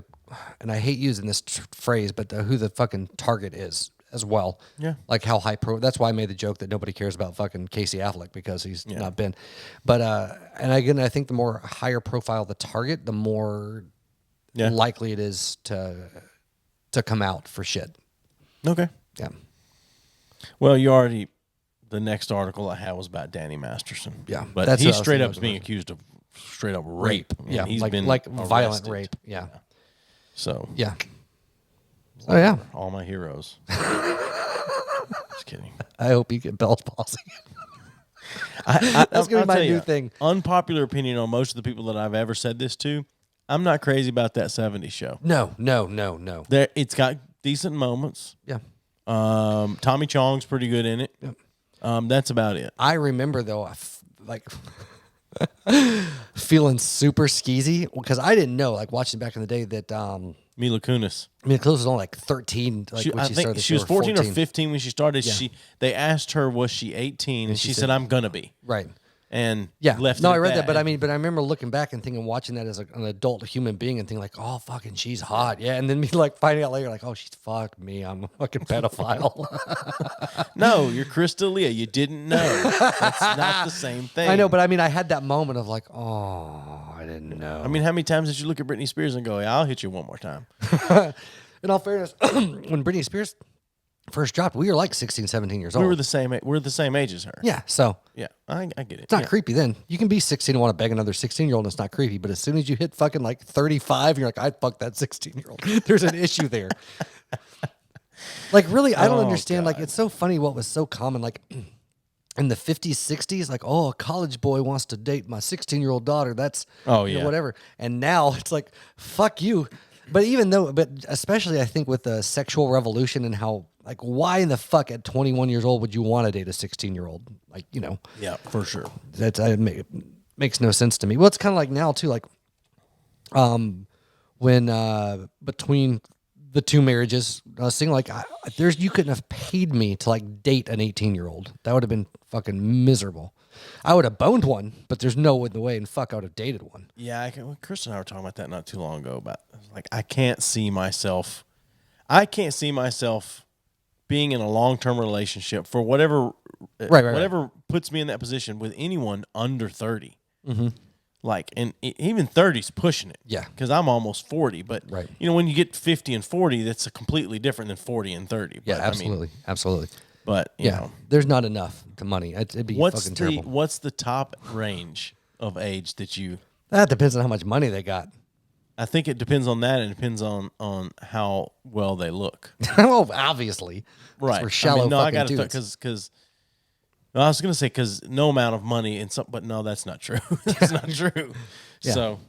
A: and I hate using this phrase, but who the fucking target is as well.
B: Yeah.
A: Like how that's why I made the joke that nobody cares about fucking Casey Affleck because he's not been. But and again, I think the more higher profile the target, the more likely it is to come out for shit.
B: Okay.
A: Yeah.
B: Well, the next article I had was about Danny Masterson.
A: Yeah.
B: But he's straight up being accused of straight up rape.
A: Yeah.
B: He's been
A: like
B: arrested.
A: Violent rape. Yeah.
B: So.
A: Yeah. Oh, yeah.
B: All my heroes. Just kidding.
A: I hope you get Bell's palsy. That's going to be my new thing.
B: Unpopular opinion on most of the people that I've ever said this to. I'm not crazy about that 70s show.
A: No.
B: It's got decent moments.
A: Yeah.
B: Tommy Chong's pretty good in it. Yep. That's about it.
A: I remember though, feeling super skeezy because I didn't know, like watching back in the day that
B: Mila Kunis.
A: Mila Kunis was only like 13. Like when she started.
B: She was 14 or 15 when she started. Yeah. They asked her, was she 18? And she said, I'm gonna be.
A: Right.
B: And
A: left. No, I read that, but I remember looking back and thinking, watching that as an adult human being, and thinking like, oh, fucking, she's hot, yeah. And then me like finding out later, like, oh, she's fucked me. I'm a fucking pedophile.
B: No, you're Chris D'Elia. You didn't know. That's not the same thing.
A: I know, but I had that moment of like, oh, I didn't know.
B: How many times did you look at Britney Spears and go, yeah, I'll hit you one more time?
A: In all fairness, when Britney Spears first dropped, we were like 16, 17 years old.
B: We're the same age as her.
A: Yeah, so.
B: Yeah, I get it.
A: It's not creepy then. You can be 16 and want to beg another 16-year-old and it's not creepy, but as soon as you hit fucking like 35, you're like, I'd fuck that 16-year-old. There's an issue there. Like, really, I don't understand. God. Like, it's so funny what was so common, like, in the 50s, 60s, like, oh, a college boy wants to date my 16-year-old daughter. That's, whatever. And now it's like, fuck you. But especially I think with the sexual revolution and how, like, why in the fuck at 21 years old would you want to date a 16-year-old? Like,
B: Yeah, for sure.
A: It makes no sense to me. Well, it's kind of like now, too, like, when between the two marriages, I was saying, like, you couldn't have paid me to, like, date an 18-year-old. That would have been fucking miserable. I would have boned one, but there's no way in fuck I would have dated one.
B: Yeah, Chris and I were talking about that not too long ago. About like I can't see myself being in a long-term relationship for whatever puts me in that position with anyone under 30.
A: Mm-hmm.
B: Like, and even 30's pushing it.
A: Yeah,
B: because I'm almost 40. But when you get 50 and 40, that's completely different than 40 and 30.
A: Yeah, absolutely, absolutely.
B: But you know,
A: there's not enough to money. It'd be fucking terrible.
B: What's the top range of age that you?
A: That depends on how much money they got.
B: I think it depends on that, and it depends on how well they look.
A: Well, obviously,
B: right?
A: We're shallow.
B: I got to because I was going to say because no amount of money and but no, that's not true. That's not true. Yeah. So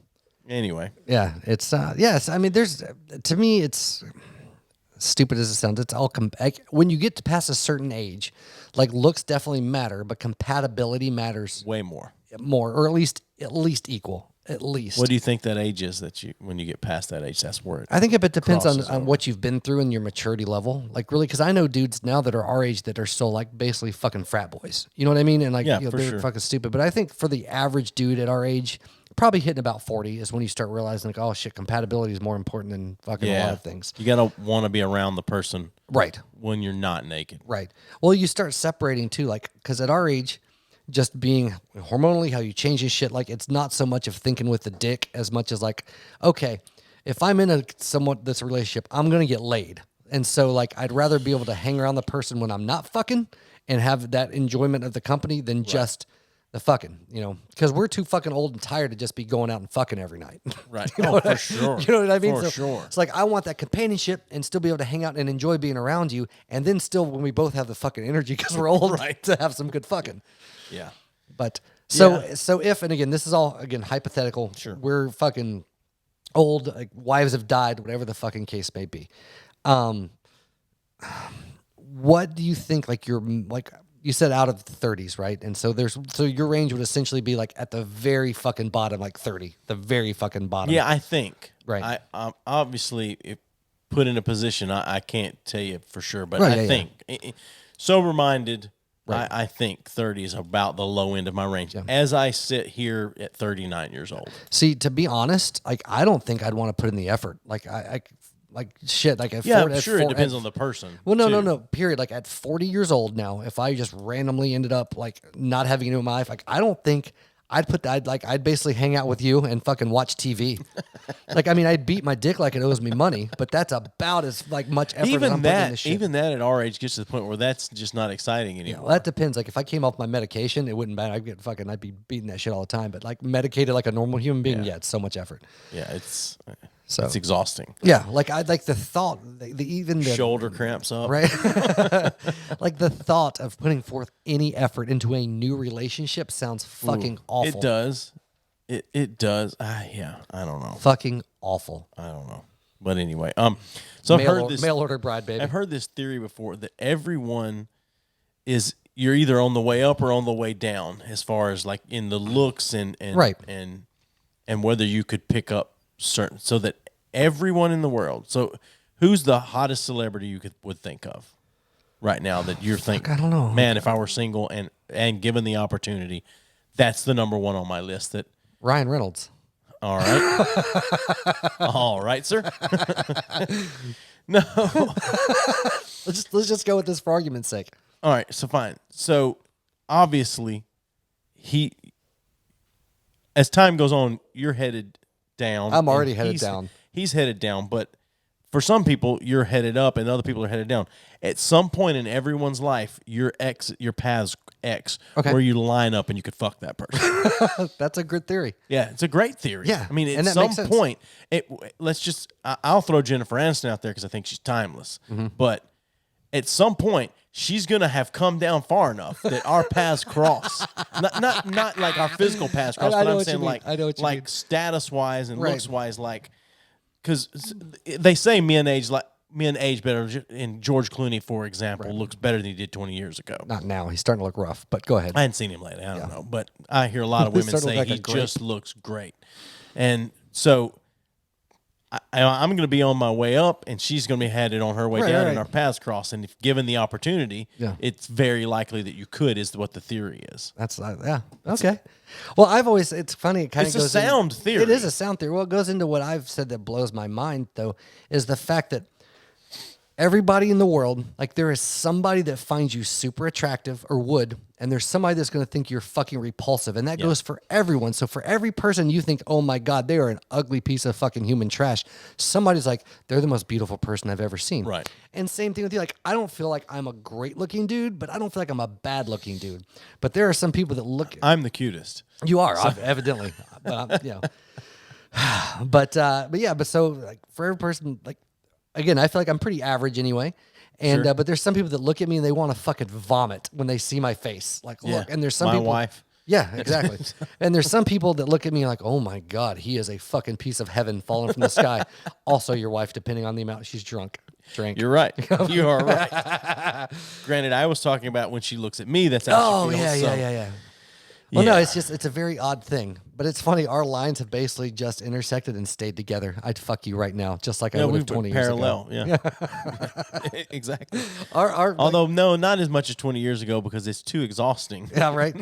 B: anyway,
A: it's yes. I mean, there's to me, it's stupid as it sounds, it's all when you get to past a certain age, like looks definitely matter, but compatibility matters
B: Way more.
A: more, or at least equal. At least.
B: What do you think that age is that when you get past that age, that's where it
A: I think it depends
B: crosses
A: on
B: over?
A: what you've been through and your maturity level. Like really, because I know dudes now that are our age that are still like basically fucking frat boys. You know what I mean? And like
B: Yeah,
A: you know,
B: for
A: they're
B: sure.
A: fucking stupid. But I think for the average dude at our age, probably hitting about 40 is when you start realizing like, oh shit, compatibility is more important than fucking a lot of things.
B: You gotta want to be around the person
A: Right.
B: when you're not naked.
A: Right. Well, you start separating too, like because at our age, just being hormonally, how you change this shit, like it's not so much of thinking with the dick as much as like, okay, if I'm in this relationship, I'm gonna get laid, and so like I'd rather be able to hang around the person when I'm not fucking and have that enjoyment of the company than just the fucking, you know, because we're too fucking old and tired to just be going out and fucking every night.
B: Right.
A: You know
B: For sure.
A: You know what I mean?
B: For
A: So
B: sure.
A: it's like I want that companionship and still be able to hang out and enjoy being around you, and then still when we both have the fucking energy because we're old,
B: Right.
A: to have some good fucking.
B: Yeah.
A: But
B: Yeah.
A: so if, and again, this is all again hypothetical.
B: Sure.
A: We're fucking old, like wives have died, whatever the fucking case may be. What do you think? Like you said, out of the 30s, right? And so your range would essentially be like at the very fucking bottom, like 30, the very fucking bottom.
B: Yeah, I think.
A: Right.
B: I obviously if put in a position, I can't tell you for sure, but
A: Right,
B: I
A: yeah,
B: think sober-minded.
A: Right.
B: I think 30 is about the low end of my range as I sit here at 39 years old.
A: See, to be honest, like I don't think I'd want to put in the effort. Like like shit. Like at
B: Yeah,
A: 40,
B: I'm sure it depends on the person.
A: Well,
B: too.
A: no. Period. Like at 40 years old now, if I just randomly ended up like not having anyone in my life, like I don't think I'd basically hang out with you and fucking watch TV. Like I mean, I'd beat my dick like it owes me money, but that's about as like much effort as I'm putting in this shit.
B: Even that at our age gets to the point where that's just not exciting anymore.
A: Well, that depends. Like if I came off my medication, it wouldn't matter. I'd be beating that shit all the time. But like medicated like a normal human being, yeah, it's so much effort.
B: Yeah, it's
A: So
B: exhausting.
A: yeah, like I like the thought, even the
B: Shoulder cramps up.
A: right? Like the thought of putting forth any effort into a new relationship sounds fucking awful.
B: It does. It does. Yeah, I don't know.
A: Fucking awful.
B: I don't know. But anyway, so I've heard this
A: mail order bride, baby.
B: I've heard this theory before that everyone you're either on the way up or on the way down as far as like in the looks and
A: Right.
B: and whether you could pick up certain, so that everyone in the world. So who's the hottest celebrity you would think of right now that you're thinking,
A: I don't know.
B: man, if I were single and given the opportunity, that's the number one on my list. That
A: Ryan Reynolds.
B: all right. All right, sir. No.
A: Let's just go with this for argument's sake.
B: All right, so fine. So obviously, as time goes on, you're headed down.
A: I'm already
B: and
A: headed down.
B: He's headed down, but for some people, you're headed up, and other people are headed down. At some point in everyone's life, your paths X,
A: Okay.
B: where you line up and you could fuck that person.
A: That's a good theory.
B: Yeah, it's a great theory.
A: Yeah,
B: I mean,
A: and
B: at
A: that
B: some
A: makes sense.
B: point, I'll throw Jennifer Aniston out there because I think she's timeless.
A: Mm-hmm.
B: But at some point, she's gonna have come down far enough that our paths cross. Not like our physical paths cross,
A: I
B: but
A: know
B: I'm
A: what you
B: saying
A: mean.
B: like
A: I know what you mean.
B: status wise and
A: Right.
B: looks wise, like because they say men age better. And George Clooney, for example, looks better than he did 20 years ago.
A: Not now. He's starting to look rough, but go ahead.
B: I hadn't seen him lately. I don't know, but I hear a lot of
A: He's
B: women
A: starting to
B: say
A: look like
B: he
A: a grape.
B: just looks great, and so I'm going to be on my way up, and she's going to be headed on her way
A: Right,
B: down,
A: right.
B: and our paths cross. And if given the opportunity,
A: Yeah.
B: it's very likely that you could. Is what the theory is.
A: That's yeah. Okay. Well, it's funny. It kind of
B: It's a
A: goes
B: sound theory.
A: It is a sound theory. Well, it goes into what I've said that blows my mind though, is the fact that everybody in the world, like there is somebody that finds you super attractive or would, and there's somebody that's going to think you're fucking repulsive, and that goes for everyone. So for every person you think, oh my God, they are an ugly piece of fucking human trash, somebody's like, they're the most beautiful person I've ever seen.
B: Right.
A: And same thing with you. Like, I don't feel like I'm a great looking dude, but I don't feel like I'm a bad looking dude. But there are some people that look.
B: I'm the cutest.
A: You are evidently, but you know. But yeah, but so like for every person, like again, I feel like I'm pretty average anyway. And
B: Sure.
A: but there's some people that look at me and they want to fucking vomit when they see my face. Like, look, and there's some
B: my
A: people.
B: wife.
A: Yeah, exactly. And there's some people that look at me like, oh my God, he is a fucking piece of heaven falling from the sky. Also, your wife, depending on the amount she's drunk. Drink.
B: You're right. You are right. Granted, I was talking about when she looks at me. That's how she feels.
A: Yeah. Well, no, it's a very odd thing, but it's funny. Our lines have basically just intersected and stayed together. I'd fuck you right now, just like I would have 20 years ago.
B: Yeah, exactly.
A: Our
B: Although, no, not as much as 20 years ago because it's too exhausting.
A: yeah, right.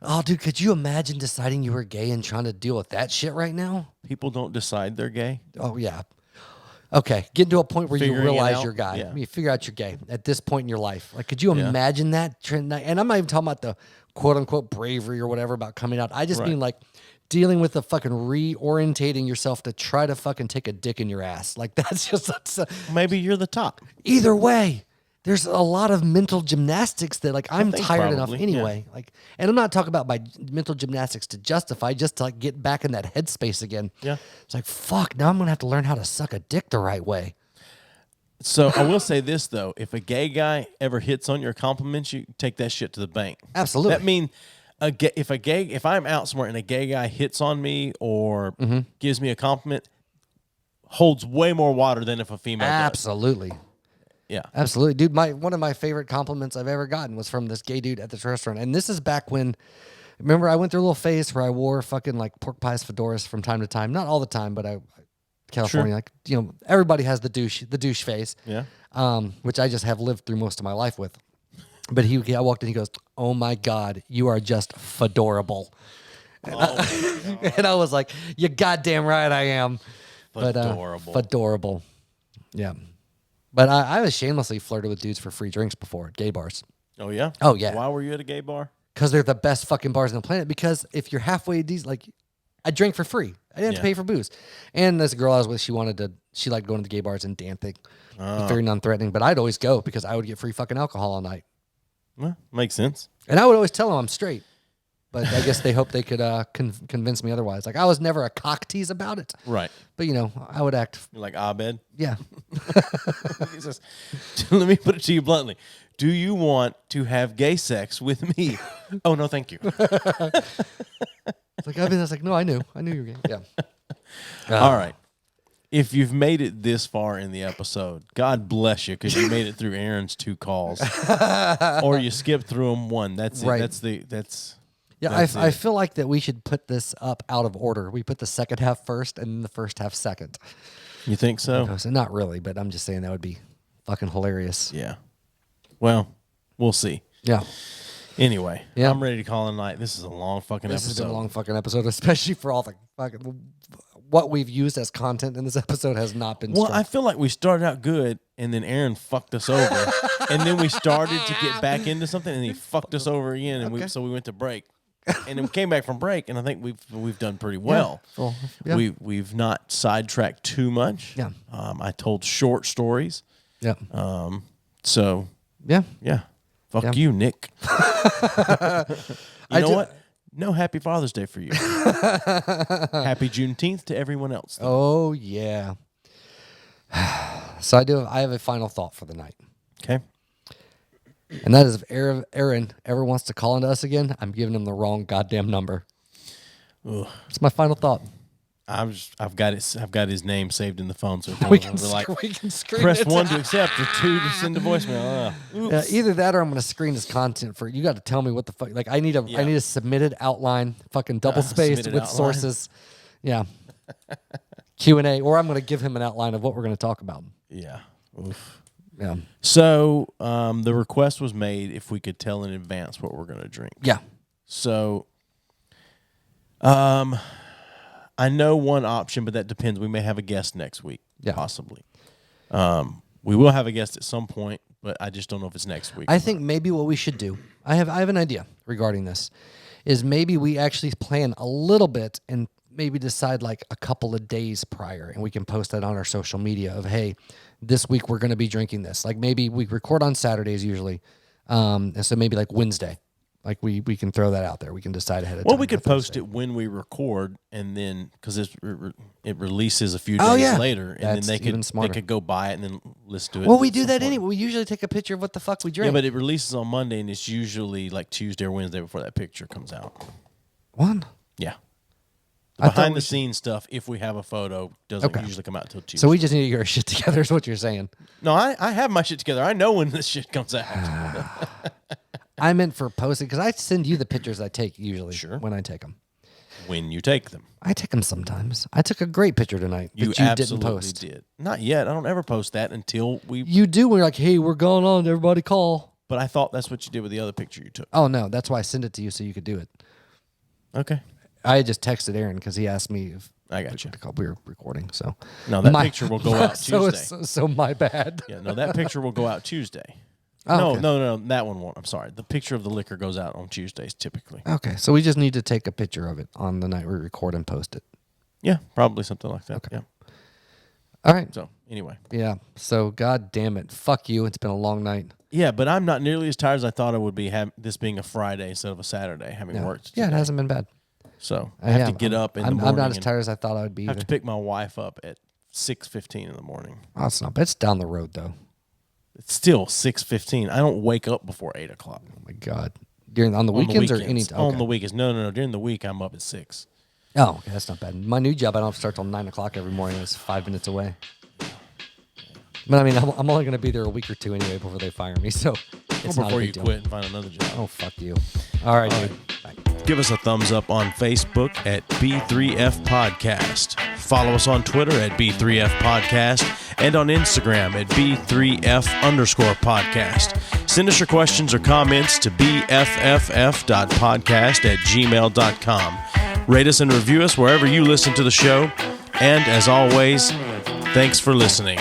A: Oh, dude, could you imagine deciding you were gay and trying to deal with that shit right now?
B: People don't decide they're gay.
A: Oh yeah. Okay, get to a point where
B: Figuring
A: you
B: it
A: realize
B: out?
A: you're gay.
B: Yeah.
A: You figure out you're gay at this point in your life. Like, could you imagine that? And I'm not even talking about the quote unquote bravery or whatever about coming out. I just mean like dealing with the fucking reorientating yourself to try to fucking take a dick in your ass. Like that's
B: Maybe you're the top.
A: either way. There's a lot of mental gymnastics that like I'm
B: think
A: tired enough
B: probably,
A: anyway. Like, and I'm not talking about my mental gymnastics to justify, just to like get back in that headspace again.
B: Yeah.
A: It's like fuck. Now I'm gonna have to learn how to suck a dick the right way.
B: So I will say this though: if a gay guy ever hits on you or compliments you, take that shit to the bank.
A: Absolutely.
B: That mean if I'm out somewhere and a gay guy hits on me or gives me a compliment, holds way more water than if a female does.
A: Absolutely.
B: Yeah.
A: Absolutely. Dude, one of my favorite compliments I've ever gotten was from this gay dude at this restaurant. And this is back when, remember, I went through a little phase where I wore fucking like pork pies, fedoras from time to time. Not all the time, but California, like, you know, everybody has the douche phase.
B: Yeah.
A: Which I just have lived through most of my life with. But I walked in, he goes, "Oh my God, you are just fedorable." And I was like, "You're goddamn right I am."
B: Fedorable.
A: Fedorable. Yeah. But I was shamelessly flirted with dudes for free drinks before at gay bars.
B: Oh yeah.
A: Oh, yeah.
B: Why were you at a gay bar?
A: Because they're the best fucking bars on the planet. Because if you're halfway decent, like, I drank for free. I didn't have to pay for booze. And this girl I was with, she liked going to the gay bars and dancing. It's very non-threatening. But I'd always go because I would get free fucking alcohol all night.
B: Well, makes sense.
A: And I would always tell them I'm straight. But I guess they hoped they could convince me otherwise. Like, I was never a cock tease about it.
B: Right.
A: But, you know, I would act.
B: You're like Abed.
A: Yeah.
B: He says, let me put it to you bluntly. Do you want to have gay sex with me? Oh, no, thank you.
A: It's like, I was like, no, I knew you were gay. Yeah.
B: All right. If you've made it this far in the episode, God bless you because you made it through Aaron's 2 calls. Or you skipped through them one. That's it.
A: Right. Yeah, I feel like that we should put this up out of order. We put the second half first and the first half second.
B: You think so?
A: No, so not really, but I'm just saying that would be fucking hilarious.
B: Yeah. Well, we'll see.
A: Yeah.
B: Anyway,
A: Yeah.
B: I'm ready to call it a night. This is a long fucking
A: This
B: episode.
A: has been a long fucking episode, especially for all the fucking what we've used as content in this episode has not been
B: Well,
A: strong.
B: I feel like we started out good, and then Aaron fucked us over, and then we started to get back into something, and he fucked us over again, and so we went to break, and then we came back from break, and I think we've done pretty well.
A: Yeah.
B: We've not sidetracked too much.
A: Yeah.
B: I told short stories.
A: Yeah.
B: So
A: Yeah.
B: yeah, fuck
A: Yeah.
B: you, Nick. You know
A: do-
B: what? No happy Father's Day for you. Happy Juneteenth to everyone else.
A: Oh yeah. So I have a final thought for the night.
B: Okay.
A: And that is if Aaron ever wants to call into us again, I'm giving him the wrong goddamn number.
B: Ugh.
A: It's my final thought.
B: I've got his name saved in the phone, so
A: We can screen
B: press
A: it.
B: 1 to accept or 2 to send a voicemail.
A: Either that or I'm going to screen his content for you. Got to tell me what the fuck. Like I need a submitted outline, fucking double spaced
B: submitted
A: with
B: outline.
A: sources. Yeah. Q&A, or I'm going to give him an outline of what we're going to talk about.
B: Yeah. Oof.
A: Yeah.
B: So the request was made if we could tell in advance what we're going to drink.
A: Yeah.
B: So, I know one option, but that depends. We may have a guest next week, possibly. We will have a guest at some point, but I just don't know if it's next week.
A: I think maybe what we should do, I have an idea regarding this, is maybe we actually plan a little bit and maybe decide like a couple of days prior, and we can post that on our social media of, hey, this week we're going to be drinking this. Like maybe we record on Saturdays usually, and so maybe like Wednesday. Like we can throw that out there. We can decide ahead of time.
B: Well, we could post it when we record, and then because it releases a few days later, and
A: That's
B: then
A: even
B: they
A: smarter.
B: could go buy it and then listen to it.
A: Well, we
B: at
A: do
B: some
A: that
B: point.
A: anyway. We usually take a picture of what the fuck we drink.
B: Yeah, but it releases on Monday, and it's usually like Tuesday or Wednesday before that picture comes out.
A: What?
B: Yeah. Behind the scenes stuff, if we have a photo, doesn't usually come out until Tuesday.
A: So we just need to get our shit together is what you're saying.
B: No, I have my shit together. I know when this shit comes out.
A: I meant for posting, because I send you the pictures I take usually when I take them.
B: When you take them.
A: I take them sometimes. I took a great picture tonight that you
B: absolutely
A: didn't post.
B: did. Not yet. I don't ever post that until we...
A: You do when you're like, hey, we're going on, everybody call.
B: But I thought that's what you did with the other picture you took.
A: Oh, no. That's why I sent it to you so you could do it.
B: Okay.
A: I just texted Aaron because he asked me if
B: I got you.
A: We were recording. So
B: no, that picture will go out Tuesday.
A: So my bad.
B: Yeah, no, that picture will go out Tuesday.
A: Oh,
B: no, that one won't. I'm sorry. The picture of the liquor goes out on Tuesdays typically.
A: Okay, so we just need to take a picture of it on the night we record and post it.
B: Yeah, probably something like that.
A: Okay.
B: Yeah.
A: All right.
B: So anyway.
A: Yeah. So God damn it, fuck you. It's been a long night.
B: Yeah, but I'm not nearly as tired as I thought I would be. This being a Friday instead of a Saturday, having worked.
A: Yeah, it hasn't been bad.
B: So I have to get up in the morning.
A: I'm not as tired as I thought I would be.
B: I have to pick my wife up at 6:15 in the morning.
A: Oh, it's not bad. It's down the road though.
B: It's still 6:15. I don't wake up before 8 o'clock.
A: Oh my God! On the weekends or any time?
B: On the weekends. No. During the week, I'm up at 6.
A: Oh, okay, that's not bad. My new job, I don't have to start till 9 o'clock every morning. It's 5 minutes away. But I mean, I'm only going to be there a week or two anyway before they fire me. So it's not a big deal.
B: Quit and find another job.
A: Oh, fuck you. All right, dude. Bye.
B: Give us a thumbs up on Facebook at B3F Podcast. Follow us on Twitter at B3F Podcast and on Instagram at B3F_podcast. Send us your questions or comments to bfff.podcast@gmail.com. Rate us and review us wherever you listen to the show. And as always, thanks for listening.